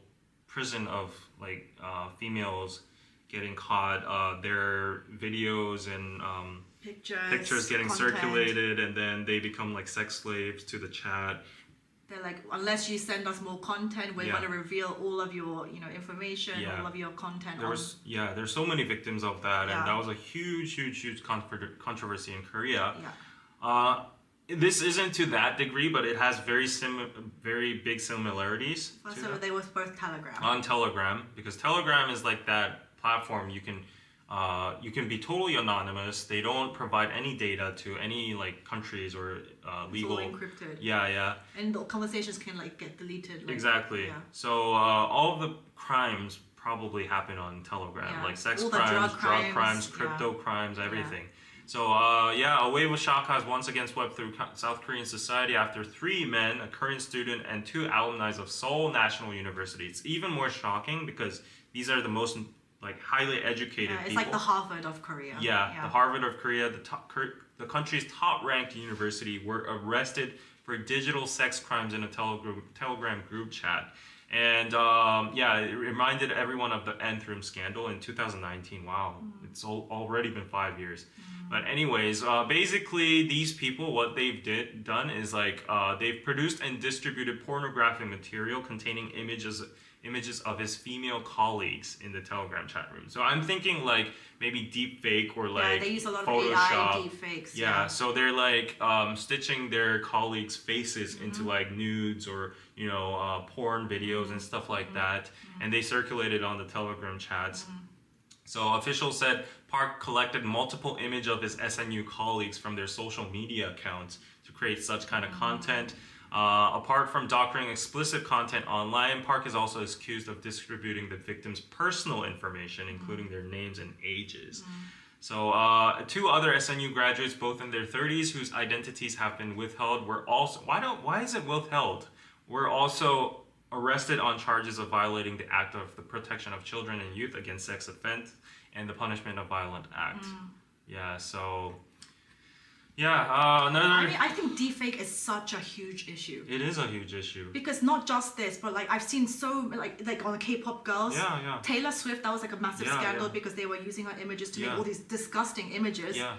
prison of like females getting caught, their videos and pictures getting circulated, and then they become like sex slaves to the chat. They're like, unless you send us more content, we're going to reveal all of your information, all of your content. There's so many victims of that, and that was a huge controversy in Korea. This isn't to that degree, but it has very big similarities. So they was both Telegram. On Telegram, because Telegram is like that platform you can be totally anonymous. They don't provide any data to any like countries or legal. It's all encrypted. Yeah. And the conversations can like get deleted. Exactly. Yeah. So all of the crimes probably happen on Telegram, like sex crimes, drug crimes, crypto crimes, everything. So a wave of shock has once again swept through South Korean society after 3 men, a current student, and 2 alumni of Seoul National University. It's even more shocking because these are the most like highly educated it's people. like the Harvard of Korea. Yeah, the Harvard of Korea, the country's top-ranked university, were arrested for digital sex crimes in a Telegram group chat. And it reminded everyone of the Nthrim scandal in 2019. Wow, it's already been 5 years. But anyways, basically these people, what they've done is like they've produced and distributed pornographic material containing images of his female colleagues in the Telegram chat room. So I'm thinking like maybe Deepfake or like they use a lot Photoshop. of AI deepfakes. Yeah, so they're like stitching their colleagues' faces into like nudes or porn videos and stuff like that, and they circulate it on the Telegram chats. So officials said Park collected multiple images of his SNU colleagues from their social media accounts to create such kind of content. Apart from doctoring explicit content online, Park is also accused of distributing the victims' personal information, including their names and ages. So two other SNU graduates, both in their 30s, whose identities have been withheld, were also why is it withheld? Were also arrested on charges of violating the Act of the Protection of Children and Youth Against Sex Offense and the Punishment of Violent Act. Yeah, so I think deepfake is such a huge issue. It is a huge issue. Because not just this, but like I've seen so like on the K-pop girls. Yeah. Taylor Swift, that was like a massive scandal because they were using her images to make all these disgusting images. Yeah.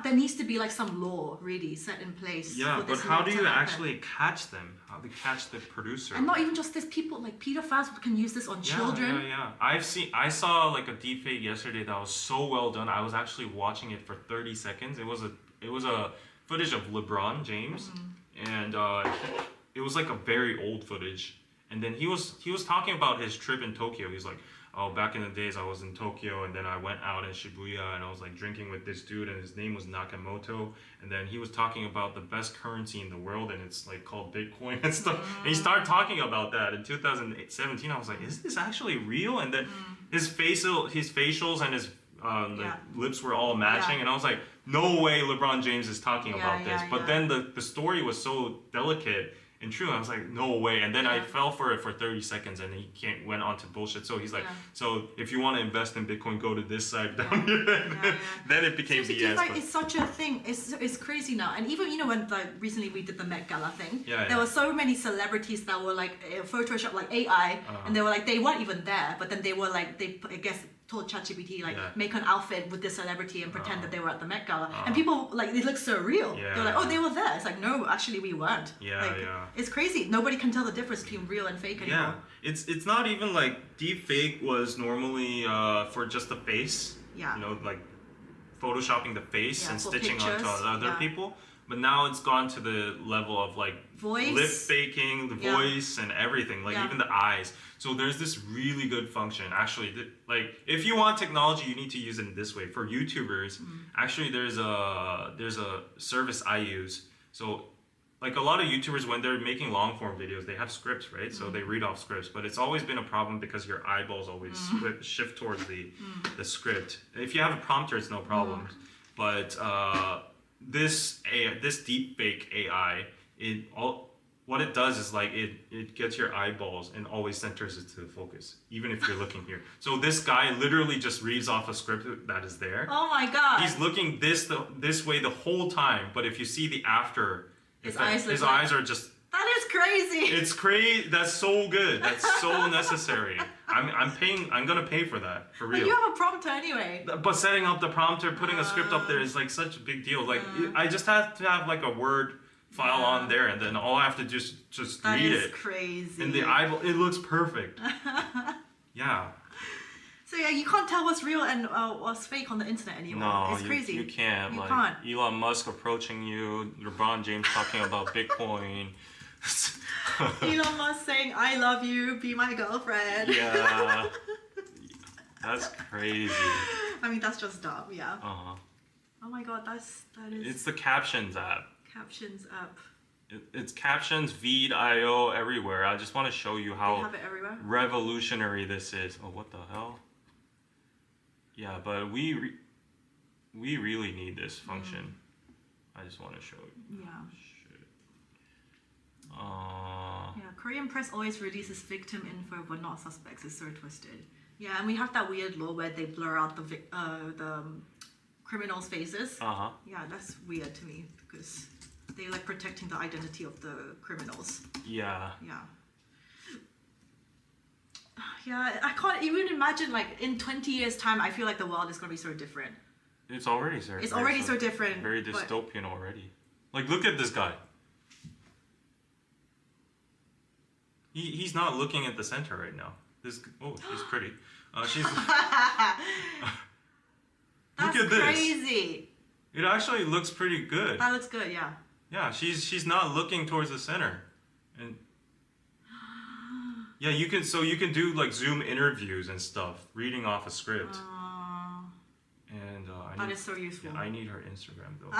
There needs to be like some law really set in place. Yeah, but how do you actually catch them? How do you catch the producer? And not even just this, people like pedophiles can use this on children. Yeah. I saw like a deepfake yesterday that was so well done. I was actually watching it for 30 seconds. It was a footage of LeBron James, and it was like a very old footage. And then he was talking about his trip in Tokyo. He's like, oh, back in the days I was in Tokyo, and then I went out in Shibuya, and I was like drinking with this dude, and his name was Nakamoto. And then he was talking about the best currency in the world, and it's like called Bitcoin and stuff. And he started talking about that in 2017. I was like, is this actually real? And then his facials and his lips were all matching, and I was like, no way LeBron James is talking about this. But then the story was so delicate and true. I was like, no way. And then I fell for it for 30 seconds, and he went on to bullshit. So he's like, so if you want to invest in Bitcoin, go to this side down here. Then it became BS. Like, it's such a thing. It's crazy now. And even when recently we did the Met Gala thing, there were so many celebrities that were like Photoshop, like AI, and they were like, they weren't even there, but then they were like, I guess told ChatGPT make an outfit with this celebrity and pretend that they were at the Met Gala, and people like, it looks so real. They're like, oh, they were there. It's like, no, actually we weren't. It's crazy. Nobody can tell the difference between real and fake anymore. It's not even like deepfake was normally for just the face. Like photoshopping the face and stitching pictures, onto other people. But now it's gone to the level of like voice, lip faking, the voice, and everything, like even the eyes. So there's this really good function. Actually, like if you want technology, you need to use it in this way. For YouTubers, actually there's a service I use. So like a lot of YouTubers, when they're making long form videos, they have scripts, right? So they read off scripts, but it's always been a problem because your eyeballs always shift towards the script. If you have a prompter, it's no problem. But this deepfake AI, what it does is like it gets your eyeballs and always centers it to the focus, even if you're looking here. So this guy literally just reads off a script that is there. Oh my god! He's looking this way the whole time, but if you see the after, his eyes are just. That is crazy. It's crazy. That's so good. That's so necessary. I'm gonna pay for that, for real. But you have a prompter anyway. But setting up the prompter, putting a script up there is like such a big deal. Like I just have to have like a Word file on there, and then all I have to just read it. That is crazy. And the eyeball, it looks perfect. So you can't tell what's real and what's fake on the internet anymore. No, it's crazy. You can't. You like can't. Elon Musk approaching you, LeBron James talking about Bitcoin. Elon Musk saying, "I love you, be my girlfriend." Yeah. That's crazy. I mean, that's just dumb, yeah. Uh-huh. Oh my god, that is... It's the Captions app. Captions app. It's Captions, Veed.io, everywhere. I just want to show you how they have it everywhere? Revolutionary this is. Oh, what the hell? Yeah, but we really need this function. I just want to show you. Yeah. Shit. Yeah, Korean press always releases victim info but not suspects. It's so twisted. Yeah, and we have that weird law where they blur out the criminals' faces. Yeah, that's weird to me because they like protecting the identity of the criminals. Yeah. Yeah. Yeah, I can't even imagine like in 20 years' time, I feel like the world is gonna be so different. It's already so different. Very dystopian already. Like, look at this guy. He's not looking at the center right now. She's pretty. She's. That's look at this. crazy. It actually looks pretty good. That looks good, yeah. Yeah, she's not looking towards the center, and yeah, you can do like Zoom interviews and stuff, reading off a script. And that is so useful. Yeah, I need her Instagram though.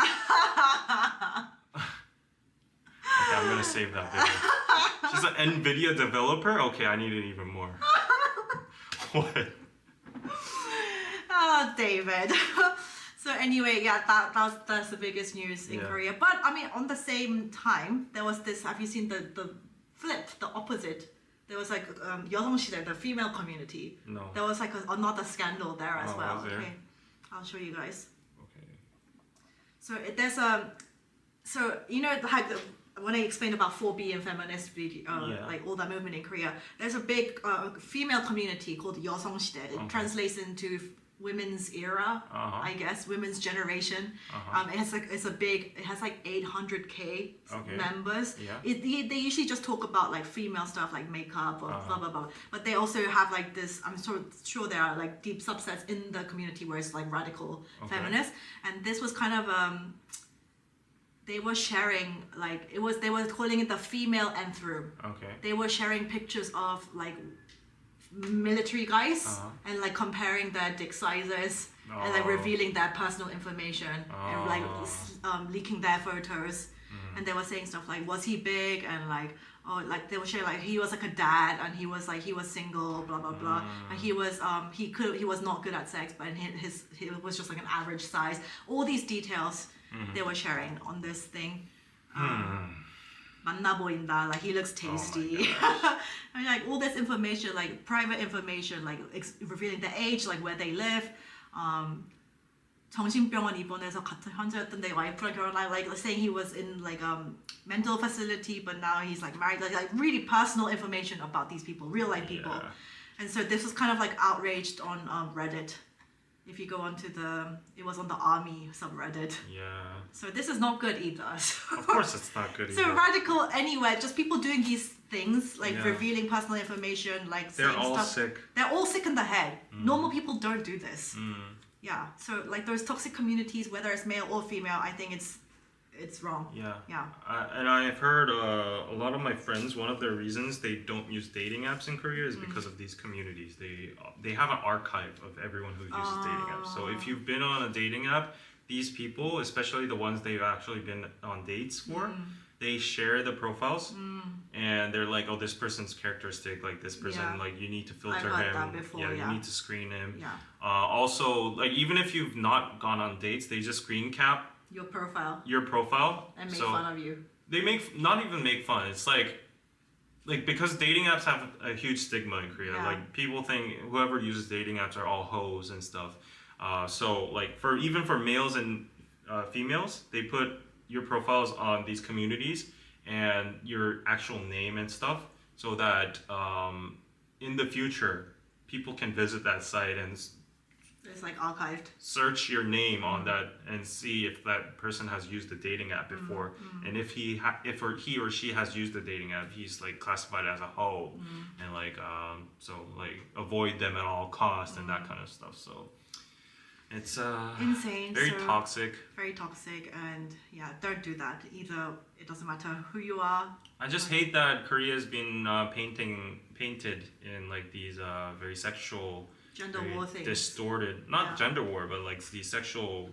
Okay, I'm gonna save that video. She's an NVIDIA developer? Okay, I need it even more. What? Oh, David. So anyway, yeah, that's the biggest news in Korea. But I mean, on the same time, there was this, have you seen the flip, the opposite? There was like 여성시대, the female community. No. There was like another scandal there as well. Was there? Okay, I'll show you guys. Okay. So there's a, so you know like when I explained about 4B and feminist video, like all that movement in Korea, there's a big female community called 여성시대. It translates into women's era, I guess, women's generation. It has like it has like 800K members. Yeah. They usually just talk about like female stuff like makeup or blah blah blah. But they also have like this. I'm sure there are like deep subsets in the community where it's like radical feminists. And this was kind of they were sharing like they were calling it the female nth room. Okay. They were sharing pictures of like military guys and like comparing their dick sizes and like revealing their personal information and like leaking their photos. And they were saying stuff like, was he big? And like, oh, like they were sharing like he was like a dad and he was single, blah blah blah. And he was not good at sex, but he was just like an average size. All these details they were sharing on this thing. 만나 보인다, like he looks tasty. And like all this information, like private information, like revealing the age, like where they live. 정신병원 입원해서 같은 환자였던데 와이프랑 결혼한, like saying he was in like mental facility, but now he's like married, like really personal information about these people, real life people. And so this was kind of like outraged on Reddit. If you go onto it was on the army subreddit. Yeah. So this is not good either. Of course it's not good either. So radical anywhere, just people doing these things, like revealing personal information, like they're saying all stuff. sick. They're all sick in the head. Normal people don't do this. Yeah. So like those toxic communities, whether it's male or female, I think it's wrong. Yeah. And I've heard a lot of my friends, one of their reasons they don't use dating apps in Korea is because of these communities. They have an archive of everyone who uses dating apps. So if you've been on a dating app, these people, especially the ones they've actually been on dates for, they share the profiles and they're like, oh, this person's characteristic, like this person, like you need to filter I've heard him. That before, you need to screen him. Yeah. Also, like even if you've not gone on dates, they just screen cap your profile and make fun of you. They not even make fun. It's like because dating apps have a huge stigma in Korea. Like people think whoever uses dating apps are all hoes and stuff. So like even for males and females, they put your profiles on these communities and your actual name and stuff, so that in the future people can visit that site and it's like archived. Search your name on that and see if that person has used the dating app before, and if he or she has used the dating app, he's like classified as a hoe, and like so like avoid them at all costs and that kind of stuff. So it's insane, very toxic, and don't do that either. It doesn't matter who you are. I just hate that Korea has been painted in like these very sexual, gender war things. Distorted, not gender war, but like these sexual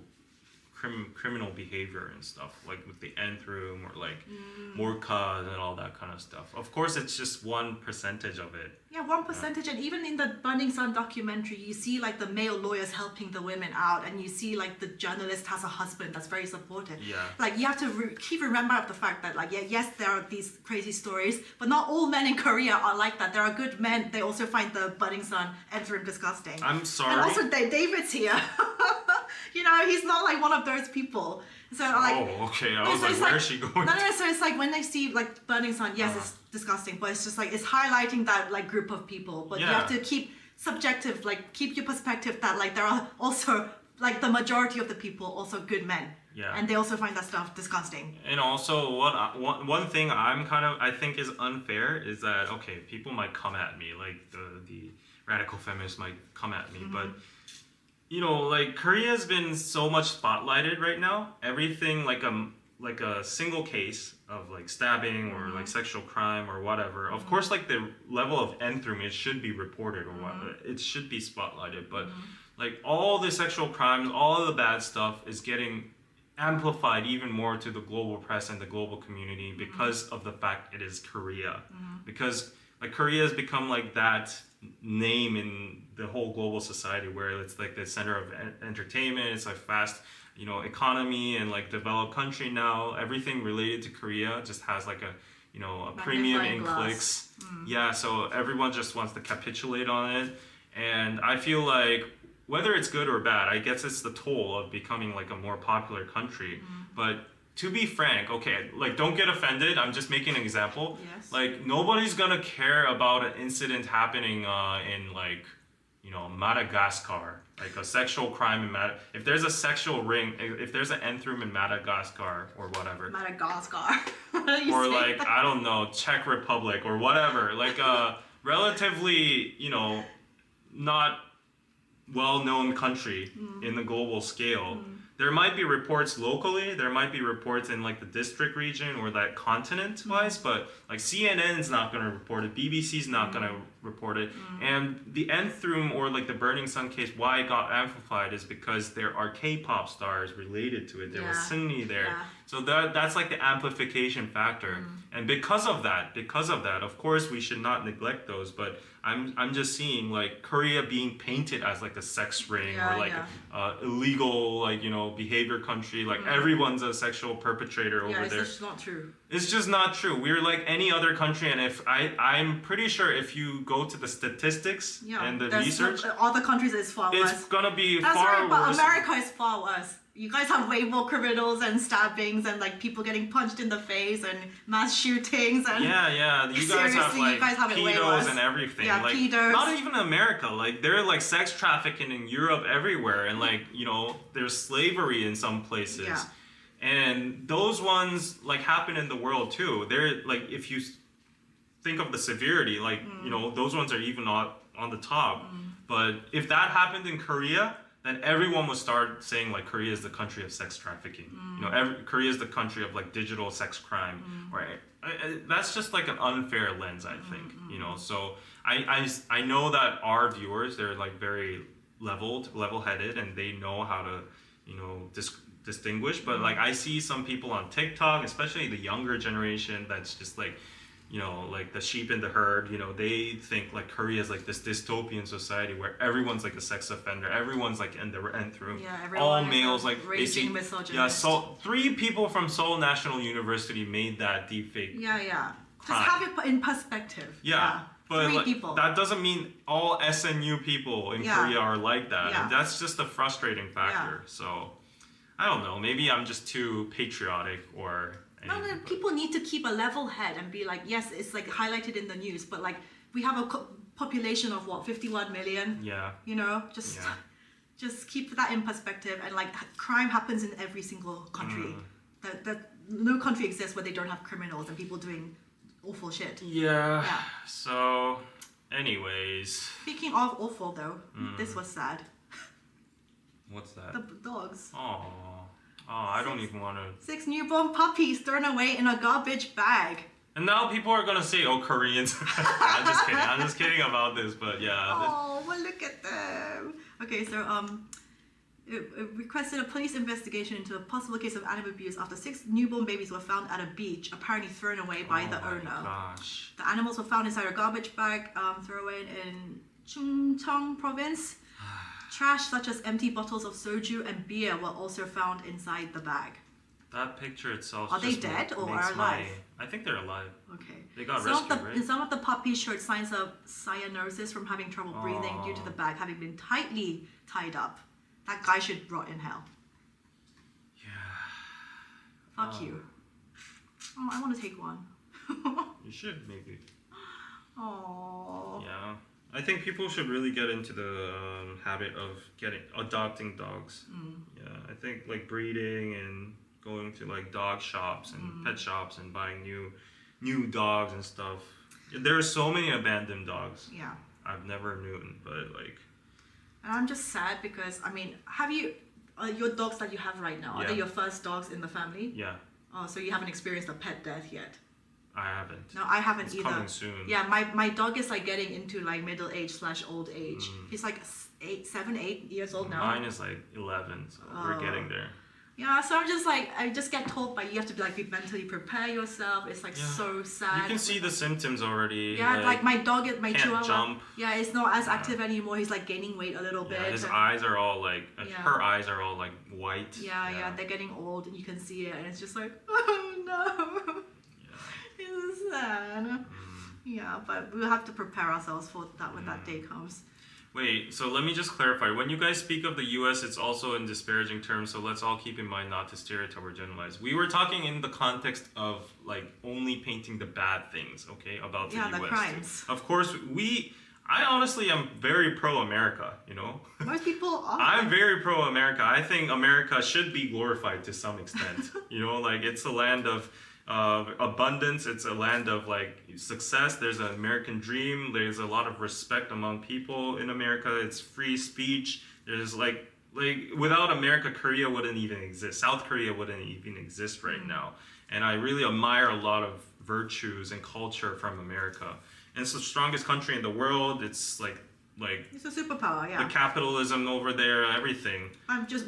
criminal behavior and stuff, like with the nth room or like morkas and all that kind of stuff. Of course, it's just 1% of it. Yeah, 1%. And even in the Burning Sun documentary, you see like the male lawyers helping the women out, and you see like the journalist has a husband that's very supportive. Yeah. Like you have to keep remember of the fact that like, yes, there are these crazy stories, but not all men in Korea are like that. There are good men. They also find the Burning Sun nth room disgusting. I'm sorry. And also David's here. You know, he's not like one of those people. So like, oh, okay. I was like, where is she going? No. So it's like when they see like Burning Sun, yes, it's disgusting, but it's just like it's highlighting that like group of people. But you have to keep subjective, like keep your perspective that like there are also like the majority of the people also good men. Yeah. And they also find that stuff disgusting. And also, one thing I think is unfair is that, okay, people might come at me, like the radical feminists might come at me, but you know, like Korea's been so much spotlighted right now. Everything like a single case of like stabbing or like sexual crime or whatever. Of course, like the level of nth room, it should be reported or whatever. It should be spotlighted. But like all the sexual crimes, all of the bad stuff is getting amplified even more to the global press and the global community because of the fact it is Korea. Because like Korea has become like that name in the whole global society where it's like the center of entertainment. It's like fast, you know, economy and like developed country now. Everything related to Korea just has like a, you know, a premium in clicks. Yeah, so everyone just wants to capitulate on it. And I feel like whether it's good or bad, I guess it's the toll of becoming like a more popular country. But to be frank, okay, like don't get offended. I'm just making an example. Yes. Like nobody's gonna care about an incident happening in like, you know, Madagascar, like a sexual crime in if there's a sexual ring, if there's an nth room in Madagascar or whatever. Madagascar. Or like I don't know, Czech Republic or whatever, like a relatively, you know, not well-known country in the global scale. There might be reports locally, there might be reports in like the district region or that continent wise, but like CNN's not going to report it, BBC's not going to report it. And the nth room or like the Burning Sun case, why it got amplified is because there are K-pop stars related to it. There was Seungri there. So that's like the amplification factor. And because of that, of course we should not neglect those, but I'm just seeing like Korea being painted as like a sex ring or like a illegal, like, you know, behavior country, like everyone's a sexual perpetrator over there. It's just not true. It's just not true. We're like any other country, and if I'm pretty sure if you go to the statistics and the research, other countries is far worse. It's gonna be That's far right, but worse. America is far worse. You guys have way more criminals and stabbings and like people getting punched in the face and mass shootings and you guys have like it way worse. pedos and everything. Yeah, like pedos. not even America. Like they're like sex trafficking in Europe everywhere, and like, you know, there's slavery in some places. Yeah. And those ones like happen in the world too. They're like, if you think of the severity, like you know, those ones are even not on the top. But if that happened in Korea, then everyone would start saying like Korea is the country of sex trafficking. You know, Korea is the country of like digital sex crime. Right? That's just like an unfair lens, I think. You know, so I know that our viewers, they're like very level-headed, and they know how to, you know, distinguish. But like I see some people on TikTok, especially the younger generation, that's just like, you know, like the sheep in the herd, you know, they think like Korea is like this dystopian society where everyone's like a sex offender, everyone's like in the nth room, all males, like raging misogynist. Yeah, so 3 people from Seoul National University made that deepfake. Just have it in perspective. But 3 like, people. that doesn't mean all SNU people in Korea are like that. And that's just a frustrating factor. So I don't know, maybe I'm just too patriotic or no, people need to keep a level head and be like, yes, it's like highlighted in the news, but like we have a population of what, 51 million? You know, just keep that in perspective. And like crime happens in every single country. That no country exists where they don't have criminals and people doing awful shit. So anyways, speaking of awful though, this was sad. What's that? The dogs. Oh, I don't even want to. 6 newborn puppies thrown away in a garbage bag. And now people are gonna say, "Oh, Koreans." I'm just kidding. I'm just kidding about this, but yeah. Oh, well, look at them. Okay, so It requested a police investigation into a possible case of animal abuse after 6 newborn babies were found at a beach, apparently thrown away by the owner. Gosh. The animals were found inside a garbage bag thrown away in Chungcheong province. Trash such as empty bottles of soju and beer were also found inside the bag. That picture itself. Are they dead or are alive? I think they're alive. Okay. They got rescued, right? Some of the puppies showed signs of cyanosis from having trouble breathing due to the bag having been tightly tied up. That guy should rot in hell. Yeah. Fuck you. Oh, I want to take one. You should, maybe. Oh. Yeah. I think people should really get into the habit of adopting dogs. Yeah, I think like breeding and going to like dog shops and pet shops and buying new dogs and stuff. There are so many abandoned dogs. Yeah. I've never known, but like. And I'm just sad because have you your dogs that you have right now? Are they your first dogs in the family? Yeah. Oh, so you haven't experienced a pet death yet? I haven't. No, I haven't it's either. Coming soon. Yeah, my dog is like getting into like middle age / old age. He's like 8 years old now. Mine is like 11, so we're getting there. Yeah, so I'm just like, I just get told you have to be mentally prepare yourself. It's like so sad. You can see the symptoms already. Yeah, like my dog, my can't chihuahua. Jump. Yeah, it's not as active anymore. He's like gaining weight a little bit. His eyes are all like, her eyes are all like white. Yeah, they're getting old and you can see it and it's just like, oh no. It's sad. Yeah, but we'll have to prepare ourselves for that when that day comes. Wait, so let me just clarify. When you guys speak of the US, it's also in disparaging terms, so let's all keep in mind not to stereotype or generalize. We were talking in the context of like only painting the bad things, okay, about the US. Yeah, the crimes. Of course, I honestly am very pro-America, you know? Most people are. I'm very pro-America. I think America should be glorified to some extent. You know, like it's a land of abundance, it's a land of like success. There's an American dream, there's a lot of respect among people in America. It's free speech. There's like without America, Korea wouldn't even exist. South Korea wouldn't even exist right now. And I really admire a lot of virtues and culture from America. And it's the strongest country in the world. It's like it's a superpower, yeah. The capitalism over there, everything.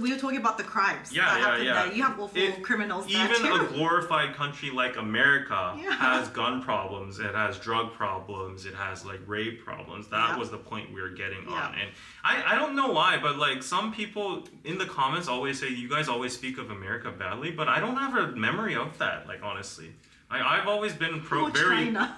We were talking about the crimes that happened there. You have awful criminals there too. Even a glorified country like America has gun problems, it has drug problems, it has like rape problems. That was the point we were getting on. And I don't know why, but like some people in the comments always say, you guys always speak of America badly, but I don't have a memory of that, like honestly. I've always been China.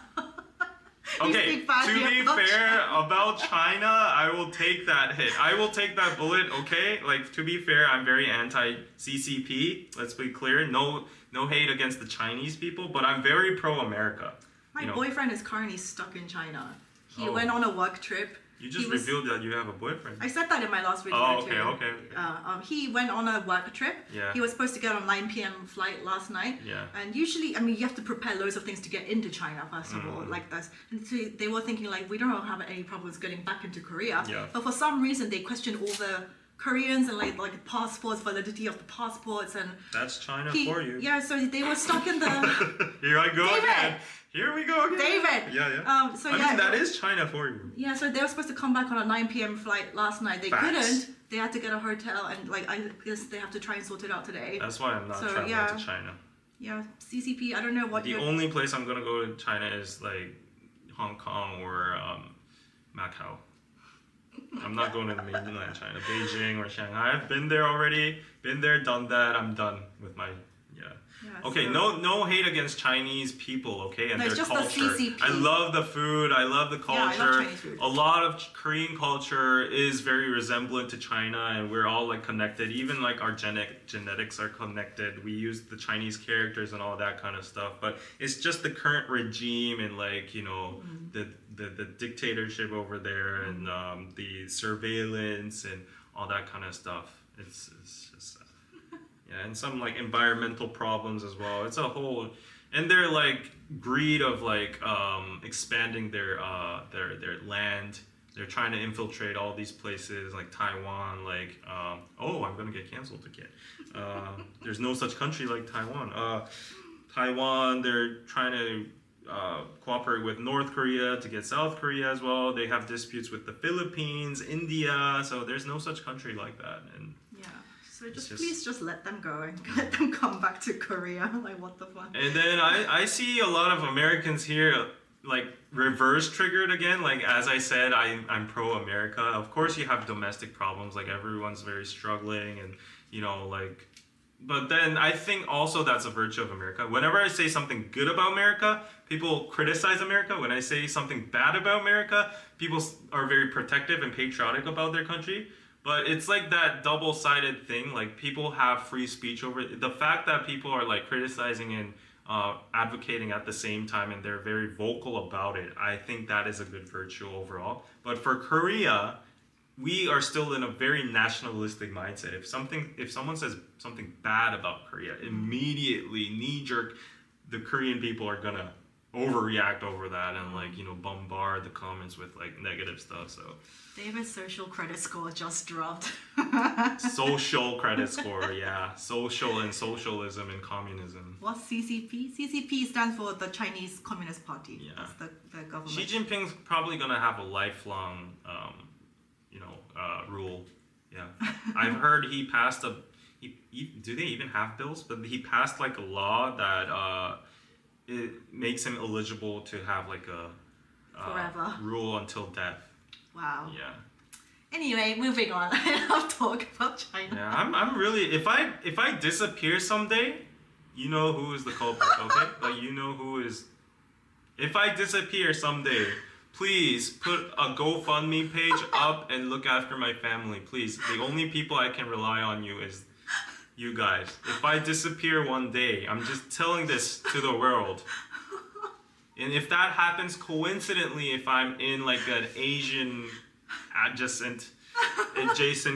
Okay, to be fair, about China, I will take that hit. I will take that bullet, okay? Like, to be fair, I'm very anti-CCP. Let's be clear. No hate against the Chinese people, but I'm very pro-America. My boyfriend is currently stuck in China. He went on a work trip. You just revealed that you have a boyfriend. I said that in my last video too. Okay. He went on a work trip. Yeah. He was supposed to get on a 9 p.m. flight last night. Yeah. And usually, you have to prepare loads of things to get into China, first of all, like this. And so they were thinking, we don't have any problems getting back into Korea. Yeah. But for some reason, they questioned all the Koreans and like passports, validity of the passports. And that's China for you. Yeah, so they were stuck in the... Here I go David! again. Here we go again. David! Yeah. I mean, that is China for you. Yeah, so they were supposed to come back on a 9 p.m. flight last night. They couldn't. They had to get a hotel and I guess they have to try and sort it out today. That's why I'm not traveling to China. Yeah, CCP, I don't know what the only place I'm going to go to China is like Hong Kong or Macau. I'm not going to mainland China, Beijing or Shanghai. I've been there already. Been there, done that. I'm done with my... Okay, no hate against Chinese people, okay, and their culture. The I love the food, I love the culture. I love Chinese food. A lot of Korean culture is very resemblant to China, and we're all like connected. Even like our genetics are connected. We use the Chinese characters and all that kind of stuff. But it's just the current regime and like the dictatorship over there and the surveillance and all that kind of stuff. It's just. Yeah, and some like environmental problems as well. It's a whole, and their like greed of like expanding their land. They're trying to infiltrate all these places like Taiwan. Like I'm gonna get canceled again. There's no such country like Taiwan. Taiwan. They're trying to cooperate with North Korea to get South Korea as well. They have disputes with the Philippines, India. So there's no such country like that. And yeah. So please just let them go and let them come back to Korea. Like, what the fuck? And then I see a lot of Americans here like reverse triggered again. Like, as I said, I'm pro-America. Of course you have domestic problems, like everyone's very struggling, and you know, like, but then I think also that's a virtue of America. Whenever I say something good about America, people criticize America. When I say something bad about America, people are very protective and patriotic about their country. But it's like that double-sided thing. Like, people have free speech over it. The fact that people are like criticizing and advocating at the same time, and they're very vocal about it, I think that is a good virtue overall. But for Korea, we are still in a very nationalistic mindset. If someone says something bad about Korea, immediately knee-jerk, the Korean people are gonna overreact over that and like, you know, bombard the comments with like negative stuff. So David's social credit score just dropped. social credit score, yeah. Social and socialism and communism. What's CCP? CCP stands for the Chinese Communist Party. Yeah. That's the government. Xi Jinping's probably gonna have a lifelong rule. Yeah. I've heard he passed do they even have bills? But he passed like a law that it makes him eligible to have like a forever rule until death. Wow. Yeah. Anyway, moving on. I love talk about China. Yeah, I'm really, if I disappear someday, you know who is the culprit, okay? Like, you know who is. If I disappear someday, please put a GoFundMe page up and look after my family, please. The only people I can rely on you is you guys. If I disappear one day, I'm just telling this to the world. And if that happens coincidentally, if I'm in like an Asian adjacent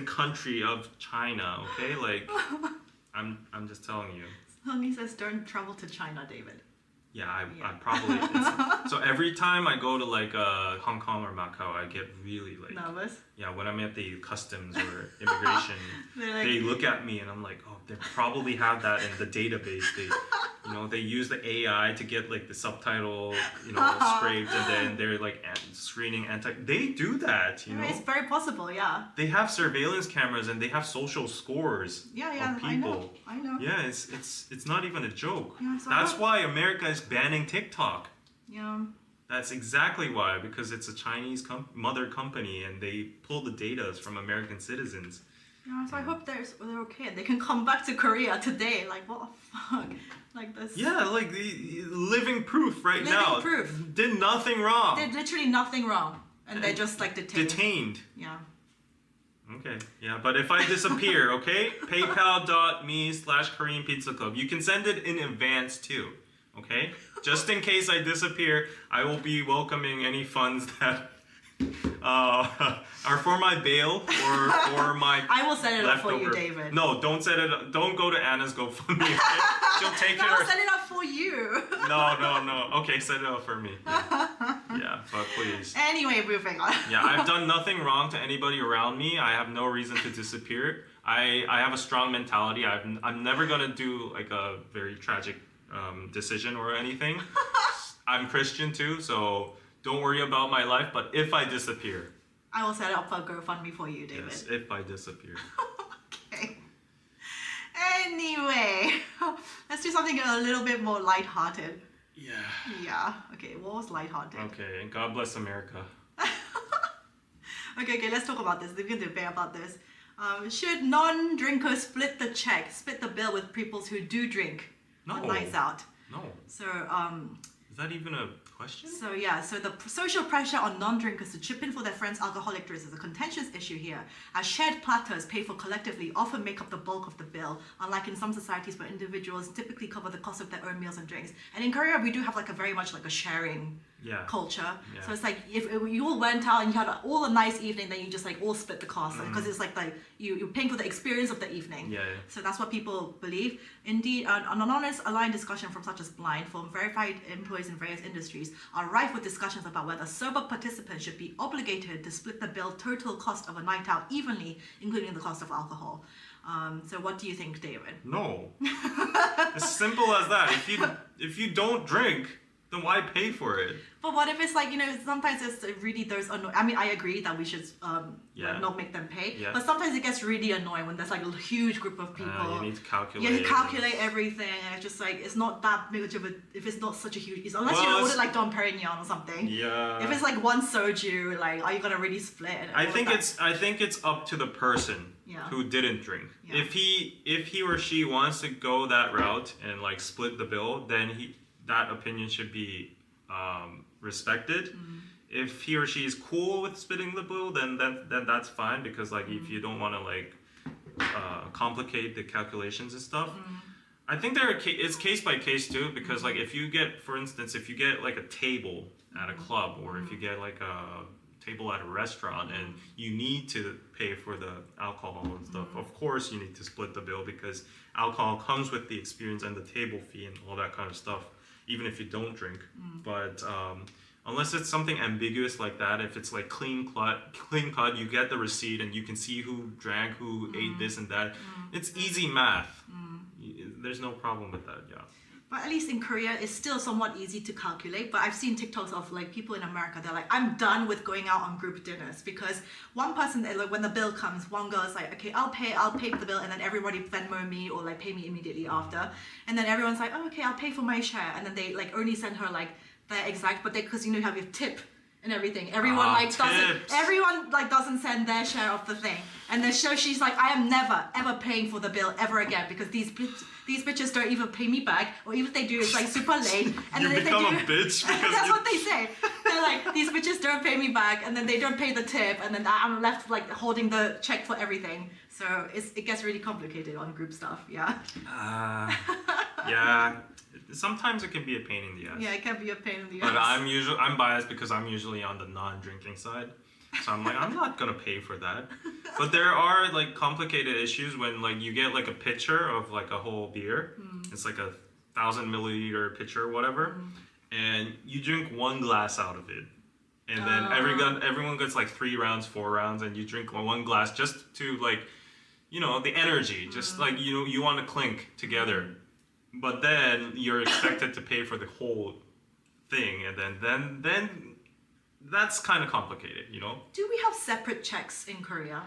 country of China, okay? Like, I'm just telling you. Honey says don't travel to China, David. Yeah, I probably. So every time I go to like Hong Kong or Macau, I get really like nervous. Yeah, when I'm at the customs or immigration, like, they look at me and I'm like, oh, they probably have that in the database. They use the AI to get like the subtitle, scraped, and then they're like screening They do that, you know. It's very possible, yeah. They have surveillance cameras and they have social scores. Yeah, of people. I know. Yeah, it's not even a joke. Yeah, so that's why America is banning TikTok. Yeah. That's exactly why, because it's a Chinese mother company and they pull the data from American citizens. Yeah, so I hope they're okay. They can come back to Korea today. Like, what the fuck? Like this. Yeah, like the living proof right now. Living proof. Did nothing wrong. Did literally nothing wrong. And they're just like detained. Detained. Yeah. Okay, yeah, but if I disappear, okay? PayPal.me/Korean Pizza Club. You can send it in advance too, okay? Just in case I disappear, I will be welcoming any funds that are for my bail or for my I will set it up for leftover. you, David. No, don't set it up. Don't go to Anna's GoFundMe. Okay? She'll take No, it. I'll set it up for you. No. Okay, set it up for me. Yeah, but please. Anyway, moving on. Yeah, I've done nothing wrong to anybody around me. I have no reason to disappear. I have a strong mentality. I'm never gonna do like a very tragic decision or anything. I'm Christian too, so don't worry about my life. But if I disappear, I will set it up for GoFundMe for you, David. yes, if I disappear. Okay. Anyway, let's do something a little bit more lighthearted. Yeah. Yeah. Okay, what was lighthearted? Okay, and God bless America. Okay, let's talk about this. We can debate about this. Should non-drinkers split the bill with people who do drink on nights out? No. So, Is that even a question? So the social pressure on non-drinkers to chip in for their friends' alcoholic drinks is a contentious issue here, as shared platters paid for collectively often make up the bulk of the bill, unlike in some societies where individuals typically cover the cost of their own meals and drinks. And in Korea, we do have like a very much like a sharing culture. Yeah. So it's like if you all went out and you had all a nice evening, then you just like all split the cost because it's like you're paying for the experience of the evening. Yeah. So that's what people believe. Indeed, an anonymous aligned discussion from such as Blind, from verified employees in various industries, are rife with discussions about whether sober participants should be obligated to split the bill total cost of a night out evenly, including the cost of alcohol. So what do you think, David? No. As simple as that. If you don't drink, then why pay for it? But what if it's like, you know, sometimes it's really those annoying. I mean, I agree that we should like not make them pay. Yeah. But sometimes it gets really annoying when there's like a huge group of people. You need to calculate. Yeah, you calculate everything, and it's just like it's not that big of a. If it's not such a huge, unless you order like Dom Perignon or something. Yeah. If it's like one soju, like are you gonna really split it? I think it's up to the person who didn't drink. Yeah. If he or she wants to go that route and like split the bill, then that opinion should be respected. If he or she is cool with splitting the bill, then that's fine, because like if you don't want to like complicate the calculations and stuff. I think it's case by case too, because like if you get, for instance, if you get like a table at a club, or if you get like a table at a restaurant and you need to pay for the alcohol and stuff, of course you need to split the bill, because alcohol comes with the experience and the table fee and all that kind of stuff, even if you don't drink. But unless it's something ambiguous like that, if it's like clean cut, you get the receipt and you can see who drank, who ate this and that. It's easy math. There's no problem with that, yeah. But at least in Korea, it's still somewhat easy to calculate. But I've seen TikToks of like people in America, they're like, I'm done with going out on group dinners, because one person, like when the bill comes, one girl is like, okay, I'll pay for the bill, and then everybody Venmo me or like pay me immediately after. And then everyone's like, oh, okay, I'll pay for my share. And then they like only send her like their exact, but because you know you have your tip and everything. Everyone doesn't send their share of the thing. And then so she's like, I am never ever paying for the bill ever again, because these bitches don't even pay me back, or even if they do, it's like super late. And you then become if they a bitch because that's what they say. They're like, these bitches don't pay me back, and then they don't pay the tip, and then I'm left like holding the check for everything. So it gets really complicated on group stuff. Yeah. Yeah. Sometimes it can be a pain in the ass. Yeah, it can be a pain in the ass. But I'm biased because I'm usually on the non-drinking side. So I'm like, I'm not gonna pay for that. But there are like complicated issues when like you get like a pitcher of like a whole beer. It's like 1,000 milliliter pitcher or whatever. And you drink one glass out of it. And then everyone gets like 3 rounds, 4 rounds, and you drink one glass just to like, you know, the energy, just like, you know, you want to clink together. But then you're expected to pay for the whole thing, and then that's kind of complicated, you know? Do we have separate checks in Korea?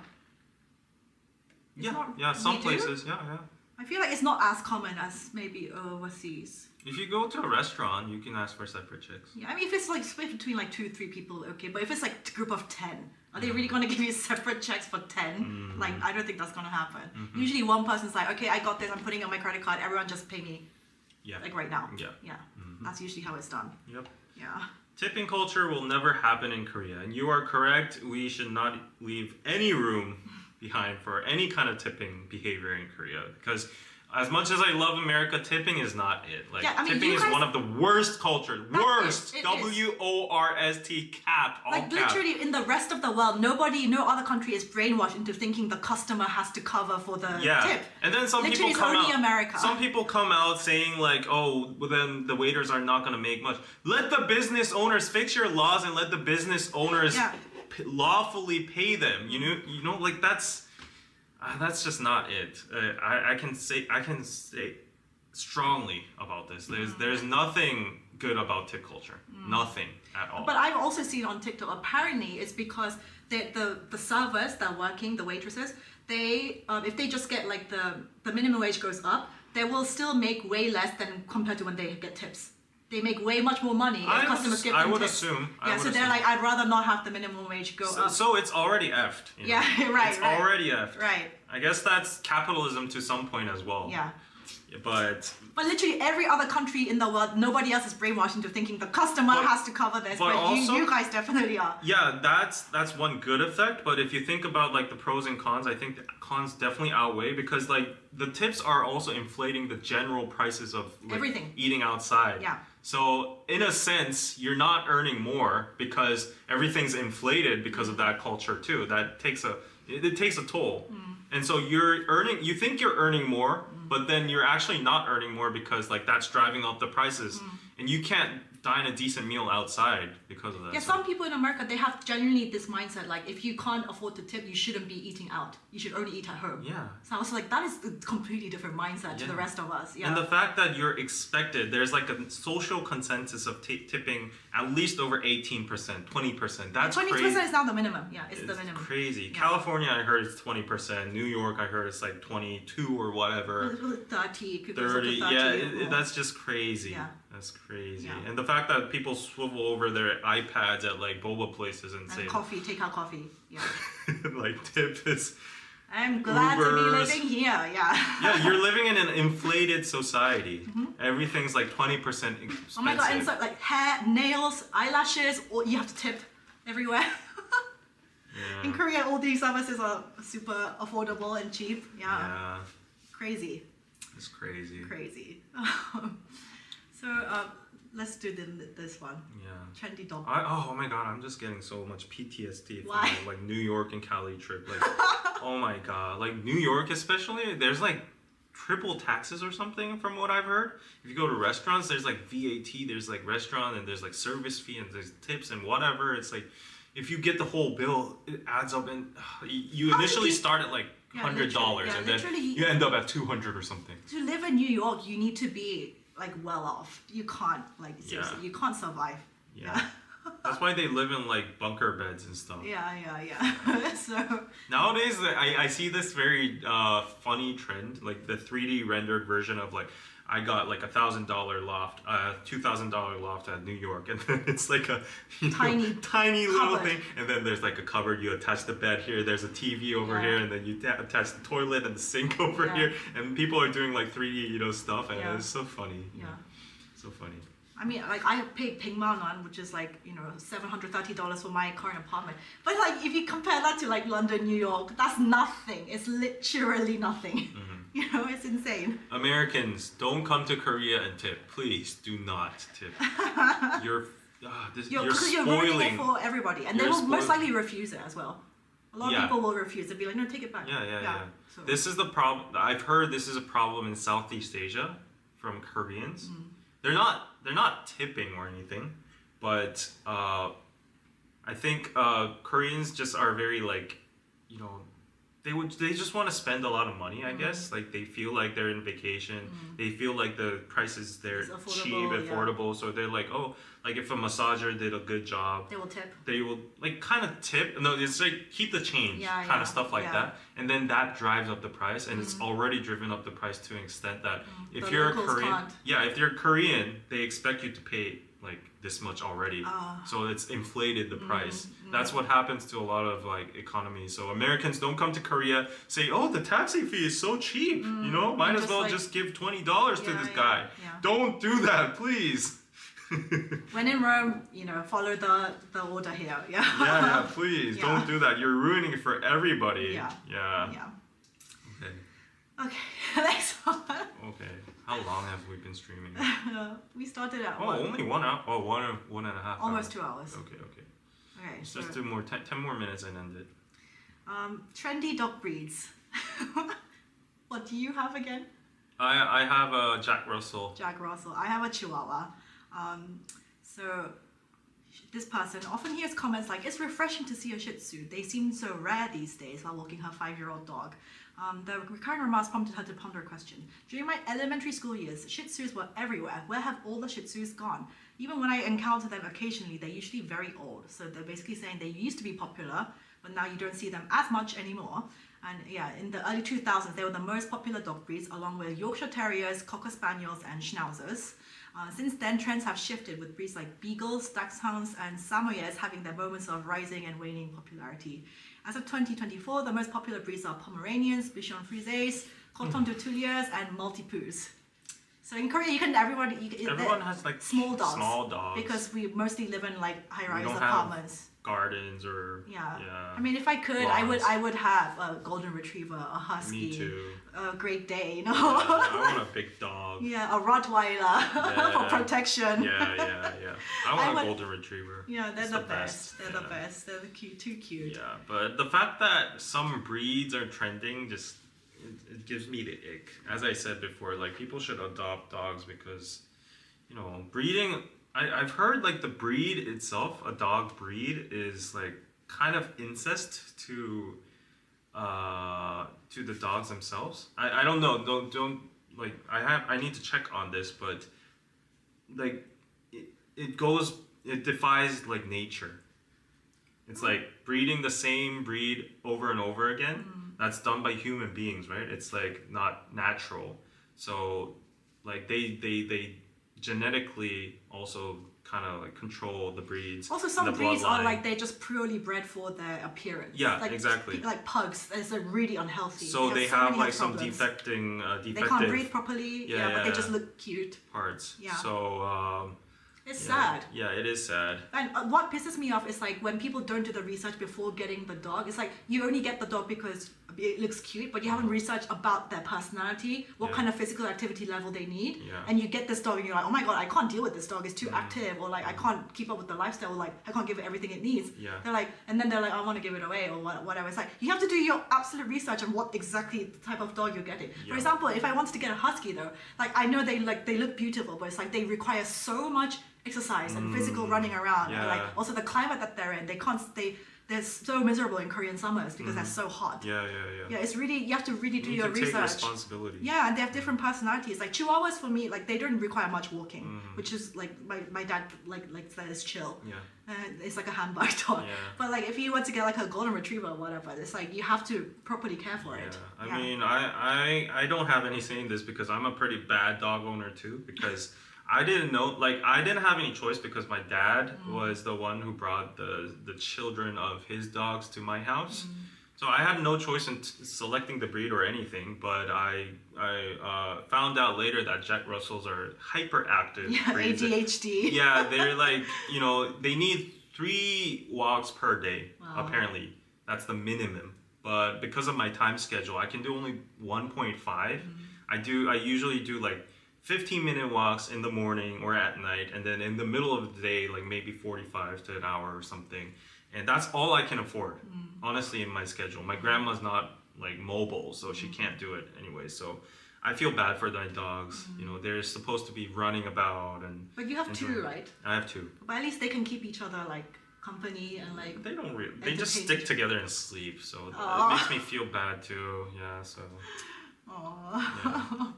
Yeah, some places, yeah. I feel like it's not as common as maybe overseas. If you go to a restaurant, you can ask for separate checks. Yeah, I mean, if it's like split between like 2-3 people, okay. But if it's like a group of 10, are they really going to give you separate checks for 10? Like, I don't think that's going to happen. Usually one person's like, okay, I got this, I'm putting it on my credit card, everyone just pay me. Yeah. Like right now. Yeah. That's usually how it's done. Yep. Yeah. Tipping culture will never happen in Korea. And you are correct. We should not leave any room behind for any kind of tipping behavior in Korea. Because as much as I love America, tipping is not it. Like, yeah, I mean, tipping is one of the worst cultures. Worst. It WORST cap. All like cap. literally in the rest of the world, no other country is brainwashed into thinking the customer has to cover for the tip. And then some literally people come it's only out. America. Some people come out saying like, oh, well, then the waiters are not gonna make much. Let the business owners fix your laws and let the business owners lawfully pay them. You know, like that's just not it. I can say strongly about this. There's nothing good about tip culture. Nothing at all. But I've also seen on TikTok, apparently it's because the servers that are working, the waitresses, they if they just get like the minimum wage goes up, they will still make way less than compared to when they get tips. They make way much more money if customers get tips. I would assume. They're like, I'd rather not have the minimum wage go up. So it's already effed. You know? Yeah, right. It's already effed. Right. I guess that's capitalism to some point as well. Yeah. But literally every other country in the world, nobody else is brainwashed into thinking the customer has to cover this, but also, you guys definitely are. Yeah, that's one good effect. But if you think about like the pros and cons, I think the cons definitely outweigh, because like the tips are also inflating the general prices of like, everything, eating outside. Yeah. So in a sense, you're not earning more because everything's inflated because of that culture too. That takes a toll. And so you think you're earning more, but then you're actually not earning more because like that's driving up the prices. And you can't dine a decent meal outside because of that. Yeah, some people in America, they have genuinely this mindset, like if you can't afford to tip, you shouldn't be eating out. You should only eat at home. Yeah. So I was like, that is a completely different mindset to the rest of us. Yeah. And the fact that you're expected, there's like a social consensus of tipping at least over 18%, 20%. That's 20% crazy. is now the minimum. Yeah, it's the minimum. Crazy. Yeah. California, I heard it's 20%. New York, I heard it's like 22 or whatever. 30, could go up 30. to 30. Yeah, that's just crazy. Yeah. That's crazy. Yeah. And the fact that people swivel over their iPads at like boba places and say coffee, take out coffee. Yeah. like tip is. I'm glad to be Ubers. living here. Yeah. Yeah, you're living in an inflated society. Everything's like 20% expensive. Oh my god, and so like hair, nails, eyelashes, or you have to tip everywhere. In Korea, all these services are super affordable and cheap. Yeah. Crazy. It's crazy. Crazy. So let's do this one. Yeah. Trendy dog. Oh my god, I'm just getting so much PTSD from Why? like New York and Cali trip. Like, oh my god, like New York especially, there's like triple taxes or something from what I've heard. If you go to restaurants, there's like VAT, there's like restaurant, and there's like service fee, and there's tips and whatever. It's like, if you get the whole bill, it adds up, and you initially start at like $100, and then you end up at 200 or something. To live in New York, you need to be like well off. You can't like seriously, you can't survive. Yeah. That's why they live in like bunker beds and stuff. Yeah. So nowadays, I see this very funny trend, like the 3D rendered version of like, I got like $1,000 loft, $2,000 loft at New York, and then it's like a tiny little thing, and then there's like a cupboard. You attach the bed here. There's a TV over here, and then you attach the toilet and the sink over here, and people are doing like 3D, stuff, and it's so funny. Yeah. So funny. I mean, like I paid Pingmanan, which is like $730 for my current apartment. But like if you compare that to like London, New York, that's nothing. It's literally nothing. It's insane. Americans, don't come to Korea and tip. Please do not tip. You're ruining it for everybody, and they will most likely refuse it as well. A lot of people will refuse it. Be like, no, take it back. Yeah. So. This is the problem. I've heard this is a problem in Southeast Asia from Koreans. They're not tipping or anything, but I think Koreans just are very like, they just want to spend a lot of money, I guess. Like they feel like they're in vacation. They feel like the prices they're cheap, affordable. So they're like, oh, like if a massager did a good job, they will tip. They will like kind of tip. No, it's like keep the change, kind of stuff like that. And then that drives up the price, and it's already driven up the price to an extent that if you're a Korean, if you're Korean, they expect you to pay like this much already, so it's inflated the price. That's what happens to a lot of like economies. So Americans, don't come to Korea, say, oh, the taxi fee is so cheap, might as well just give $20 to this guy. Don't do that, please. When in Rome, follow the order here. Yeah, please don't do that. You're ruining it for everybody. Yeah. Okay, next one. Okay. How long have we been streaming? We started at only 1 hour. Oh, one and a half. Almost 2 hours. Okay. Let's so, just do 10 more minutes and end it. Trendy dog breeds. What do you have again? I have a Jack Russell. I have a Chihuahua. So this person often hears comments like, it's refreshing to see a Shih Tzu. They seem so rare these days while walking her 5-year-old dog. The recurring remarks prompted her to ponder a question. During my elementary school years, Shih Tzus were everywhere. Where have all the Shih Tzus gone? Even when I encounter them occasionally, they're usually very old. So they're basically saying they used to be popular, but now you don't see them as much anymore. And in the early 2000s, they were the most popular dog breeds, along with Yorkshire Terriers, Cocker Spaniels, and Schnauzers. Since then, trends have shifted, with breeds like Beagles, Dachshunds, and Samoyeds having their moments of rising and waning popularity. As of 2024, the most popular breeds are Pomeranians, Bichon Frises, Coton de Tuileries, and Maltipoos. So in Korea, everyone has like small dogs. Small dogs. Because we mostly live in like high-rise apartments. Gardens or I mean, if I could, I would have a golden retriever, a husky, me too. A Great Dane. I want a big dog. A Rottweiler for protection. I want a golden retriever. Yeah, they're the best. They're the best. They're too cute. Yeah, but the fact that some breeds are trending just it gives me the ick. As I said before, like people should adopt dogs because breeding. I've heard like the breed itself, a dog breed, is like kind of incest to the dogs themselves. I don't know. Don't like I need to check on this, but like it defies like nature. It's like breeding the same breed over and over again. That's done by human beings, right? It's like not natural. So like they genetically also kind of like control the breeds. Also, some breeds are like they're just purely bred for their appearance. Yeah, like, exactly. Like pugs, they're really unhealthy. So they have like some defective. They can't breathe properly. Yeah, but they just look cute. Parts. Yeah. So it's sad. Yeah, it is sad. And what pisses me off is like when people don't do the research before getting the dog. It's like you only get the dog because it looks cute, but you haven't researched about their personality, what kind of physical activity level they need. Yeah. And you get this dog and you're like, oh my god, I can't deal with this dog. It's too active, or like I can't keep up with the lifestyle, or like I can't give it everything it needs. Yeah. They're like, and then they're like, I want to give it away or whatever. It's like you have to do your absolute research on what exactly the type of dog you're getting. Yeah. For example, if I wanted to get a husky though, like I know they look beautiful, but it's like they require so much exercise and physical running around. Yeah. And like also the climate that they're in, they're so miserable in Korean summers because they're so hot. Yeah. Yeah, it's really, you have to really do your research. Take responsibility. Yeah, and they have different personalities. Like Chihuahuas for me, like they don't require much walking, which is like my dad likes that is chill. Yeah. It's like a handbag dog. Yeah. But like if you want to get like a golden retriever or whatever, it's like you have to properly care for it. I mean, I don't have any say in this because I'm a pretty bad dog owner too, because I didn't know, like I didn't have any choice because my dad was the one who brought the children of his dogs to my house. So I had no choice in selecting the breed or anything, but I found out later that Jack Russells are hyperactive breeds. ADHD. Yeah, they're like, they need 3 walks per day, apparently. That's the minimum. But because of my time schedule, I can do only 1.5. I usually do like 15-minute walks in the morning or at night, and then in the middle of the day, like maybe 45 to an hour or something. And that's all I can afford, honestly, in my schedule. My grandma's not like mobile, so she can't do it anyway. So I feel bad for my dogs. They're supposed to be running about and. But you have 2, right? I have 2. But at least they can keep each other like company and like. They don't really. They just stick together and sleep, so it makes me feel bad too. Yeah. So. Aww.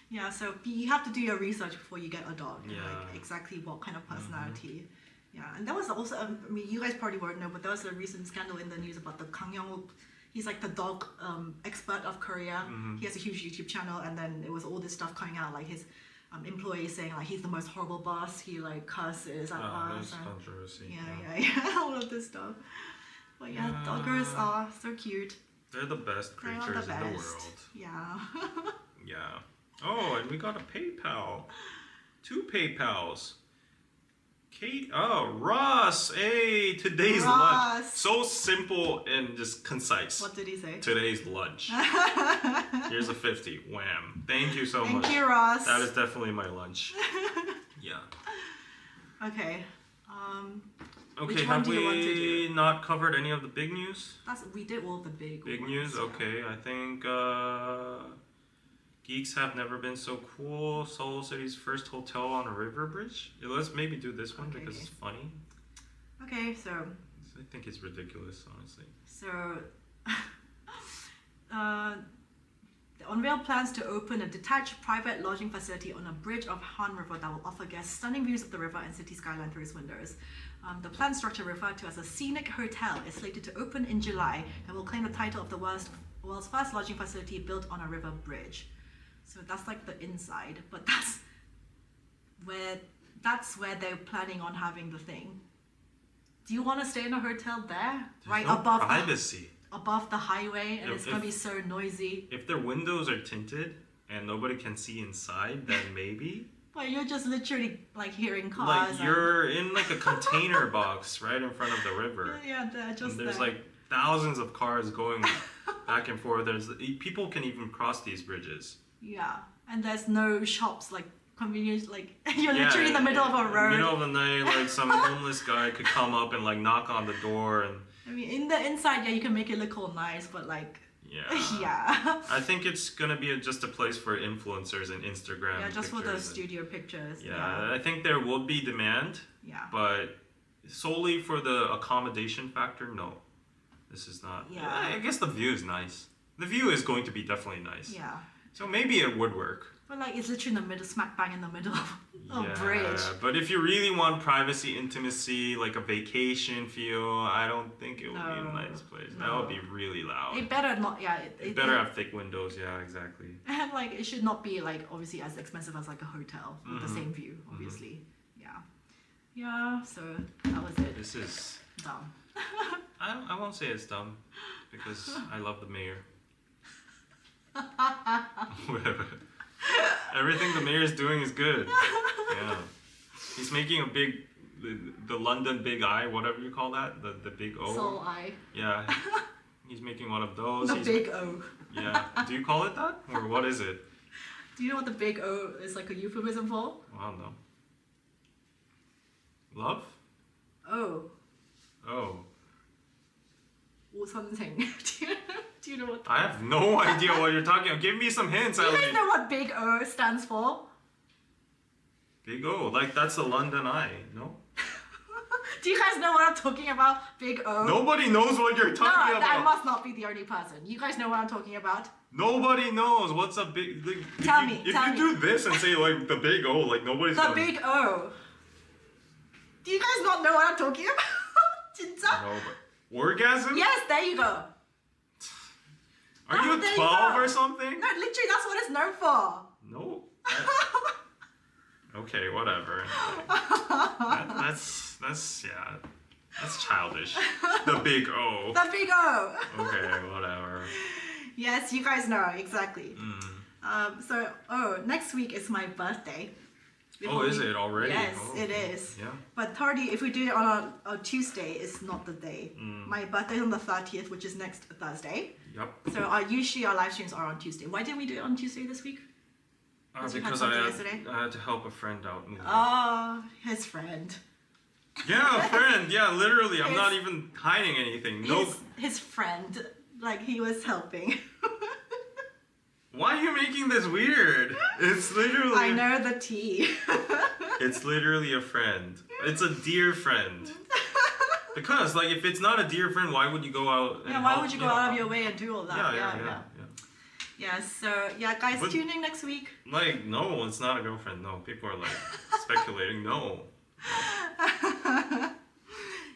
Yeah, so you have to do your research before you get a dog. Yeah. Like exactly what kind of personality. Yeah, and there was also, I mean, you guys probably won't know, but there was a recent scandal in the news about the Kang Young-wook. He's like the dog expert of Korea. He has a huge YouTube channel, and then there was all this stuff coming out, like his employees saying like he's the most horrible boss. He like curses at us. There's controversy. Yeah, all of this stuff. But yeah, doggers are so cute. They're the best creatures in the world. Yeah. Yeah. Oh, and we got a PayPal. 2 PayPals. Kate, Ross, hey, today's lunch. So simple and just concise. What did he say? Today's lunch. Here's a 50. Wham. Thank you so much. Thank you, Ross. That is definitely my lunch. Yeah. Okay. Okay, have we not covered any of the big news? We did all the big news? Okay, I think geeks have never been so cool. Seoul City's first hotel on a river bridge. Yeah, let's maybe do this one because it's funny. Okay, so. I think it's ridiculous, honestly. So, unveiled plans to open a detached private lodging facility on a bridge of Han River that will offer guests stunning views of the river and city skyline through its windows. The planned structure, referred to as a scenic hotel, is slated to open in July and will claim the title of the world's first lodging facility built on a river bridge. So that's like the inside, but that's where they're planning on having the thing. Do you want to stay in a hotel there? There's no above privacy. Above the highway, and it's gonna be so noisy. If their windows are tinted and nobody can see inside, then maybe. But you're just literally like hearing cars. Like you're in like a container box right in front of the river. Yeah, just there's there. like thousands of cars going back and forth. People can even cross these bridges. Yeah, and there's no shops like convenience. Like you're literally in the middle of a road. In the middle of the night, like some homeless guy could come up and like knock on the door and. I mean, in the inside, yeah, you can make it look all nice, but like Yeah. Yeah. I think it's gonna be just a place for influencers and Instagram. Yeah, just for the pictures studio pictures. Yeah, I think there will be demand. Yeah. But solely for the accommodation factor, no. This is not. Yeah. I guess the view is nice. The view is going to be definitely nice. Yeah. So maybe it would work. But like it's literally in the middle, smack bang in the middle of a bridge. But if you really want privacy, intimacy, like a vacation feel, I don't think it would be a nice place. No. That would be really loud. It better not. Yeah. It better have thick windows. Yeah, exactly. And like it should not be like obviously as expensive as like a hotel with the same view. Obviously. Yeah. Yeah. So that was it. This is Dumb. I won't say it's dumb because I love the mayor. Whatever. Everything the mayor's doing is good. Yeah. He's making a big, the London big eye, whatever you call that, the big O. Soul eye. Yeah. He's making one of those. The big O. Yeah. Do you call it that? Or what is it? Do you know what the big O is like a euphemism for? I don't know. Love? Oh. Oh. Or something. Do you know what? I have no idea what you're talking about. Give me some hints, Do you guys Ellie. know what big O stands for? Big O. Like that's the London eye, no? Do you guys know what I'm talking about? Big O. Nobody knows what you're talking No, about. I must not be the only person. You guys know what I'm talking about? Nobody knows what's a big. Like, Tell me. If you do this and say like the big O, like nobody's The gonna. big O. Do you guys not know what I'm talking about? 진짜? No, but orgasm? Yes, there you go. Are Oh, you there you 12 go. or something? No, literally, that's what it's known for. No. Okay, whatever. That's yeah. That's childish. The big O. The big O. Okay, whatever. Yes, you guys know exactly. Mm. Next week is my birthday. Oh, is it already? Yes, Oh, it is. Yeah. But 30, if we do it on a Tuesday, it's not the day. My birthday is on the 30th, which is next Thursday. Yep. So usually our live streams are on Tuesday. Why didn't we do it on Tuesday this week? You had Because something yesterday? I had to help a friend out. Moving. Oh, his friend. Yeah, a friend. Yeah, literally. I'm His- not even hiding anything. No. His friend, like he was helping. Why are you making this weird? It's literally. I know the tea. It's literally a friend. It's a dear friend. Because, like, if it's not a dear friend, why would you go out and Yeah, why help, would you go out of your way and do all that? Yeah. Yeah, so, yeah, guys, But- tune in next week. Like, no, it's not a girlfriend. No, people are, like, speculating. No.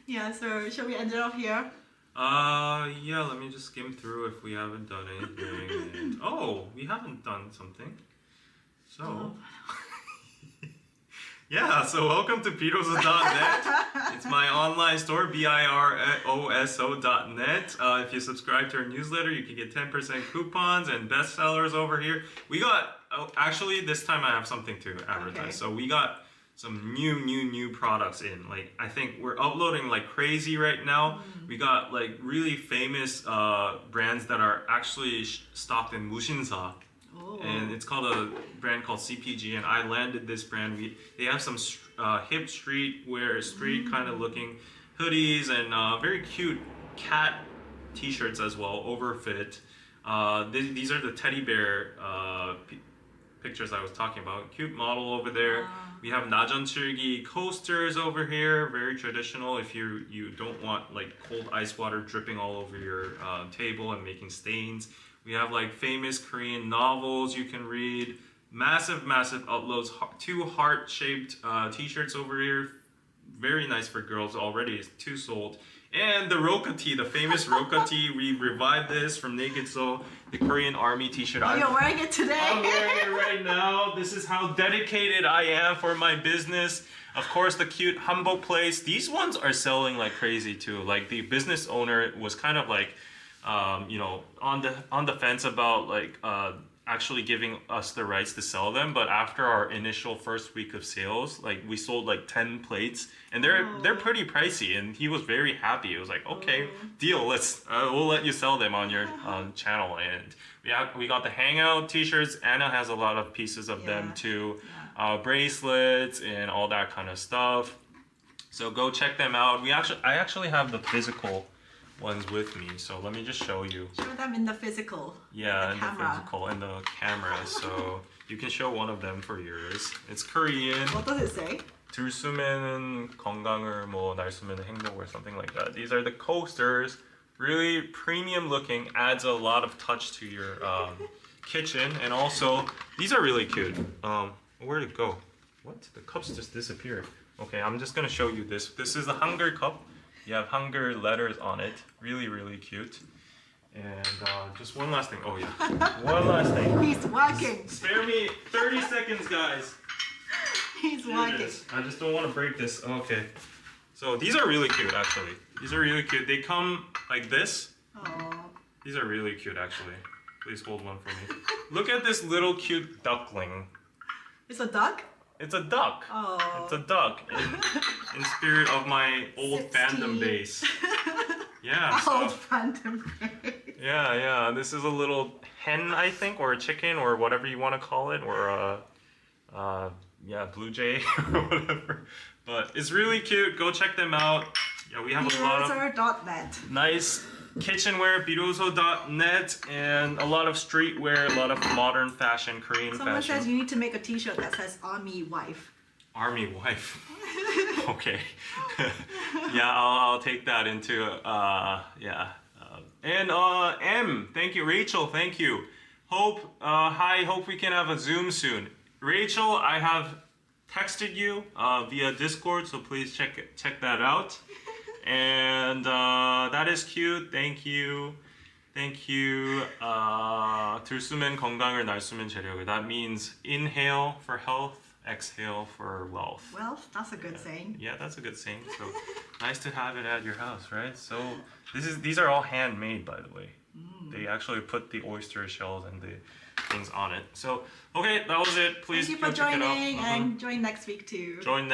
Yeah, so shall we end it off here? Yeah, let me just skim through if we haven't done anything. And, oh, we haven't done something. So... Yeah, so welcome to Piroso.net. It's my online store, biroso.net. If you subscribe to our newsletter, you can get 10% coupons and bestsellers over here. We got, actually, this time I have something to advertise. Okay. So we got some new products in. Like, I think we're uploading like crazy right now. We got like really famous brands that are actually stocked in Mushinsa. Oh. And it's called a brand called CPG, and I landed this brand. They have some hip streetwear, street kind of looking hoodies and very cute cat t-shirts as well, overfit. These are the teddy bear pictures I was talking about. Cute model over there. We have 나전칠기 coasters over here, very traditional if you don't want like cold ice water dripping all over your table and making stains. We have like famous Korean novels you can read. Massive uploads. 2 heart-shaped t-shirts over here. Very nice for girls already. 2 sold. And the Roka tee, the famous Roka tee. We revived this from Naked Soul. The Korean Army t-shirt. Oh, you're wearing it today? I'm wearing it right now. This is how dedicated I am for my business. Of course, the cute Humble Place. These ones are selling like crazy too. Like the business owner was kind of like, you know, on the fence about like actually giving us the rights to sell them, but after our initial first week of sales, like we sold like 10 plates, and they're pretty pricey, and he was very happy. It was like, okay, deal, let's we'll let you sell them on your channel. And we got the Hangout t-shirts. Anna has a lot of pieces of them too, bracelets and all that kind of stuff. So go check them out. I actually have the physical ones with me. So let me just show you. Show them in the physical. Yeah, in the camera. in the camera. So you can show one of them for yours. It's Korean. What does it say? 들 쓰면은 건강을 뭐 날 쓰면은 행복 or something like that. These are the coasters. Really premium looking, adds a lot of touch to your kitchen, and also these are really cute. Where'd it go? What? The cups just disappeared. Okay, I'm just gonna show you this. This is the Hangul cup. You have Hangul letters on it. Really, really cute. And just one last thing. Oh yeah, one last thing. He's working. Spare me 30 seconds, guys. He's working. I just don't want to break this. Okay. So these are really cute, actually. These are really cute. They come like this. Oh. These are really cute, actually. Please hold one for me. Look at this little cute duckling. It's a duck? It's a duck. Oh. It's a duck. In spirit of my old 60. fandom base. Yeah. Old fandom base. Yeah. This is a little hen, I think, or a chicken, or whatever you want to call it, or a blue jay or whatever. But it's really cute. Go check them out. Yeah, we have a lot of Net. nice kitchenware, biroso.net, and a lot of streetwear, a lot of modern fashion, Korean Someone fashion. says you need to make a t-shirt that says Army Wife. Army wife. Okay. Yeah, I'll take that into and M, thank you. Rachel, thank you. Hope we can have a Zoom soon. Rachel, I have texted you via Discord, so please check that out. And that is cute. Thank you. 들 쓰면 건강을 날 쓰면 재력을. That means inhale for health, exhale for wealth. Wealth? That's a good saying. Yeah, that's a good saying. So nice to have it at your house, right? So these are all handmade, by the way. They actually put the oyster shells and the things on it. So okay, that was it. Please Thank you for go check it out. joining and join next week too. Join